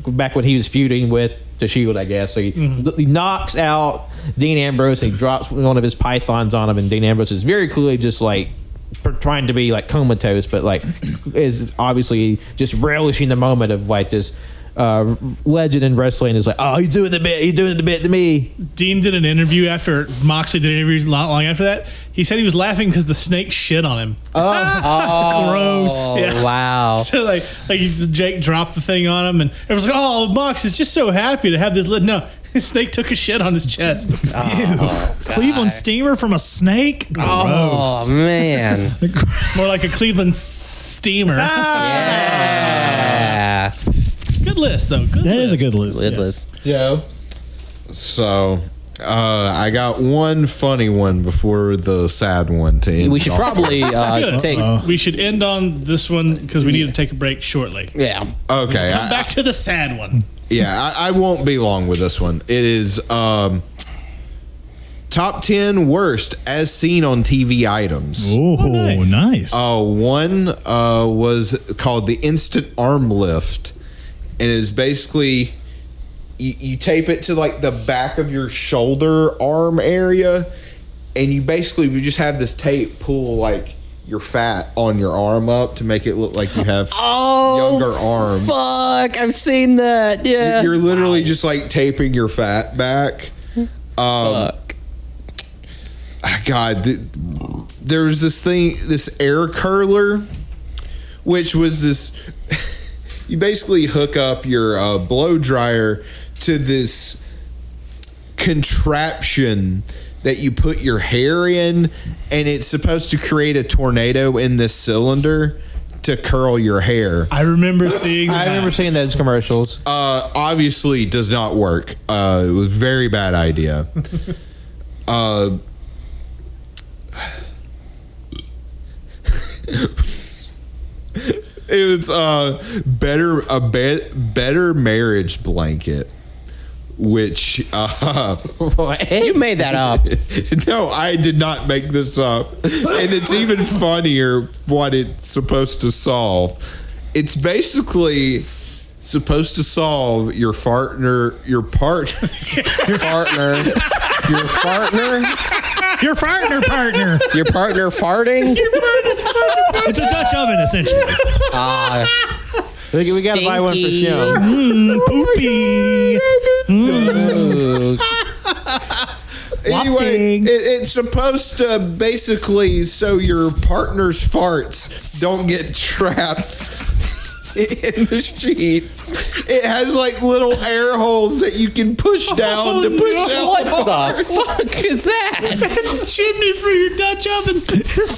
back when he was feuding with the Shield, I guess. So he knocks out Dean Ambrose, and he drops one of his pythons on him, and Dean Ambrose is very clearly just like trying to be like comatose, but like is obviously just relishing the moment of like this legend in wrestling is like, "Oh, he's doing the bit to me." Dean did an interview after Moxley did an interview not long after that. He said he was laughing because the snake shit on him. Gross. Yeah. Wow. So like Jake dropped the thing on him, and it was like, "Oh, Mox is just so happy to have this." No, his snake took a shit on his chest. Cleveland steamer from a snake? Gross. Oh man. More like a Cleveland steamer. Yeah. Good list, though. That is a good list. Good yes. list. Joe. So, I got one funny one before the sad one to end. We should probably take. We should end on this one because we need to take a break shortly. Yeah. Okay. Come back to the sad one. Yeah, I won't be long with this one. It is top 10 worst as seen on TV items. Oh, nice. One was called the instant arm lift, and is basically you tape it to like the back of your shoulder arm area, and you basically just have this tape pull like your fat on your arm up to make it look like you have younger arms. Fuck, I've seen that. Yeah. You're literally just like taping your fat back. Fuck. God, there was this air curler, which was this. You basically hook up your blow dryer to this contraption that you put your hair in, and it's supposed to create a tornado in this cylinder to curl your hair. I remember seeing that. I remember seeing those commercials. Obviously does not work. It was a very bad idea. It was better marriage blanket, which You made that up. no, I did not make this up, and it's even funnier what it's supposed to solve. It's basically supposed to solve your partner partner farting. It's a Dutch oven, essentially. We gotta buy one for show. Poopy. Anyway, it's supposed to basically so your partner's farts don't get trapped in the sheets. It has like little air holes that you can push down to push out. What the fuck is that? It's a chimney for your Dutch oven.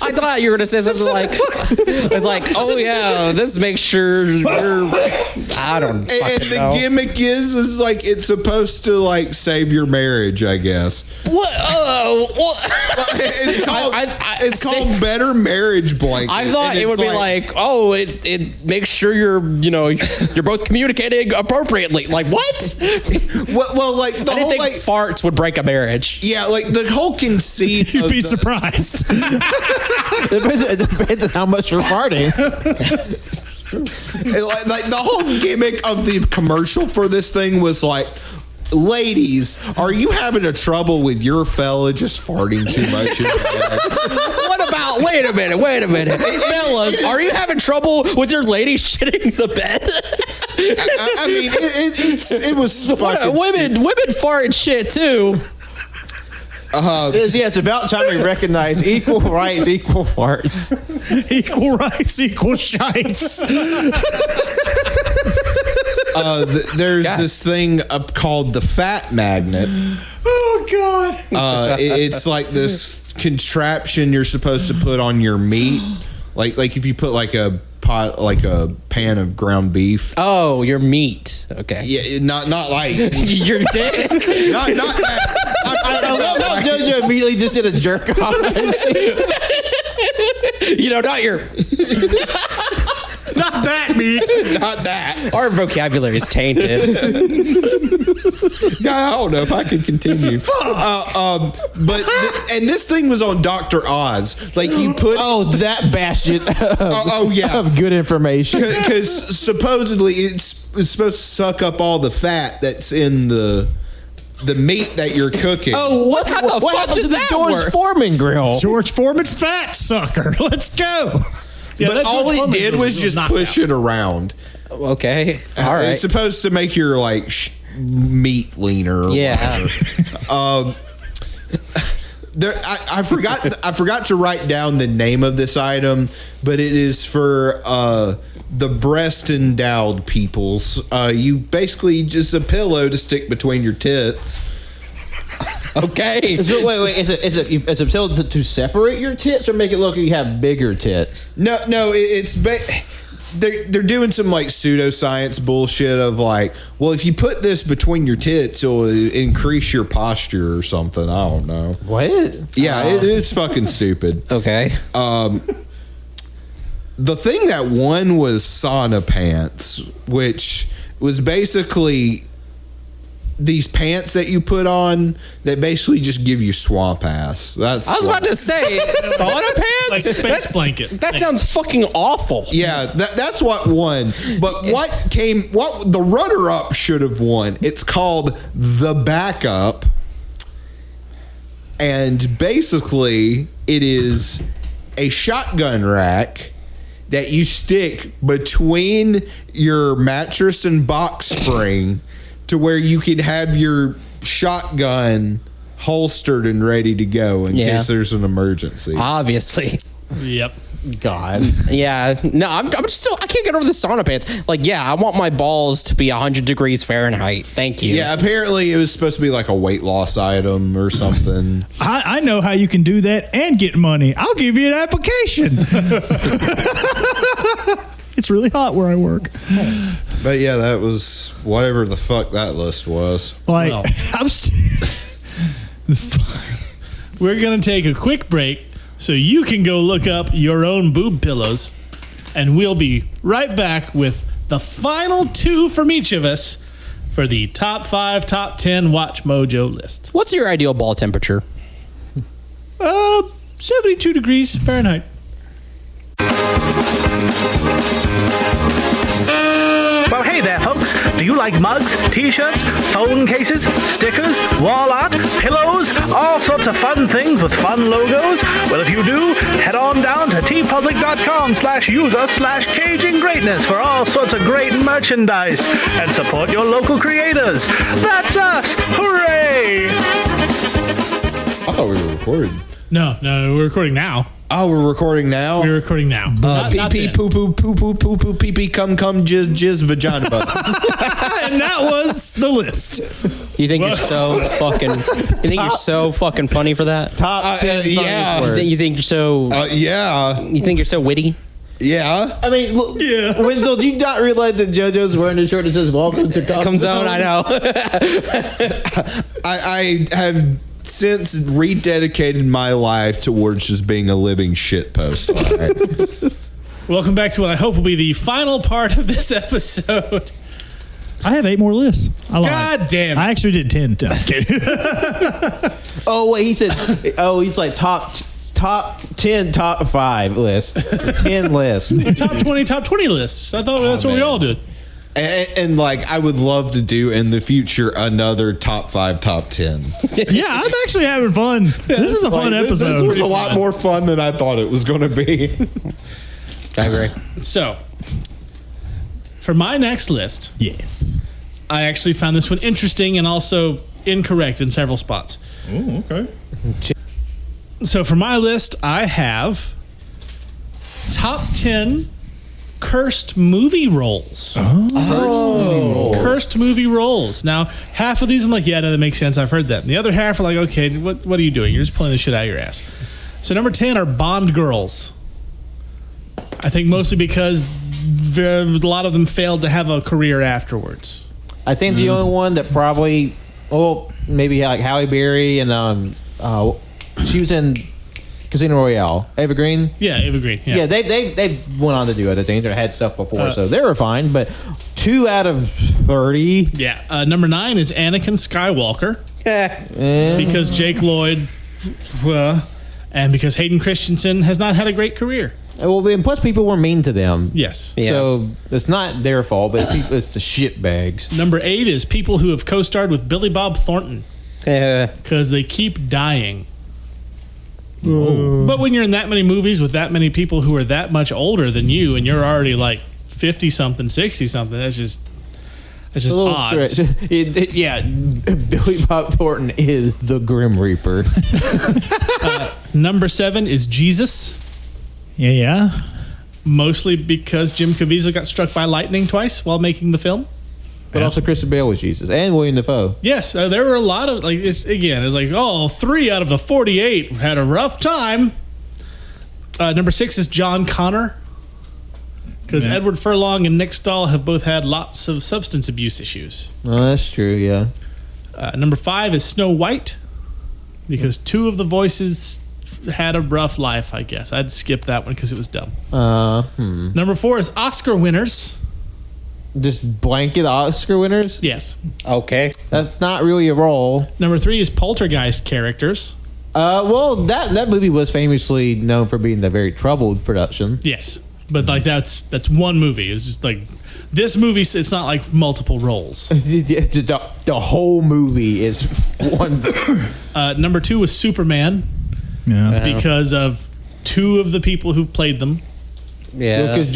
I thought you were gonna say something like, it's like, oh yeah, this makes sure you're. I don't. And the know. gimmick is like it's supposed to like save your marriage, I guess. What? What? It's called Better Marriage Blanket. I thought it would be like, oh, it makes sure you're both communicating appropriately. Like what? well, like the I didn't whole think like farts would break a marriage. yeah, like the whole conceit. You'd be surprised. It depends on how much you're farting. Like the whole gimmick of the commercial for this thing was like, ladies, are you having a trouble with your fella just farting too much in bed? What about? Wait a minute. Fellas, are you having trouble with your lady shitting the bed? I mean, it was fucking women fart and shit too. Yeah, it's about time we recognize equal rights, equal farts. Equal rights, equal shites. There's this thing called the fat magnet. Oh God. It's like this contraption you're supposed to put on your meat, like if you put like a pot, like a pan of ground beef. Oh, your meat. Okay. Yeah, not like Your dick. not that. I love how JoJo immediately just did a jerk off. Not your. Not that meat. Not that. Our vocabulary is tainted. I don't know if I can continue. But this thing was on Dr. Oz. Like you put. Oh, that bastion. Yeah. Of good information. Because supposedly it's supposed to suck up all the fat that's in the meat that you're cooking. Oh, what the fuck happened does to the that George work? Foreman grill? George Foreman fat sucker. Let's go. Yeah, but all George he Foreman did was just push it around. Okay. All right. It's supposed to make your like meat leaner. Or Yeah. I forgot to write down the name of this item, but it is for the breast endowed peoples. You basically just a pillow to stick between your tits. Okay. So, wait. Is it to separate your tits or make it look like you have bigger tits? No, it's they're doing some like pseudoscience bullshit of like, well, if you put this between your tits, it'll increase your posture or something. I don't know. What? Yeah, it's fucking stupid. Okay. The thing that won was sauna pants, which was basically these pants that you put on that basically just give you swamp ass. I was about to say sauna pants, like space blanket. That sounds fucking awful. Yeah, that's what won. But what the runner-up should have won? It's called the backup, and basically it is a shotgun rack that you stick between your mattress and box spring to where you can have your shotgun holstered and ready to go in case there's an emergency. Obviously. Yep. God. Yeah. No, I'm still. I can't get over the sauna pants. Like, yeah, I want my balls to be 100 degrees Fahrenheit. Thank you. Yeah, apparently it was supposed to be like a weight loss item or something. I know how you can do that and get money. I'll give you an application. It's really hot where I work. But yeah, that was whatever the fuck that list was. Like, Well. We're going to take a quick break so you can go look up your own boob pillows, and we'll be right back with the final two from each of us for the top 5, top 10 Watch Mojo list. What's your ideal ball temperature? 72 degrees Fahrenheit. Well, hey there, folks. Do you like mugs, t-shirts, phone cases, stickers, wall art, pillows, all sorts of fun things with fun logos? Well, if you do, head on down to tpublic.com/user/caging greatness for all sorts of great merchandise and support your local creators. That's us! Hooray! I thought we were recording. No, we're recording now. Oh, we're recording now? We're recording now. Pee pee poo poo poo poo poo poo pee pee come jizz vagina butt. And that was the list. You think you're so fucking? You think you're so fucking funny for that? Top 10 yeah. You think you're so? Yeah. You think you're so witty? Yeah. I mean, Wenzel, do you not realize that JoJo's wearing a shirt that says "Welcome to Come Zone"? I know. I have since rededicated my life towards just being a living shit post. All right. Welcome back to what I hope will be the final part of this episode. I have 8 more lists. I lied. God damn it. I actually did 10. No, I'm kidding. Oh wait, he said. Oh, he's like top 10, top 5 list, 10 lists, top 20 lists. I thought that's what we all did. And like, I would love to do in the future another top 5, top 10. Yeah, I'm actually having fun. This is a fun episode. This was a lot more fun than I thought it was going to be. I agree. So, for my next list, Yes. I actually found this one interesting and also incorrect in several spots. Oh, okay. So, for my list, I have top 10 cursed movie roles. Cursed movie roles. Now, half of these I'm like, yeah, no, that makes sense. I've heard that. And the other half are like, okay, what are you doing? You're just pulling the shit out of your ass. So number 10 are Bond girls. I think mostly because a lot of them failed to have a career afterwards. I think the only one that probably, maybe like Halle Berry and she was in Casino Royale. Ava Green. Yeah, Ava Green. Yeah, they went on to do other things or had stuff before, so they were fine. But 2 out of 30. Yeah. Number 9 is Anakin Skywalker. Because Jake Lloyd, and because Hayden Christensen has not had a great career. Well, and plus people were mean to them. Yes. Yeah. So it's not their fault, but it's the shitbags. Number 8 is people who have co-starred with Billy Bob Thornton because they keep dying. But when you're in that many movies with that many people who are that much older than you, and you're already like 50-something, 60-something, that's just odds. Yeah, Billy Bob Thornton is the Grim Reaper. Number 7 is Jesus. Yeah. Mostly because Jim Caviezel got struck by lightning twice while making the film. But also Christian Bale was Jesus and William Dafoe. Yes, there were a lot of it's like 3 out of the 48 had a rough time. Number 6 is John Connor, because Edward Furlong and Nick Stahl have both had lots of substance abuse issues. Oh, that's true. Yeah. Number 5 is Snow White, because 2 of the voices had a rough life. I guess I'd skip that one because it was dumb. Number 4 is Oscar winners. Just blanket Oscar winners? Yes. Okay. That's not really a role. Number 3 is Poltergeist characters. Well, that movie was famously known for being a very troubled production. Yes. But like that's one movie. It's just like this movie, it's not like multiple roles. The whole movie is one. Number 2 was Superman. Yeah. Because of 2 of the people who played them. Yeah. Because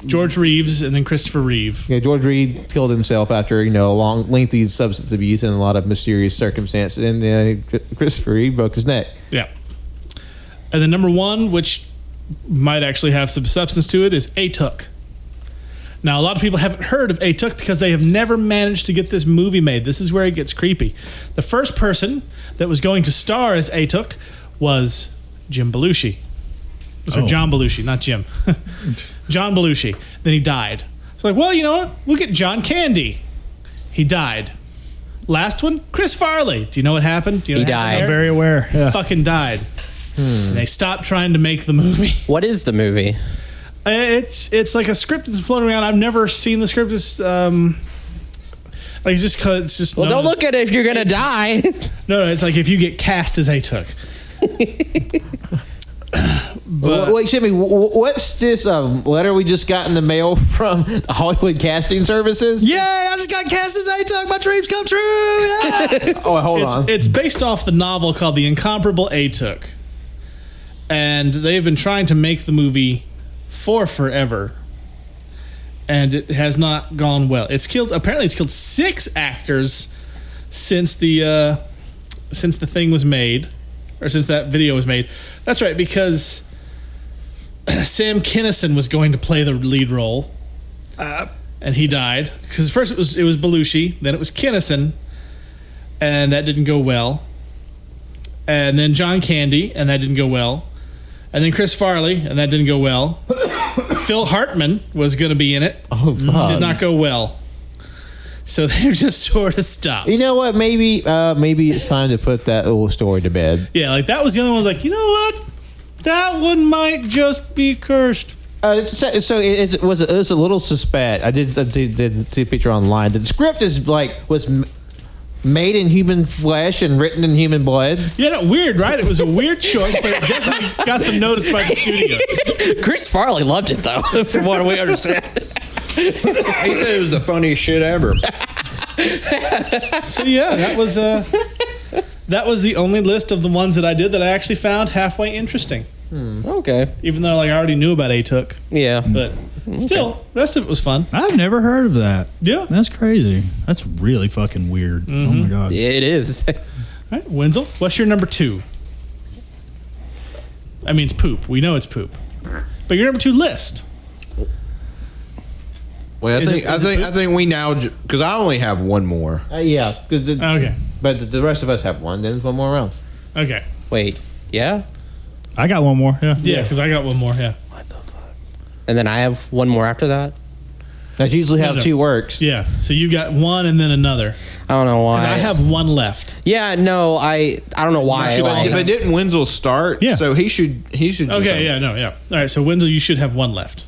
George Reeves and then Christopher Reeve. Yeah, George Reed killed himself after a long, lengthy substance abuse and a lot of mysterious circumstances, and Christopher Reeve broke his neck. Yeah. And then number 1, which might actually have some substance to it, is Atuk. Now, a lot of people haven't heard of Atuk because they have never managed to get this movie made. This is where it gets creepy. The first person that was going to star as Atuk was Jim Belushi. So John Belushi, not Jim. John Belushi. Then he died. It's like, well, you know what? We'll get John Candy. He died. Last one, Chris Farley. Do you know what happened? Do you know He what happened died. there? I'm very aware. Yeah. Fucking died. And they stopped trying to make the movie. What is the movie? It's like a script that's floating around. I've never seen the script. It's like it's just cause it's just. Well, don't look at it if you're gonna die. No, it's like if you get cast as Atuk. But Wait, Jimmy, what's this letter we just got in the mail from the Hollywood Casting Services? Yay, I just got cast as A-Tuck. My dreams come true. Yeah. Oh, hold on. it's based off the novel called The Incomparable A-Tuck. And they've been trying to make the movie for forever. And it has not gone well. Apparently it's killed 6 actors since the thing was made, or since that video was made. That's right, because Sam Kinison was going to play the lead role, and he died. Because first it was Belushi, then it was Kinison, and that didn't go well. And then John Candy, and that didn't go well. And then Chris Farley, and that didn't go well. Phil Hartman was going to be in it. Oh, fuck. Did not go well. So they're just sort of stopped. You know what? Maybe it's time to put that little story to bed. Yeah, like that was the only one. Like, you know what? That one might just be cursed. So it was a little suspect. I did see a picture online. The script was made in human flesh and written in human blood. Yeah, no, weird, right? It was a weird choice, but it definitely got them noticed by the studios. Chris Farley loved it though, from what we understand. He said it was the funniest shit ever. So yeah, that was the only list of the ones that I did that I actually found halfway interesting. Okay. Even though I already knew about A-Tuck. Yeah. But still, the rest of it was fun. I've never heard of that. Yeah. That's crazy. That's really fucking weird. Oh my God. Yeah, it is. All right, Wenzel, what's your number 2? I mean, it's poop. We know it's poop. But your number 2 list. Well, I think we now, because I only have one more. Yeah. Okay. But the rest of us have one. Then there's one more round. Okay. Wait. Yeah. I got one more. Yeah. Yeah, because I got one more. Yeah. And then I have one more after that. That's usually how No. 2 works. Yeah. So you got one and then another. I don't know why. I have one left. Yeah. No. I don't know why. But didn't Wenzel start? Yeah. So he should. Just Okay. Yeah. No. Yeah. All right. So Wenzel, you should have one left.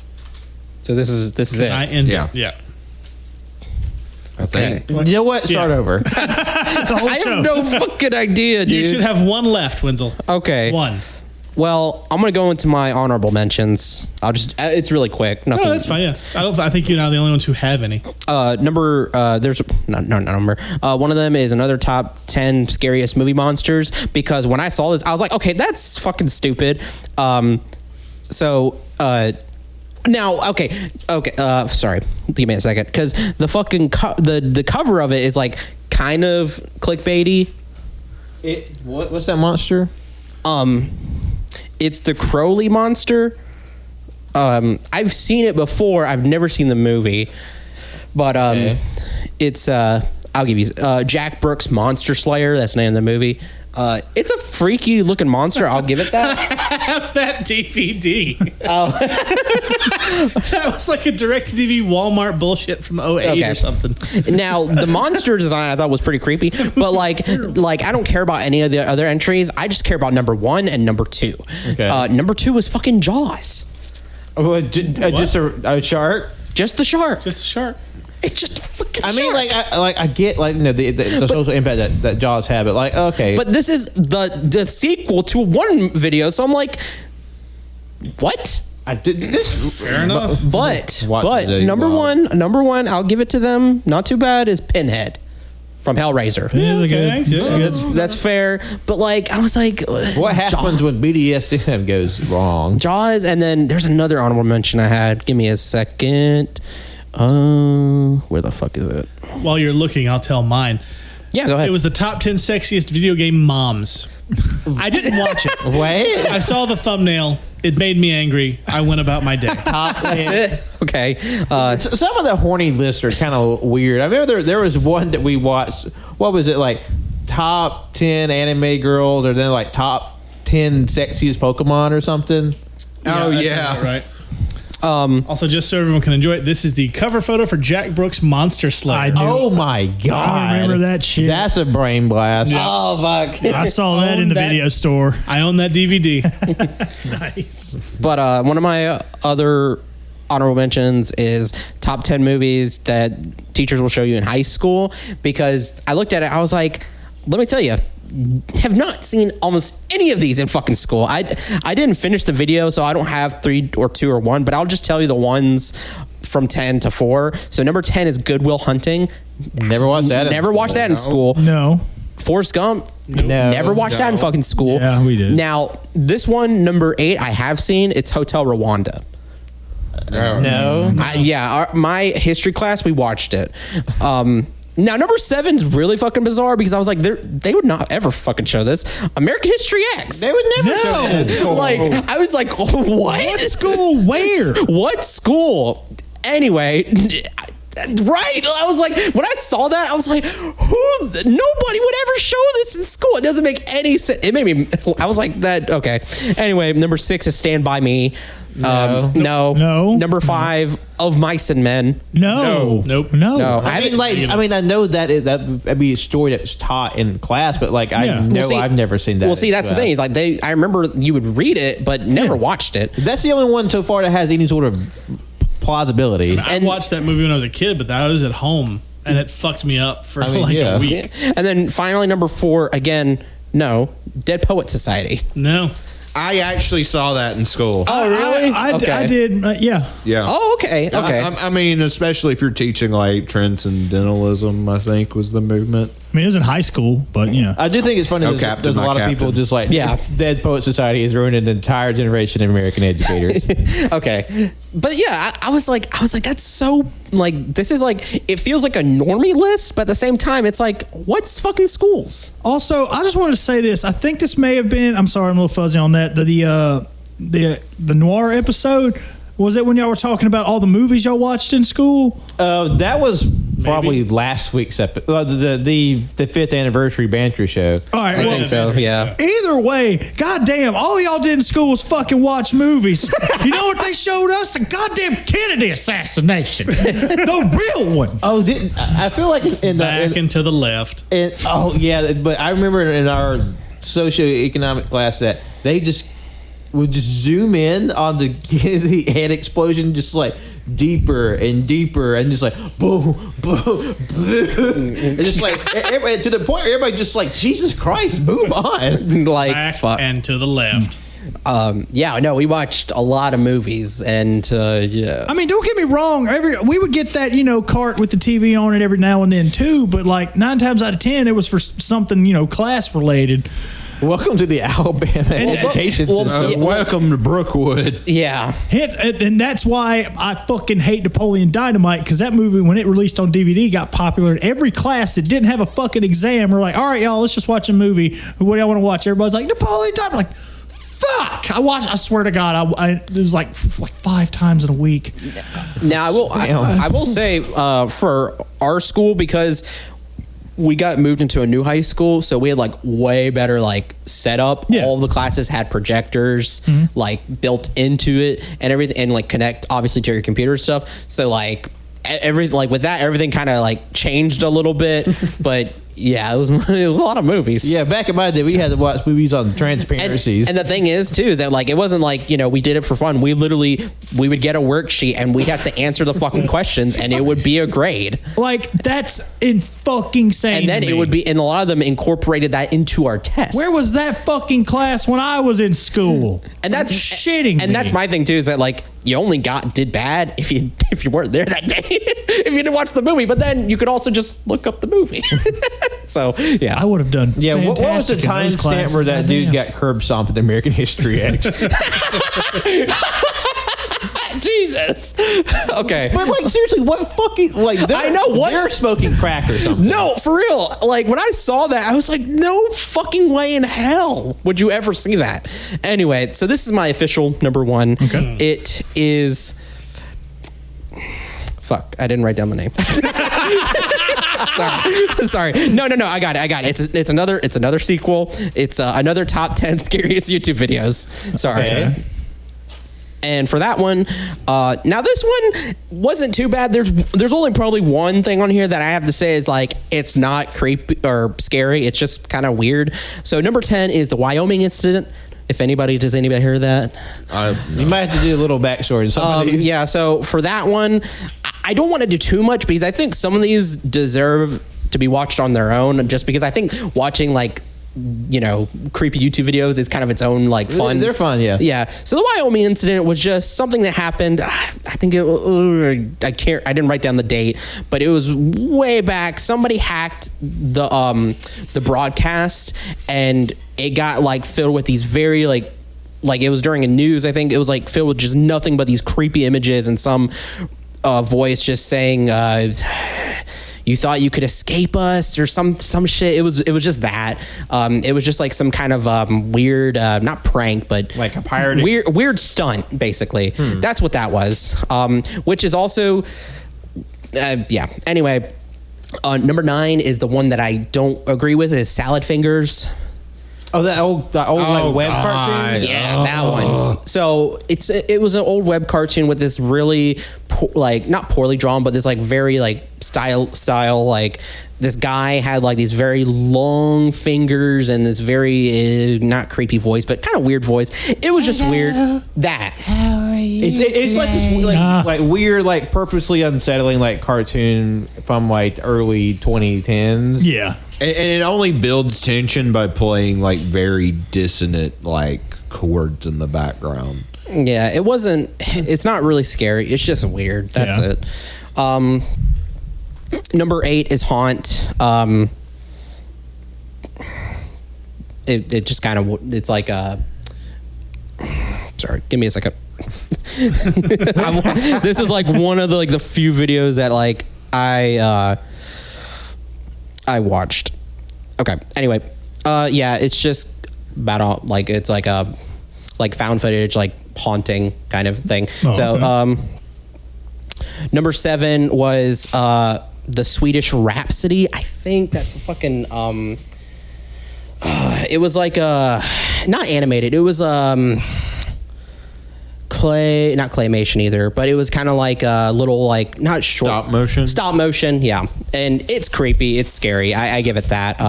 So this is it. I ended. Yeah. Yeah. I think. You know what? Start over. I have no fucking idea, dude. You should have one left, Wenzel. Okay. One. Well, I'm gonna go into my honorable mentions. It's really quick. Nothing. No, that's fine. Yeah. I think you're now the only ones who have any. There's not number. One of them is another top 10 scariest movie monsters, because when I saw this, I was like, okay, that's fucking stupid. Now, okay. Sorry, give me a second, because the fucking the cover of it is like kind of clickbaity. What's that monster? It's the Crowley monster. I've seen it before. I've never seen the movie, but it's I'll give you Jack Brooks' Monster Slayer. That's the name of the movie. It's a freaky looking monster. I'll give it that. I have that DVD. That was like a direct-to-DVD Walmart bullshit from 2008 or something. Now, the monster design I thought was pretty creepy, but like I don't care about any of the other entries. I just care about number 1 and number 2. Okay. Number 2 was fucking Jaws. Just a shark? Just the shark. Just a shark. It's just a fucking I mean, shark. I get the social impact that Jaws have, but like, okay. But this is the sequel to one video, so I'm like, what? I did this. Fair enough. But number one, I'll give it to them. Not too bad. Is Pinhead from Hellraiser. Yeah, Okay. That's fair. But like, I was like, What happens when BDSM goes wrong? Jaws, and then there's another honorable mention I had. Give me a second. Where the fuck is it? While you're looking, I'll tell mine. Yeah, go ahead. It was the top 10 sexiest video game moms. I didn't watch it. Wait. I saw the thumbnail. It made me angry. I went about my day. That's it. Okay. Some of the horny lists are kind of weird. I remember there was one that we watched. What was it, like top 10 anime girls, or then like top 10 sexiest Pokemon or something? Oh that yeah. sounds about right. Also, just so everyone can enjoy it, this is the cover photo for Jack Brooks' Monster Slayer. Oh my god! I remember that shit. That's a brain blast. Oh fuck. I saw that in the video store. I own that DVD. Nice. But one of my other honorable mentions is top 10 movies that teachers will show you in high school, because I looked at it, I was like, let me tell you, have not seen almost any of these in fucking school. I didn't finish the video, so I don't have 3 or 2 or 1, but I'll just tell you the ones from 10 to 4. So number 10 is Good Will Hunting. Never watched that. Never watched that in school. No. Forrest Gump. No. Never watched that in fucking school. Yeah, we did. Now, this one, number 8, I have seen. It's Hotel Rwanda. No. My history class, we watched it. Now, number 7 is really fucking bizarre because I was like, they would not ever fucking show this. American History X. They would never show that. Like, I was like, what? What school? Where? What school? Anyway, right? I was like, when I saw that, I was like, nobody would ever show this in school. It doesn't make any sense. It made me, I was like, that, okay. Anyway, number 6 is Stand By Me. No. Number 5, Of Mice and Men. No. Nope. No. I know that'd be a story that's taught in class, but like I've never seen that. Well, see, that's the thing. Is like I remember you would read it, but never watched it. That's the only one so far that has any sort of plausibility. I watched that movie when I was a kid, but I was at home, and it fucked me up for a week. And then finally, number 4, again, no, Dead Poet Society. No. I actually saw that in school. Oh, really? I did. Yeah. Yeah. Oh, okay. I mean, especially if you're teaching like transcendentalism, I think was the movement. I mean, it was in high school, but I do think it's funny. There's a lot of people just like, Dead Poet Society has ruined an entire generation of American educators. Okay, but yeah, I was like, that's so like, this is like, it feels like a normie list, but at the same time, it's like, what's fucking schools? Also, I just wanted to say this. I think this may have been. I'm sorry, I'm a little fuzzy on that. The noir episode. Was it when y'all were talking about all the movies y'all watched in school? That was probably last week's episode, the 5th anniversary banter show. All right, I think so. Yeah. Either way, goddamn, all y'all did in school was fucking watch movies. You know what they showed us? The goddamn Kennedy assassination, the real one. Oh, I feel like Back and to the left. But I remember in our socioeconomic class that they would just zoom in on the Kennedy head explosion, just like deeper and deeper, and just like boom, boom, boom, and just like to the point where everybody just like, Jesus Christ, move on. Like, Back fuck. and to the left. We watched a lot of movies, and yeah. I mean, don't get me wrong. We would get that cart with the TV on it every now and then too, but like 9 times out of 10, it was for something class related. Welcome to the Alabama education system. Welcome to Brookwood. Yeah. And that's why I fucking hate Napoleon Dynamite, because that movie, when it released on DVD, got popular in every class that didn't have a fucking exam. We're like, all right, y'all, let's just watch a movie. What do y'all want to watch? Everybody's like, Napoleon Dynamite. Like, fuck. I swear to God, it was like 5 times in a week. Now, I will say for our school, because we got moved into a new high school, so we had like way better like setup. Yeah. All the classes had projectors like built into it and everything, and like connect obviously to your computer stuff. So like with that, everything kind of like changed a little bit. But yeah, it was a lot of movies. Yeah, back in my day, we had to watch movies on transparencies. And the thing is, too, is that like it wasn't like we did it for fun. We would get a worksheet and we'd have to answer the fucking questions, and it would be a grade. Like, that's in fucking insane. And then it would be, and a lot of them incorporated that into our tests. Where was that fucking class when I was in school? And that's shitting. And that's my thing too, is that like you only did bad if you weren't there that day, if you didn't watch the movie. But then you could also just look up the movie. So yeah, I would have done. Yeah, what was the timestamp where that dude got curb stomped in American History X? Jesus. Okay. But like seriously, what fucking I know what they're smoking crack or something. No, for real. Like when I saw that, I was like, no fucking way in hell would you ever see that. Anyway, so this is my official number 1. Okay. It is. Fuck, I didn't write down the name. Sorry. No. I got it. It's another sequel. It's another top 10 scariest YouTube videos. Sorry. Okay. And for that one, now this one wasn't too bad. There's only probably one thing on here that I have to say is like it's not creepy or scary. It's just kind of weird. So number 10 is the Wyoming incident. Does anybody hear that? You might have to do a little backstory. Yeah. So for that one, I don't want to do too much because I think some of these deserve to be watched on their own. Just because I think watching like creepy YouTube videos is kind of its own like fun. They're fun, yeah. Yeah. So the Wyoming incident was just something that happened. I think I didn't write down the date, but it was way back. Somebody hacked the broadcast, and it got like filled with these very like it was during a news. I think it was like filled with just nothing but these creepy images and some voice just saying, you thought you could escape us or some shit. It was just that. It was just like some kind of weird, not prank, but like a pirating weird stunt, basically. That's what that was. Which is also, yeah. Anyway, number 9 is the one that I don't agree with. Is Salad Fingers. Oh, that old like web cartoon. Yeah, that one. So it was an old web cartoon with this really not poorly drawn, but this like very like style like this guy had like these very long fingers and this very not creepy voice, but kind of weird voice. It was just weird. That. How are you? It's like this like weird like purposely unsettling like cartoon from like early 2010s. Yeah. And it only builds tension by playing like very dissonant like chords in the background. Yeah, it's not really scary. It's just weird. That's it. Number 8 is Haunt. It just kind of, it's like sorry, give me a second. This is like one of the few videos that like I watched. Okay. Anyway, yeah, it's just about all, like it's like a found footage, like haunting kind of thing. Okay. Number 7 was the Swedish Rhapsody. I think that's a fucking it was like not animated. It was not claymation either, but it was kind of like a little like not short stop motion, yeah. And it's creepy, it's scary. I give it that.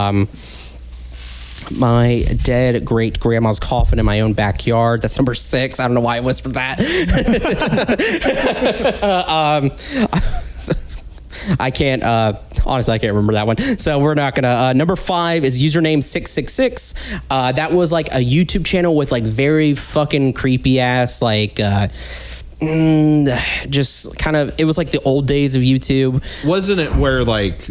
My dead great grandma's coffin in my own backyard. That's number 6. I don't know why I whispered that. I can't honestly, I can't remember that one, so we're not gonna. Number 5 is username 666. That was like a YouTube channel with like very fucking creepy ass like just kind of, it was like the old days of YouTube. Wasn't it where like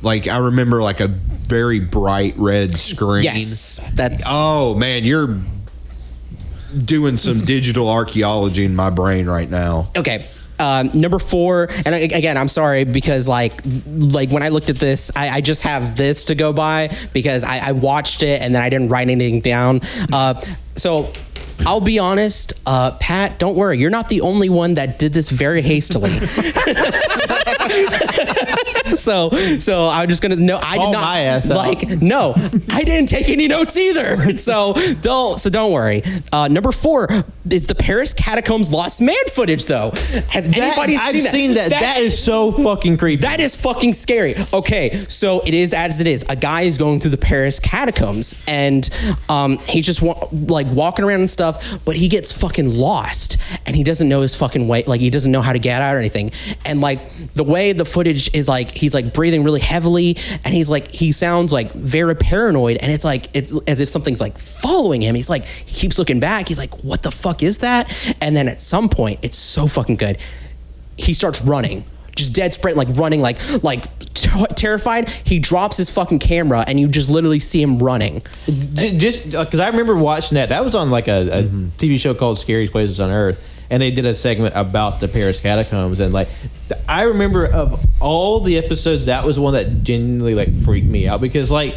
I remember like a very bright red screen? Yes, that's. Oh man, you're doing some digital archaeology in my brain right now. Okay. Number 4, and again, I'm sorry because like when I looked at this, I just have this to go by because I watched it and then I didn't write anything down. So I'll be honest, Pat, don't worry, you're not the only one that did this very hastily. So I'm just gonna I did not my ass no, I didn't take any notes either. So don't worry. Number 4 is the Paris catacombs lost man footage though. Has anybody seen that? I've seen that. That is so fucking creepy. That is fucking scary. Okay, so it is as it is. A guy is going through the Paris catacombs and he's just like walking around and stuff, but he gets fucking lost and he doesn't know his fucking way. Like he doesn't know how to get out or anything. And like the way the footage is like, he's like breathing really heavily and he sounds like very paranoid and it's as if something's like following him. He's like, he keeps looking back. He's like, what the fuck is that? And then at some point, it's so fucking good. He starts running, just dead sprint, like running, like terrified. He drops his fucking camera and you just literally see him running. Just because I remember watching that. That was on like a TV show called Scariest Places on Earth. And they did a segment about the Paris catacombs, and like, I remember of all the episodes, that was one that genuinely like freaked me out because like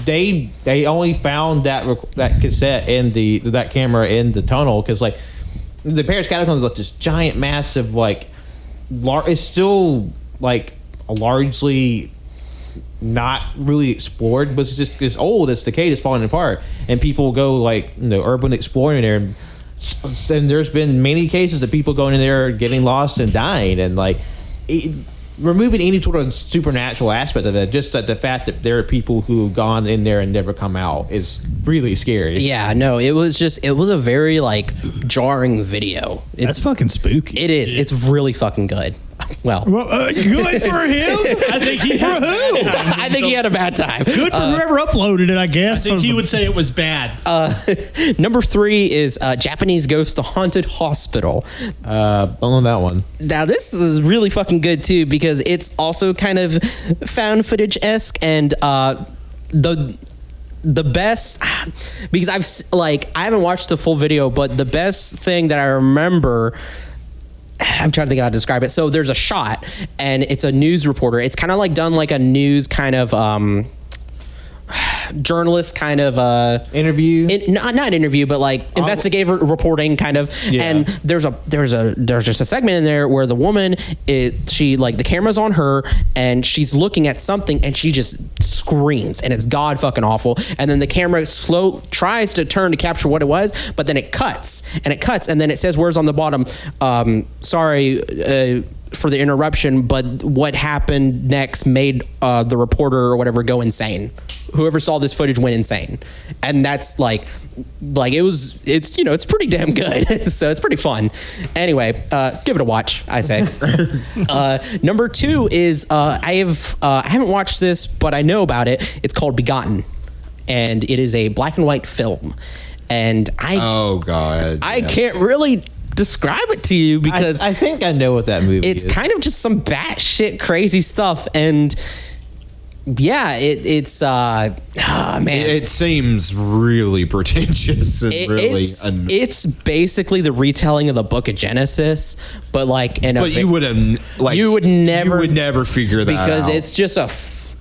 they only found that cassette and that camera in the tunnel because like the Paris catacombs is like this giant, massive like it's still like largely not really explored, but it's old, it's decayed, it's falling apart, and people go like urban exploring there. And there's been many cases of people going in there getting lost and dying, and like removing any sort of supernatural aspect of it, just the fact that there are people who've gone in there and never come out is really scary. Yeah, no, it was a very like jarring video. That's fucking spooky. It is. It's really fucking good. Well, good for him. I think he had I think he had a bad time. Good for whoever uploaded it, I guess. I think he would say it was bad. Number 3 is Japanese Ghost, the Haunted Hospital. Don't know that one. Now, this is really fucking good, too, because it's also kind of found footage-esque, and the best, because I haven't watched the full video, but the best thing that I remember, I'm trying to think how to describe it. So there's a shot, and it's a news reporter. It's kind of like done like a news kind of journalist kind of Interview. Not interview, but like investigative reporting kind of. Yeah. And there's just a segment in there where the woman she like the camera's on her and she's looking at something and she just screams and it's god fucking awful. And then the camera tries to turn to capture what it was, but then it cuts and then it says words on the bottom. Sorry for the interruption, but what happened next made the reporter or whatever go insane. Whoever saw this footage went insane, and that's like it's pretty damn good. So it's pretty fun. Anyway, give it a watch, I say. Number 2 is I haven't watched this, but I know about it. It's called Begotten, and it is a black and white film. And I can't really describe it to you because I think I know what that movie is. It's kind of just some batshit crazy stuff, and yeah, it's man. It seems really pretentious and it's basically the retelling of the Book of Genesis, but like you would never figure that out because it's just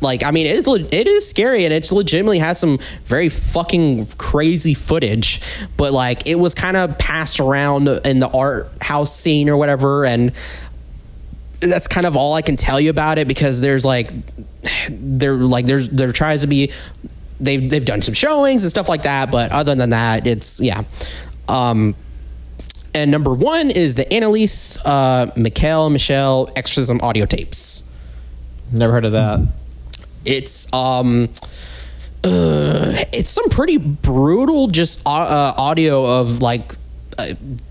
it is scary and it legitimately has some very fucking crazy footage, but like it was kind of passed around in the art house scene or whatever, and that's kind of all I can tell you about it because there tries to be they've done some showings and stuff like that, but other than that, it's and number 1 is the Annalise Michelle exorcism audio tapes. Never heard of that. It's some pretty brutal just audio of like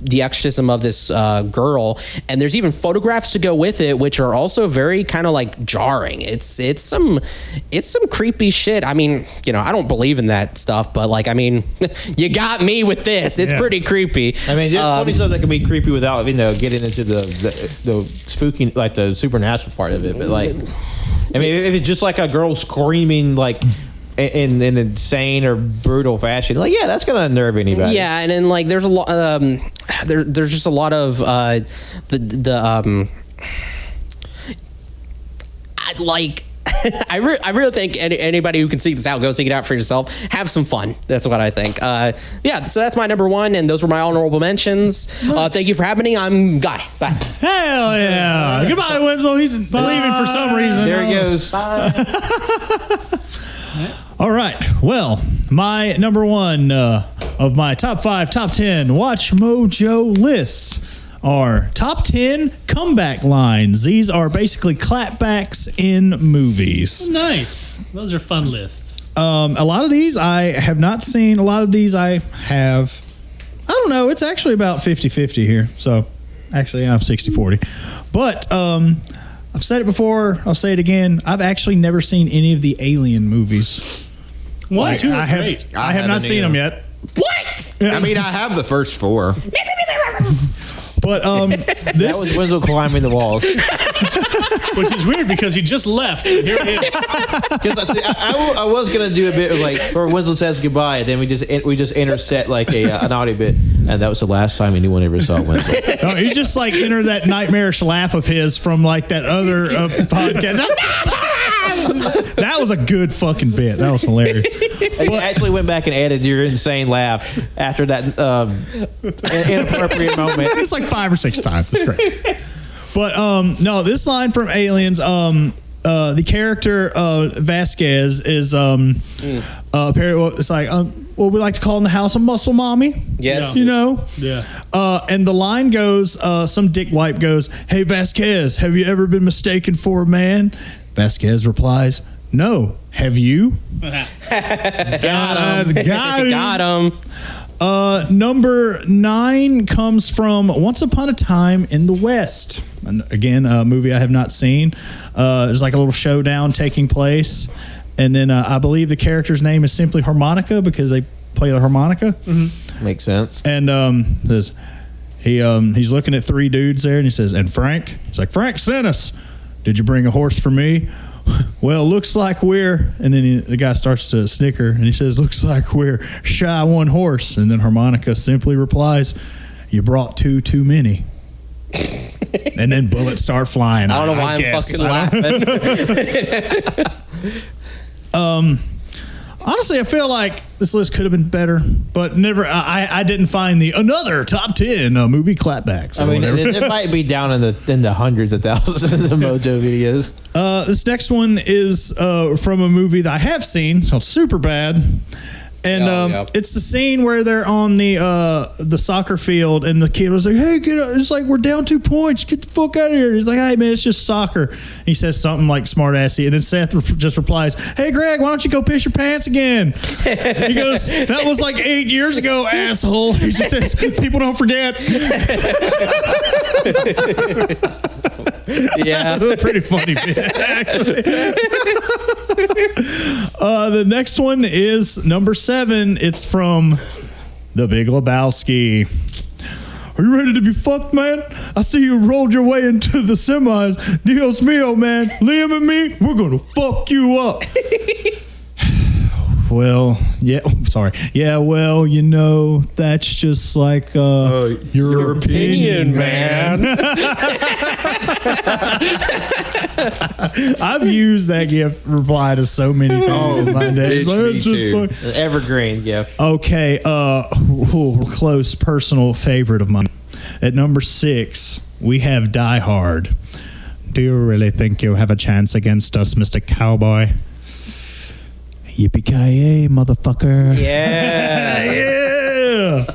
the exorcism of this girl, and there's even photographs to go with it, which are also very kind of like jarring. It's some creepy shit. I mean, I don't believe in that stuff, but like, I mean, you got me with this. It's pretty creepy. I mean, there's funny stuff that can be creepy without getting into the spooky, like the supernatural part of it. But like, I mean, if it's just like a girl screaming like in an insane or brutal fashion, like that's gonna unnerve anybody. Yeah, and then like there's a lot there's just a lot of I really think anybody who can seek this out, go seek it out for yourself. Have some fun. That's what I think. So that's my number 1, and those were my honorable mentions. Thank you for having me. I'm Guy. Bye. Hell yeah! Goodbye, Wenzel. He's leaving for some reason. There he goes. Bye. All right. Well, my number 1 of my top 5, top 10 WatchMojo lists are top 10 comeback lines. These are basically clapbacks in movies. Nice. Those are fun lists. A lot of these I have not seen. A lot of these I have. I don't know. It's actually about 50-50 here. So, actually, I'm 60-40. But I've said it before. I'll say it again. I've actually never seen any of the Alien movies. What? I have not seen them yet. What? I mean, I have the first 4. But that was Wenzel climbing the walls, which is weird because he just left. Here he is. I was gonna do a bit of like, or Wenzel says goodbye, and then we just intersect like an audio bit, and that was the last time anyone ever saw Wenzel. No, he just like entered that nightmarish laugh of his from like that other podcast. That was a good fucking bit. That was hilarious. I actually went back and added your insane laugh after that inappropriate moment. It's like 5 or 6 times. It's great. But no, this line from Aliens, the character Vasquez is apparently it's like what we like to call in the house a muscle mommy. Yes. Yeah. And the line goes, some dick wipe goes, "Hey Vasquez, have you ever been mistaken for a man?" Vasquez replies, "No. Have you?" Got him. Got him. Number 9 comes from Once Upon a Time in the West. Again, a movie I have not seen. There's like a little showdown taking place. And then I believe the character's name is simply Harmonica because they play the harmonica. Mm-hmm. Makes sense. And says he's looking at three dudes there, and he says, "And Frank?" He's like, "Frank sent us. Did you bring a horse for me?" "Well, looks like we're..." And then the guy starts to snicker, and he says, "Looks like we're shy one horse." And then Harmonica simply replies, "You brought two too many." And then bullets start flying. I don't know why I'm fucking laughing. Honestly, I feel like this list could have been better, but never. I didn't find another top 10 movie clapbacks. I mean, it might be down in the hundreds of thousands of the Mojo videos. This next one is from a movie that I have seen. It's called Superbad. And it's the scene where they're on the soccer field, and the kid was like, "Hey, get up. It's like we're down 2 points. Get the fuck out of here." He's like, "Hey, man, it's just soccer." And he says something like smart-assy, and then Seth just replies, "Hey, Greg, why don't you go piss your pants again?" He goes, "That was like 8 years ago, asshole." He just says, "People don't forget." Yeah. Pretty funny bit, actually. The next one is number 7. It's from The Big Lebowski. "Are you ready to be fucked, man? I see you rolled your way into the semis. Dios mio, man. Liam and me, we're going to fuck you up." Well, yeah, sorry. "Yeah, well, you know, that's just like your opinion, man." I've used that GIF reply to so many things in my day. Me too. Evergreen GIF. Okay, close personal favorite of mine. At number 6, we have Die Hard. "Do you really think you have a chance against us, Mr. Cowboy?" "Yippee-ki-yay, motherfucker." Yeah. Yeah.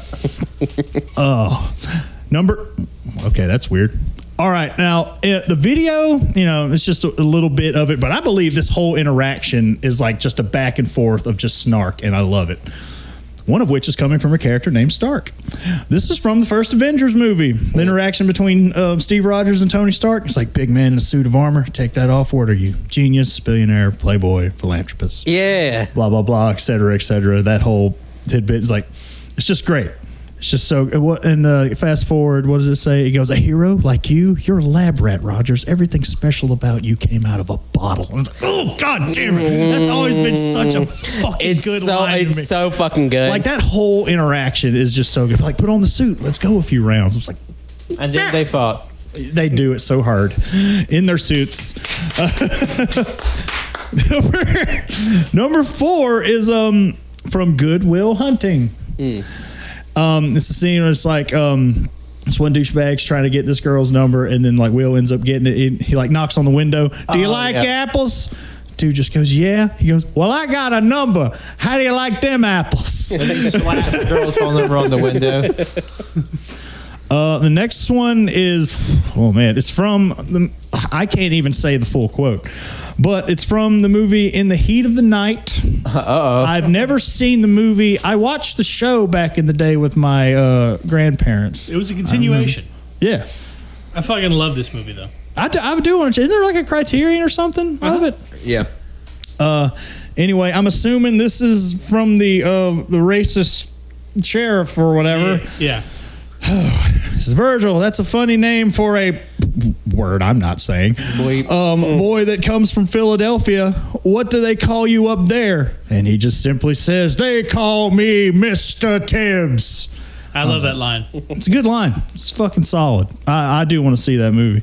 Okay, that's weird. All right, now the video, it's just a little bit of it, but I believe this whole interaction is like just a back and forth of just snark, and I love it. One of which is coming from a character named Stark. This is from the first Avengers movie. The interaction between Steve Rogers and Tony Stark. It's like, "Big man in a suit of armor. Take that off. What are you? Genius, billionaire, playboy, philanthropist." Yeah. Blah, blah, blah, et cetera, et cetera. That whole tidbit is like, it's just great. It's just so. And fast forward, what does it say? It goes, "A hero like you? You're a lab rat, Rogers. Everything special about you came out of a bottle." And it's like, oh, God damn it. That's always been such a fucking good line. It's so fucking good. Like, that whole interaction is just so good. Like, "Put on the suit. Let's go a few rounds." It's like, and then they fought. They do it so hard in their suits. Number 4 is from Good Will Hunting. It's a scene where it's like this one douchebag's trying to get this girl's number, and then like Will ends up getting it. He like knocks on the window. "Do you like apples?" Dude just goes, "Yeah." He goes, "Well, I got a number. How do you like them apples?" And they slap the girl's phone number on the window. The next one is, oh man, it's from I can't even say the full quote, but it's from the movie In the Heat of the Night. I've never seen the movie. I watched the show back in the day with my grandparents. It was a continuation. Yeah. I fucking love this movie, though. I do want to. Isn't there like a Criterion or something of it? Yeah. Anyway, I'm assuming this is from the racist sheriff or whatever. Yeah. This is Virgil. That's a funny name for a word I'm not saying. Boy that comes from Philadelphia. What do they call you up there? And he just simply says, "They call me Mr. Tibbs." I love that line. It's a good line. It's fucking solid. I do want to see that movie.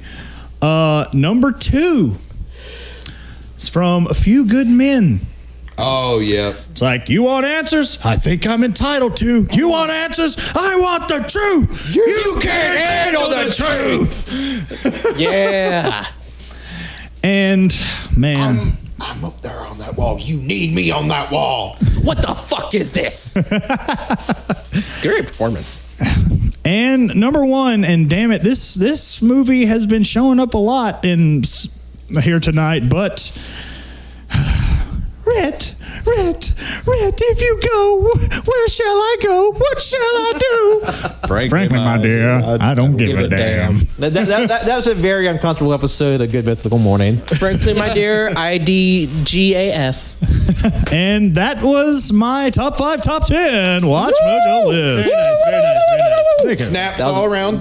Number 2. It's from A Few Good Men. Oh, yeah. It's like, "You want answers? I think I'm entitled to. You want answers? I want the truth. You can't handle the truth." Yeah. And, man. I'm up there on that wall. You need me on that wall. What the fuck is this? Great performance. And number 1, and damn it, this movie has been showing up a lot in here tonight, but... Rhett, Rhett, if you go, where shall I go? What shall I do? Frankly, my dear, I don't give a damn. That was a very uncomfortable episode of Good Mythical Morning. Frankly, my dear, IDGAF. And that was my top 5, top 10 Watch Mojo list. Very nice. Snaps all around.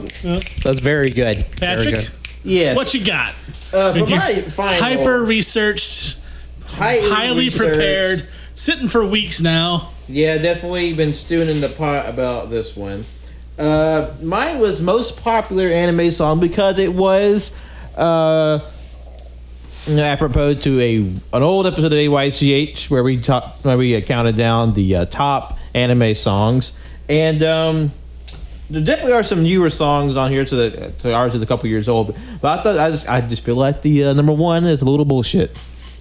That's very good. Patrick, Very good. Yes. what you got? For my final Hyper researched, highly prepared, sitting for weeks now. Yeah, definitely been stewing in the pot about this one. Mine was most popular anime song because it was apropos to an old episode of AYCH where we counted down the top anime songs, and there definitely are some newer songs on here. To ours is a couple years old, but I just feel like the number one is a little bullshit.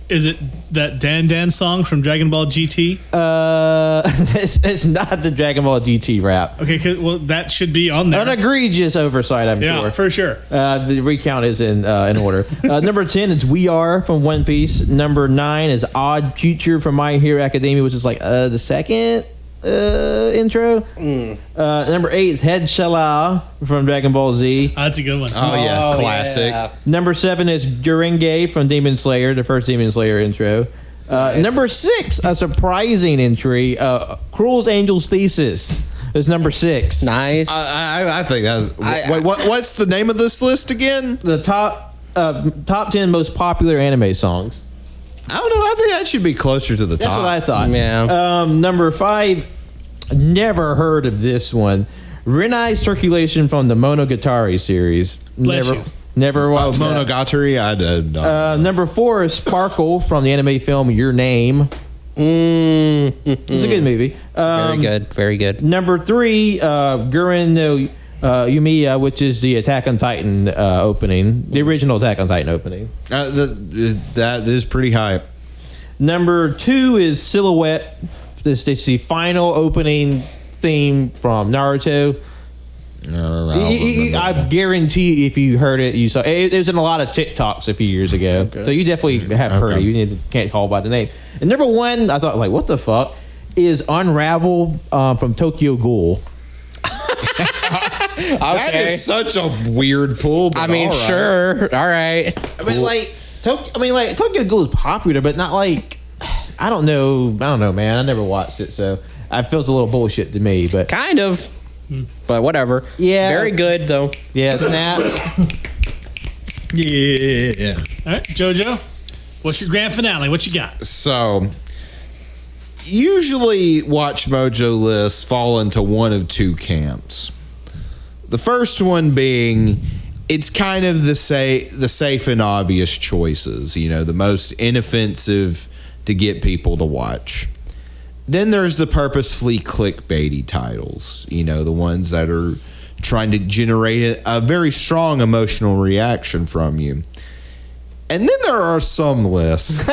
Is it that Dan Dan song from Dragon Ball GT? It's not the Dragon Ball GT rap. Okay, well, that should be on there. An egregious oversight, I'm Yeah, sure. for sure. The recount is in order. Number 10 is We Are from One Piece. Number 9 is Odd Future from My Hero Academia, which is like the second intro. Number 8 is Head Shala from Dragon Ball Z. Oh, that's a good one. Oh, yeah, classic. Yeah. Number 7 is Gurenge from Demon Slayer, the first Demon Slayer intro. Number 6, a surprising entry, Cruel's Angel's Thesis is number 6. Nice. I think that. Wait, what's the name of this list again? The top 10 most popular anime songs. I don't know. I think that should be closer to the That's top. what I thought. Yeah. Number 5, never heard of this one. Renai's Circulation from the Monogatari series. Bless you. Never Oh, watched that. Monogatari? I did not. Number 4 is Sparkle from the anime film Your Name. It's a good movie. Very good. Very good. Number 3, Gurren no Yumiya, which is the Attack on Titan opening, the original Attack on Titan opening. That is pretty hype. Number 2 is Silhouette. This is the final opening theme from Naruto. I guarantee if you heard it, you saw it. It was in a lot of TikToks a few years ago. So you definitely have heard it. You can't call by the name. And number 1, I thought, like, what the fuck, is Unravel from Tokyo Ghoul. That is such a weird pull. But I mean, all right. sure. All right. I mean, like Tokyo Ghoul is popular, but not like, I don't know, man. I never watched it, so it feels a little bullshit to me. But Kind of. But whatever. Yeah. Very good, though. yeah, snaps. Yeah. All right, JoJo, what's your grand finale? What you got? So, usually WatchMojo lists fall into one of two camps. The first one being, it's kind of the safe and obvious choices, you know, the most inoffensive to get people to watch. Then there's the purposefully clickbaity titles, you know, the ones that are trying to generate a very strong emotional reaction from you. And then there are some lists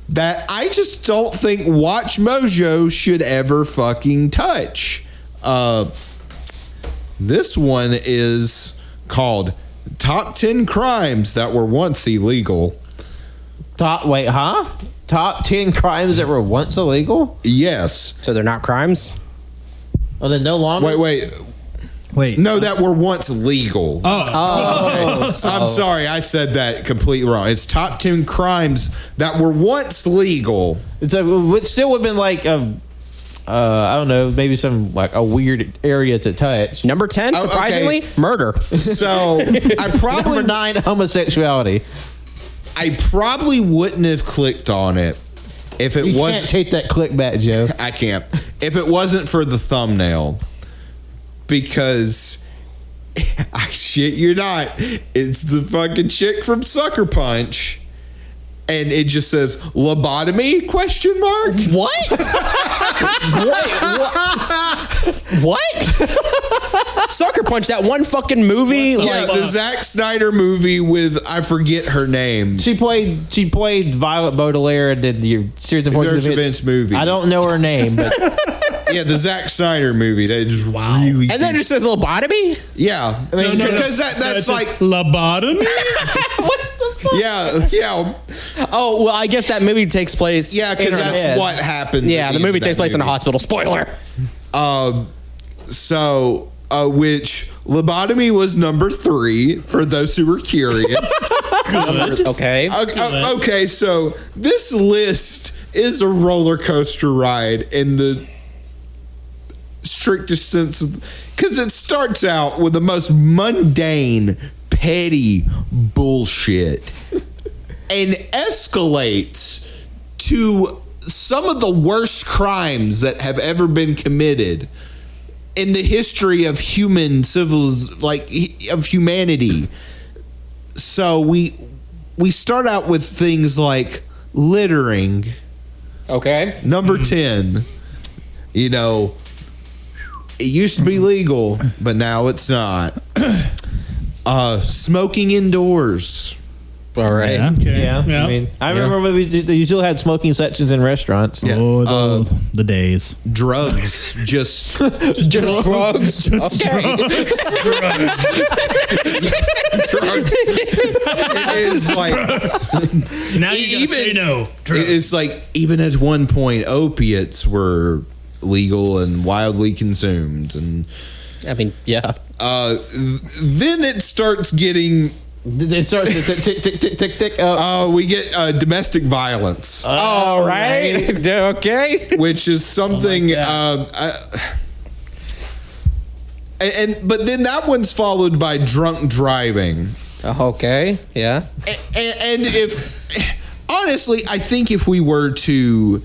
that I just don't think WatchMojo should ever fucking touch. This one is called Top 10 Crimes That Were Once Illegal. Top 10 crimes that were once illegal? Yes. So they're not crimes? Oh, they're no longer? Wait. No, that were once legal. Oh. I'm sorry, I said that completely wrong. It's Top 10 Crimes That Were Once Legal. It still would have been like, I don't know, maybe some like a weird area to touch. Number 10, Oh, okay. surprisingly, murder. So Number 9, homosexuality. I probably wouldn't have clicked on it if it You wasn't. can't take that click back, Joe. I can't. If it wasn't for the thumbnail, because I shit you not, it's the fucking chick from Sucker Punch, and it just says lobotomy ? What? What? Sucker Punch, that one fucking movie? Yeah, the Zack Snyder movie with, I forget her name. She played Violet Baudelaire and did the series of Nurse Events movie. I don't know her name, but Yeah, the Zack Snyder movie. That is really. And then it just says lobotomy? Yeah, I mean, because that's like lobotomy. yeah. Oh, well, I guess that movie takes place. Yeah, because that's what happens. Yeah, the movie takes place in a hospital. Spoiler. Which lobotomy was number 3 for those who were curious. Good. Okay. Okay, so this list is a roller coaster ride in the strictest sense of, because it starts out with the most mundane, petty bullshit and escalates to some of the worst crimes that have ever been committed in the history of of humanity. So we start out with things like littering. Okay. Number 10. You know, it used to be legal, but now it's not. Smoking indoors. All right. Yeah. Okay. Yeah. I mean, I remember when you still had smoking sections in restaurants. Yeah. Oh, the days. Drugs. Just Just drugs. Okay. drugs. It's like Now you gotta say no. it's like even at one point opiates were legal and widely consumed, and I mean, yeah. then it starts getting. It starts to tick, tick, tick, tick, tick. We get domestic violence, All right. Okay. which is something. But then that one's followed by drunk driving. Okay. Yeah. And if honestly, I think if we were to,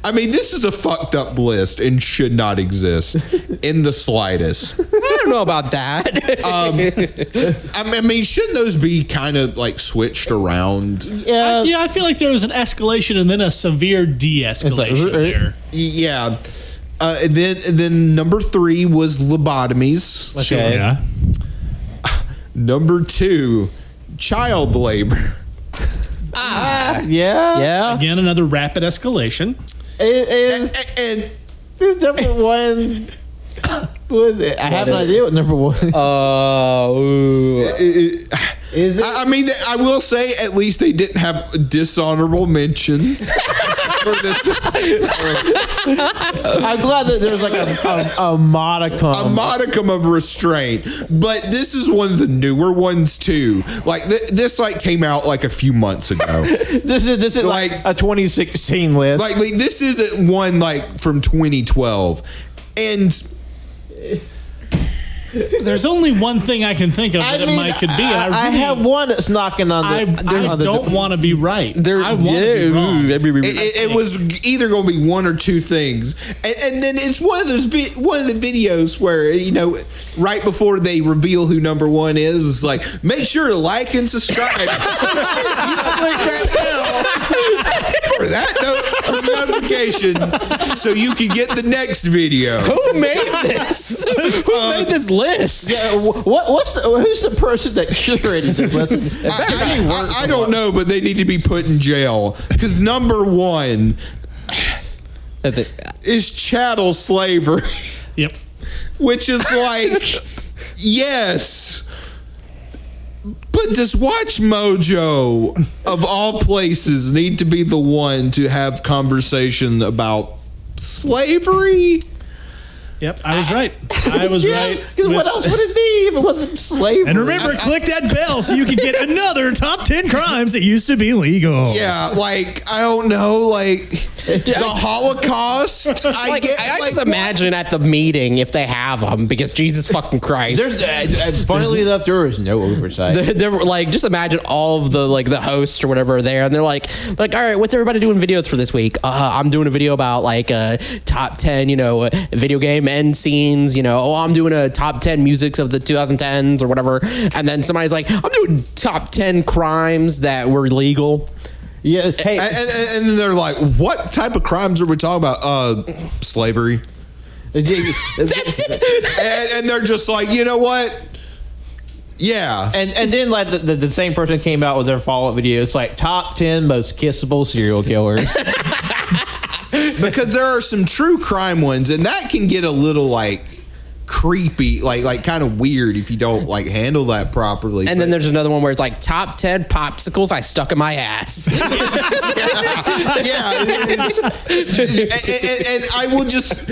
I mean, this is a fucked up list and should not exist in the slightest. I don't know about that. I mean, shouldn't those be kind of like switched around? Yeah. Yeah, I feel like there was an escalation and then a severe de-escalation there. Yeah. Then number 3 was lobotomies. Okay. Yeah. Number 2, child labor. Yeah. Yeah. Again, another rapid escalation. And This number one. I have an idea what number one is. It? I mean, I will say at least they didn't have dishonorable mentions. For this. I'm glad that there's like a modicum. A modicum of restraint, but this is one of the newer ones too. Like this, like came out like a few months ago. This is like a 2016 list. Like this isn't one like from 2012, and There's only one thing I can think of that it might could be. I have one that's knocking on the. I don't want to be right. I want to be wrong. it was either going to be one or two things, and then it's one of those one of the videos where right before they reveal who number one is, it's like make sure to like and subscribe. You click that bell for that notification so you can get the next video. Who made this? Who made this list? Yeah, who's the person that curated this list? I don't know, but they need to be put in jail because number one is chattel slavery. Yep. Which is like, yes. But does WatchMojo, of all places, need to be the one to have conversation about slavery? Yep, I was right. I was right. Because what else would it be if it wasn't slavery? And remember, click that bell so you can get another top 10 crimes that used to be legal. Yeah, like, I don't know, like, the Holocaust. I just imagine at the meeting if they have them, because Jesus fucking Christ. Funnily enough, there is no oversight. They're like, just imagine all of the the hosts or whatever are there, and they're like, all right, what's everybody doing videos for this week? I'm doing a video about top 10, video game end scenes. I'm doing a top 10 musics of the 2010s or whatever, and then somebody's like, I'm doing top 10 crimes that were legal. Yeah. Hey, and then they're like, what type of crimes are we talking about? Slavery. And they're just like, you know what? Yeah. And then like the same person came out with their follow-up video. It's like top 10 most kissable serial killers. Because there are some true crime ones, and that can get a little creepy, like kind of weird if you don't like handle that properly. And then there's another one where it's like top 10 popsicles I stuck in my ass. And I will just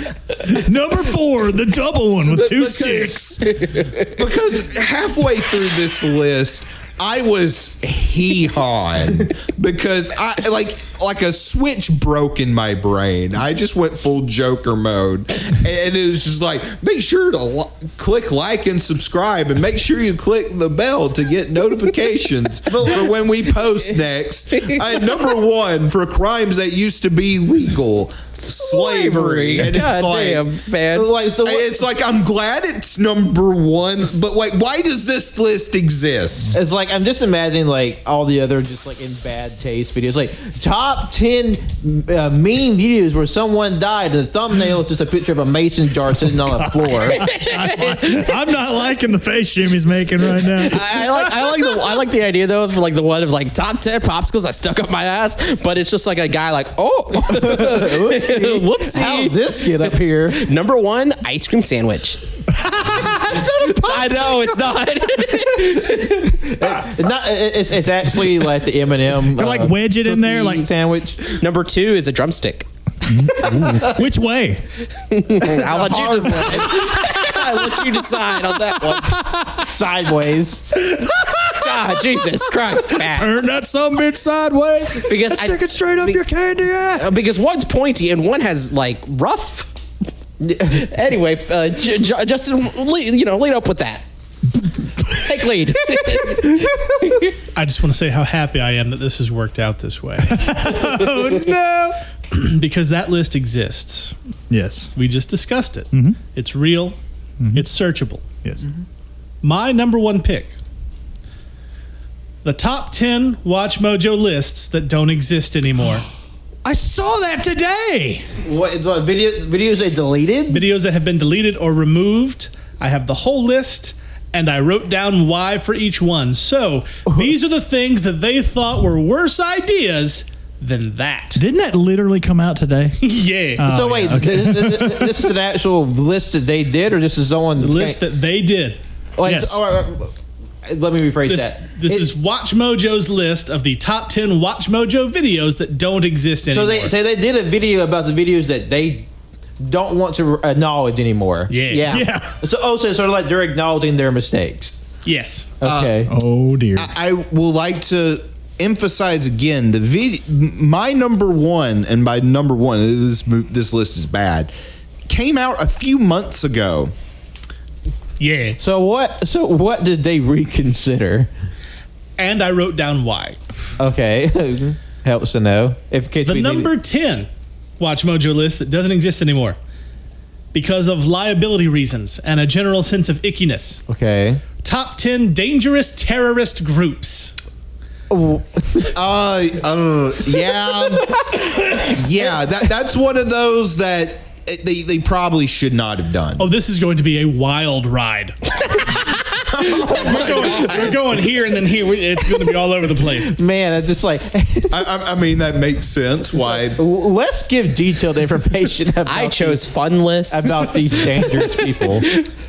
Number 4, the double one with 2 sticks. because halfway through this list, I was hee-hawing because I like a switch broke in my brain. I just went full Joker mode, and it was just like, make sure to click like and subscribe, and make sure you click the bell to get notifications for when we post next. Number 1 for crimes that used to be legal. Slavery. And God damn, man. It's like I'm glad it's number 1, but like, why does this list exist? It's like I'm just imagining like all the other just like in bad taste videos, like top 10 meme videos where someone died, and the thumbnail is just a picture of a mason jar sitting on the floor. I'm not liking the face Jimmy's making right now. I like the idea though of like the one of like top 10 popsicles I stuck up my ass, but it's just like a guy like, whoopsie. How'd this get up here? Number 1, ice cream sandwich. I know it's not. It's actually like the M&M. Or like wedge it in there, like sandwich. Number 2 is a drumstick. Which way? I'll let you decide. I'll let you decide on that one. Sideways. God, Jesus Christ, man. Turn that sumbitch sideways. Because stick it straight up your candy ass. Because one's pointy and one has like rough. Anyway, Justin, lead up with that. Take lead. I just want to say how happy I am that this has worked out this way. Oh no! Because that list exists. Yes. We just discussed it. Mm-hmm. It's real. Mm-hmm. It's searchable. Yes. Mm-hmm. My number 1 pick. The top 10 WatchMojo lists that don't exist anymore. I saw that today. What videos they deleted? Videos that have been deleted or removed. I have the whole list, and I wrote down why for each one. So these are the things that they thought were worse ideas than that. Didn't that literally come out today? Yeah. So wait, this is an actual list that they did, or this is someone The list that they did. Like, Yes. Let me rephrase This, that. this is WatchMojo's list of the top 10 WatchMojo videos that don't exist anymore. So they did a video about the videos that they don't want to acknowledge anymore. Yeah. So sort of like they're acknowledging their mistakes. Yes. Okay. Oh dear. I will like to emphasize again my number 1, and by number 1, this list is bad, came out a few months ago. Yeah. So what did they reconsider? And I wrote down why. Okay. Helps to know. The number 10 WatchMojo list that doesn't exist anymore because of liability reasons and a general sense of ickiness. Okay. Top 10 dangerous terrorist groups. Yeah, that's one of those that they probably should not have done. Oh, this is going to be a wild ride. we're going here and then here. It's going to be all over the place. Man, it's just like I mean, that makes sense. Why? Let's give detailed information about I chose fun lists about these dangerous people.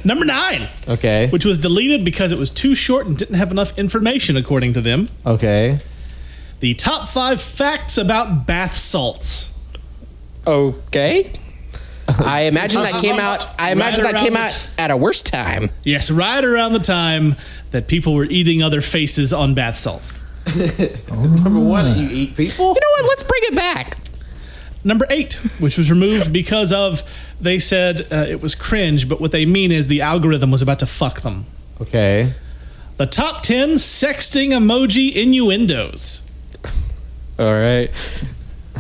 Number 9. Okay. Which was deleted because it was too short and didn't have enough information, according to them. Okay. The top 5 facts about bath salts. Okay. I imagine that came out. At a worse time. Yes, right around the time that people were eating other faces on bath salts. Number 1, you eat people? You know what? Let's bring it back. Number 8, which was removed because of, they said it was cringe, but what they mean is the algorithm was about to fuck them. Okay. The top 10 sexting emoji innuendos. All right.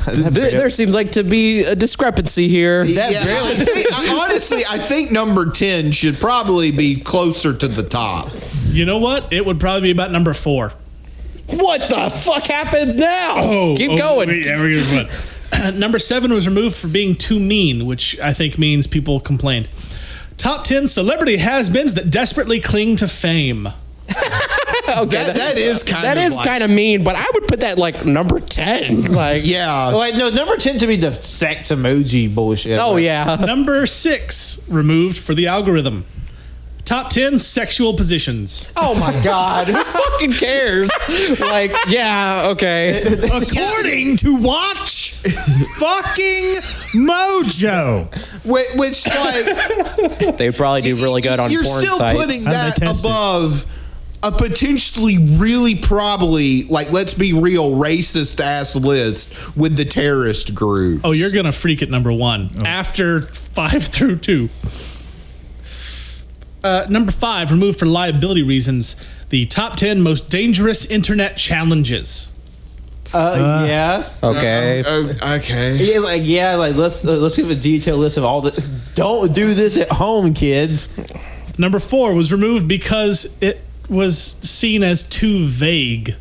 There seems like to be a discrepancy here. Honestly, I think number 10 should probably be closer to the top. You know what? It would probably be about number 4. What the fuck happens now? Keep going. Yeah, we're gonna fun. Number 7 was removed for being too mean, which I think means people complained. Top 10 celebrity has-beens that desperately cling to fame. that is kind that of is like- kind of mean, but I would put that like number 10. Like, Yeah. Wait, no, number 10 to be the sex emoji bullshit. oh yeah. Number 6, removed for the algorithm. Top 10 sexual positions. Oh my god, who fucking cares? Like, yeah, okay. According to Watch fucking Mojo. Which like They probably do really good on you're porn still sites. putting How do they that test it? above a potentially really probably, like, let's be real, racist ass list with the terrorist group. Oh, you're going to freak at number 1 after 5 through 2. Number 5, removed for liability reasons. The top 10 most dangerous internet challenges. Yeah. Okay. Okay. Yeah, let's give a detailed list of all the. Don't do this at home, kids. Number 4 was removed because it was seen as too vague.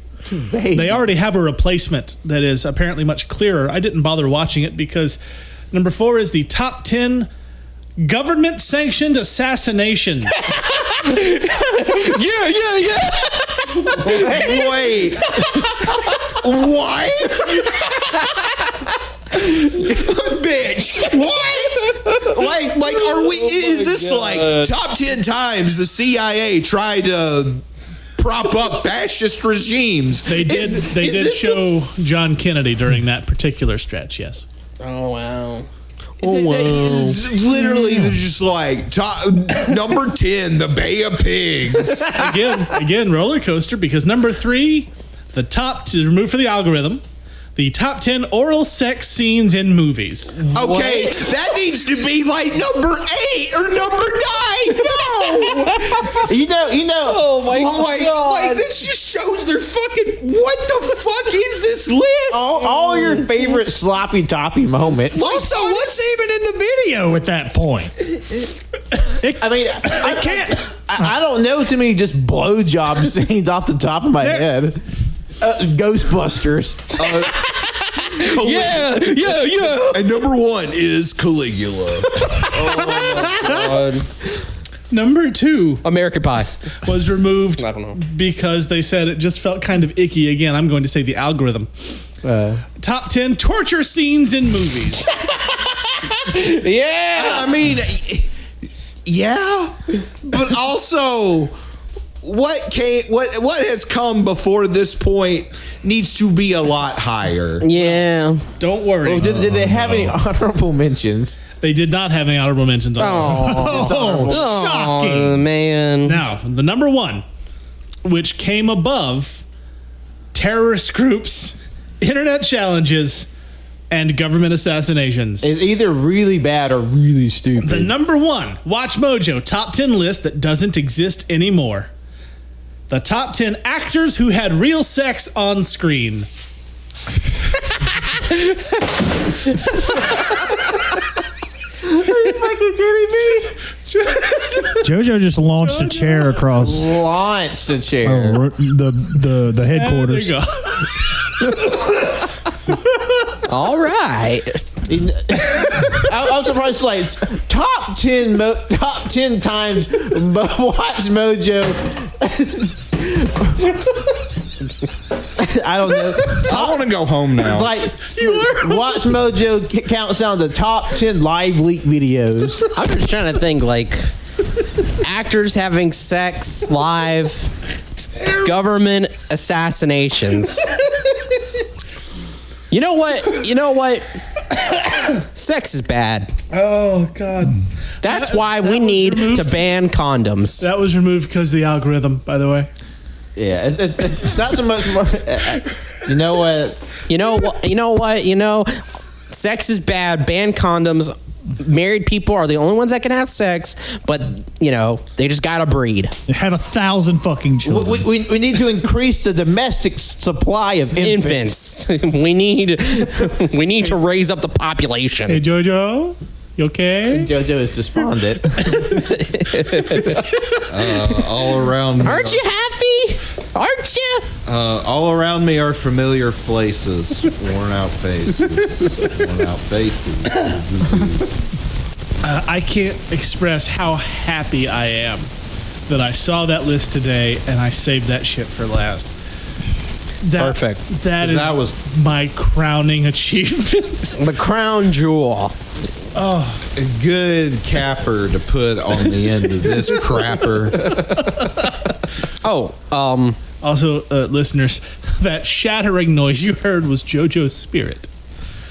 They already have a replacement that is apparently much clearer. I didn't bother watching it because number 4 is the top 10 government-sanctioned assassinations. Yeah. Wait. What? Bitch. What? Like, are we? Is this like top 10 times the CIA tried to prop up fascist regimes? They did. Is They did this show John Kennedy during that particular stretch. Yes. Oh wow. Literally, they're just like number 10, the Bay of Pigs. Again, roller coaster. Because number 3, the top to remove for the algorithm, the top 10 oral sex scenes in movies. Okay, that needs to be like number 8 or number 9. No. You know. Oh my Like this just shows their fucking. What the fuck is this list? All your favorite sloppy toppy moments. Also, what's even in the video at that point? I mean, I can't. I don't know too many just blowjob scenes off the top of my head. Ghostbusters. Yeah. And number 1 is Caligula. Number 2 American Pie. was removed I don't know. because they said it just felt kind of icky. Again, I'm going to say the algorithm. Top 10 torture scenes in movies. Yeah. I mean, yeah, but also, what has come before this point needs to be a lot higher. Yeah. Don't worry. Oh, did they have any honorable mentions? They did not have any honorable mentions on this. Oh, Shocking. man. Now, the number 1, which came above terrorist groups, internet challenges, and government assassinations. It's either really bad or really stupid. The number 1, WatchMojo top 10 list that doesn't exist anymore. The top 10 actors who had real sex on screen. fucking kidding me? Jojo just launched a chair across Launched the chair. the headquarters. There you go. All right. I'm surprised. Like top 10 times WatchMojo. I don't know. I want to go home now. Like WatchMojo counts down the top 10 live leak videos. I'm just trying to think, like, actors having sex live, government assassinations. You know what? Sex is bad. Oh, God. That's why that we was need removed. to ban condoms. That was removed because of the algorithm, by the way. Yeah, it's not so much more. You know what? Sex is bad. Ban condoms. Married people are the only ones that can have sex, but they just gotta breed. They have 1,000 fucking children. We need to increase the domestic supply of infants. we need to raise up the population. Hey, Jojo, you okay? Jojo is despondent. All around. Aren't you happy? Aren't you? All around me are familiar places, worn out faces, worn out faces. I can't express how happy I am that I saw that list today and I saved that shit for last. Perfect. That was my crowning achievement. The crown jewel. Oh, a good capper to put on the end of this crapper. Also, listeners, that shattering noise you heard was JoJo's spirit.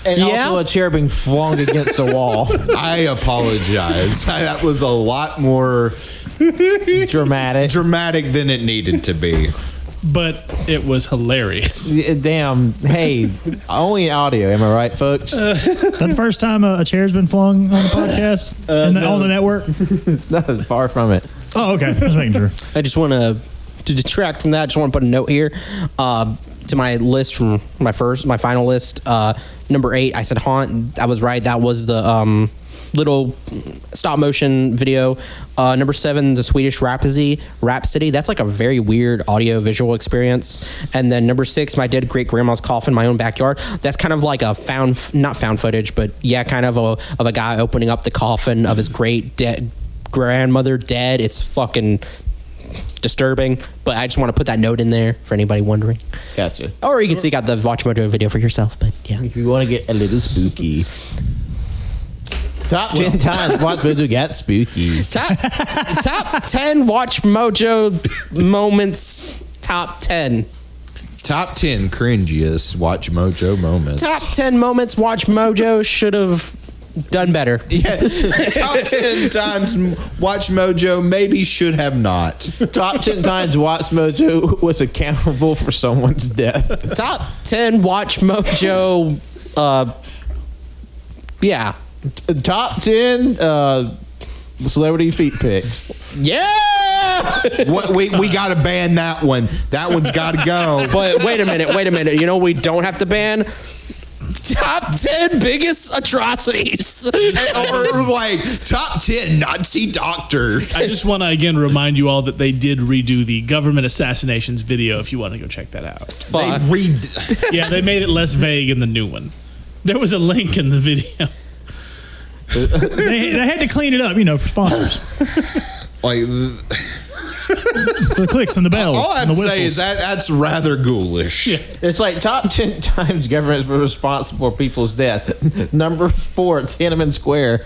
And also a chair being flung against the wall. I apologize. That was a lot more dramatic than it needed to be. But it was hilarious. Damn. Hey, only audio. Am I right, folks? That's the first time a chair's been flung on the podcast on the network? Not far from it. Oh, okay. Just making sure. I just want to detract from that. I just want to put a note here to my list from my final list. Number 8, I said Haunt. I was right. That was the little stop motion video. Number 7, the Swedish Rhapsody. That's like a very weird audio visual experience. And then number 6, my dead great grandma's coffin in my own backyard. That's kind of like a not found footage, but yeah, kind of a guy opening up the coffin of his great dead grandmother dead. It's fucking disturbing, but I just want to put that note in there for anybody wondering. Gotcha. Or you can seek out the WatchMojo video for yourself, but yeah. If you want to get a little spooky. Top 10 times WatchMojo got spooky. Top 10 WatchMojo moments. Top 10. Top 10 cringiest WatchMojo moments. Top 10 moments WatchMojo should have done better. Yeah. Top 10 times WatchMojo maybe should have not. Top 10 times WatchMojo was accountable for someone's death. Top 10 WatchMojo. Yeah. Top 10 celebrity feet pics. Yeah. What, we got to ban that one. That one's got to go. But wait a minute. You know we don't have to ban top 10 biggest atrocities. Or like top 10 Nazi doctors. I just want to again remind you all that they did redo the government assassinations video if you want to go check that out. Fuck. Yeah, they made it less vague in the new one. There was a link in the video. They had to clean it up, for sponsors. Like For the clicks and the bells. All I have and the to say is that's rather ghoulish. Yeah. It's like top 10 times governments were responsible for people's death. Number 4, Tiananmen Square.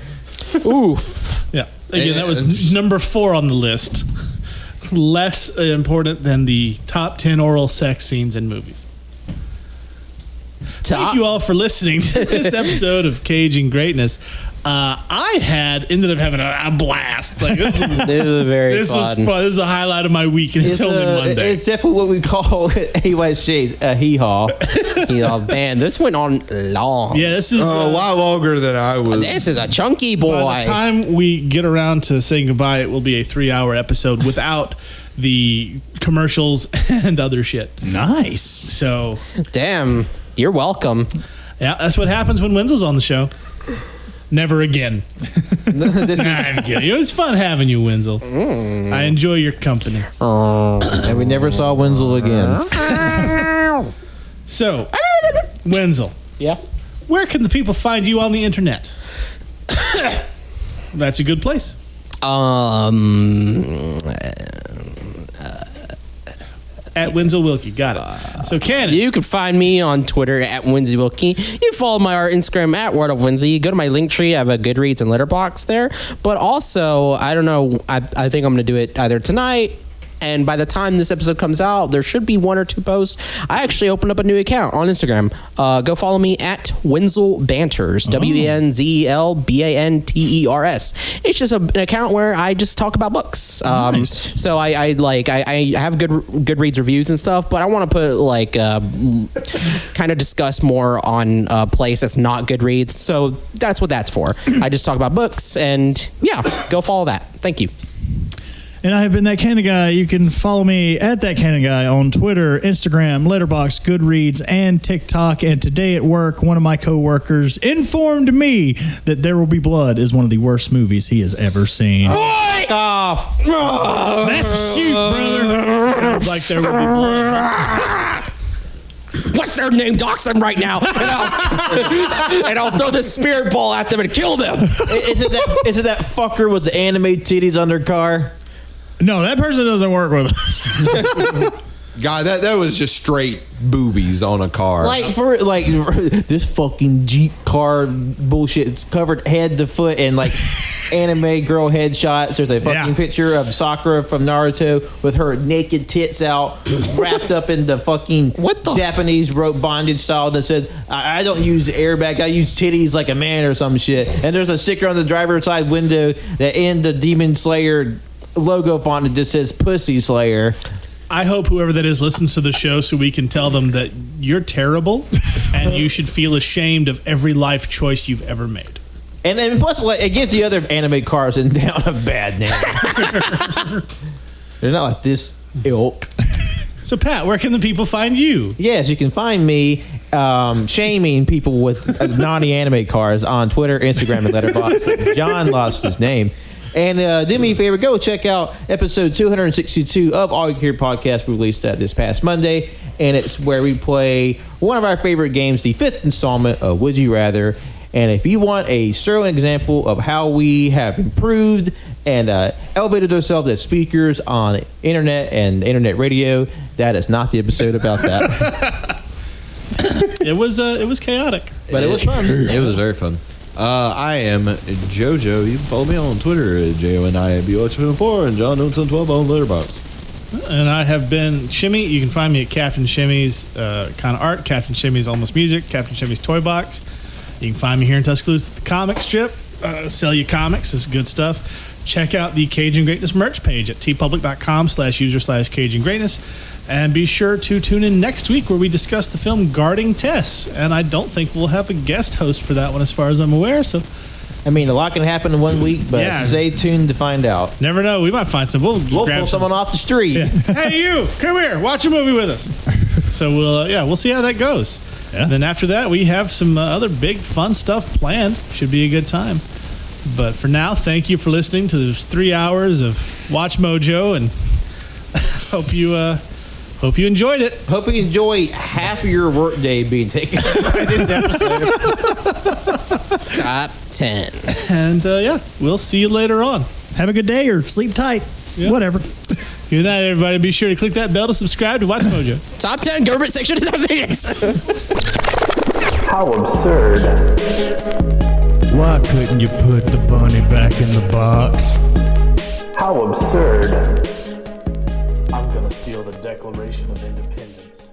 Oof. Yeah. Again, that was number 4 on the list. Less important than the top 10 oral sex scenes in movies. Thank you all for listening to this episode of Caging Greatness. I ended up having a blast. Like this was very fun. This is a highlight of my week, and it's only Monday. It's definitely what we call AY's Shades, a hee-haw. Man, this went on long. Yeah, this is a lot longer than I was. This is a chunky boy. By the time we get around to saying goodbye, it will be a 3-hour episode without the commercials and other shit. Nice. So, damn, you're welcome. Yeah, that's what happens when Wenzel's on the show. Never again. I'm kidding. It was fun having you, Wenzel. I enjoy your company. And we never saw Wenzel again. So, Wenzel. Yeah? Where can the people find you on the internet? That's a good place. At Wenzel Wilkie. Got it. So, Cannon. You can find me on Twitter at Wenzel Wilkie. You can follow my Instagram at Word of Wenzel. You go to my link tree. I have a Goodreads and Letterboxd there. But also, I don't know. I think I'm going to do it either tonight. And by the time this episode comes out, there should be 1 or 2 posts. I actually opened up a new account on Instagram. Go follow me at Wenzel Banters. WenzelBanters. It's just an account where I just talk about books. Nice. So I have good Goodreads reviews and stuff, but I want to put kind of discuss more on a place that's not Goodreads. So that's what that's for. I just talk about books, and yeah, go follow that. Thank you. And I have been That Cannon Guy. You can follow me at That Cannon Guy on Twitter, Instagram, Letterboxd, Goodreads, and TikTok. And today at work, one of my coworkers informed me that There Will Be Blood is one of the worst movies he has ever seen. That's a shoot, brother. Sounds like There Will Be Blood. What's their name? Dox them right now, and I'll throw this spirit ball at them and kill them. Is it that fucker with the anime titties on their car? No, that person doesn't work with us. God, that was just straight boobies on a car. For this fucking Jeep car bullshit. It's covered head to foot in like anime girl headshots. There's a fucking picture of Sakura from Naruto with her naked tits out, wrapped up in the fucking Japanese rope bondage style that said, I don't use airbag, I use titties like a man or some shit. And there's a sticker on the driver's side window that in the Demon Slayer logo font it just says Pussy Slayer. I hope whoever that is listens to the show so we can tell them that you're terrible and you should feel ashamed of every life choice you've ever made. And then plus, it gives the other anime cars in town a bad name. They're not like this ilk. So, Pat, where can the people find you? Yes, you can find me shaming people with naughty anime cars on Twitter, Instagram, and Letterboxd. John lost his name. And do me a favor, go check out episode 262 of All You Hear Podcast. We released that this past Monday, and it's where we play one of our favorite games, the 5th installment of Would You Rather. And if you want a sterling example of how we have improved and elevated ourselves as speakers on internet and internet radio, that is not the episode about that. It was chaotic, but it was fun. It was very fun. I am JoJo. You can follow me on Twitter at JONIBOH24 and John Newton 12 on Letterboxd. And I have been Shimmy. You can find me at Captain Shimmy's Kind of Art, Captain Shimmy's Almost Music, Captain Shimmy's Toy Box. You can find me here in Tuscaloosa at the comic strip. Sell you comics. It's good stuff. Check out the Cajun Greatness merch page at tpublic.com/user/Cajun Greatness. And be sure to tune in next week where we discuss the film Guarding Tess. And I don't think we'll have a guest host for that one as far as I'm aware. So, I mean, a lot can happen in 1 week, but stay tuned to find out. Never know. We might find some. We'll pull someone off the street. Yeah. Hey, you, come here. Watch a movie with us. So we'll see how that goes. Yeah. Then after that, we have some other big fun stuff planned. Should be a good time. But for now, thank you for listening to those 3 hours of WatchMojo, and hope you enjoyed it. Hope you enjoy half of your workday being taken by this episode. Top 10. And we'll see you later on. Have a good day or sleep tight. Yeah. Whatever. Good night, everybody. Be sure to click that bell to subscribe to WatchMojo. Top 10 government section associations. How absurd. Why couldn't you put the bunny back in the box? How absurd. I'm gonna steal the Declaration of Independence.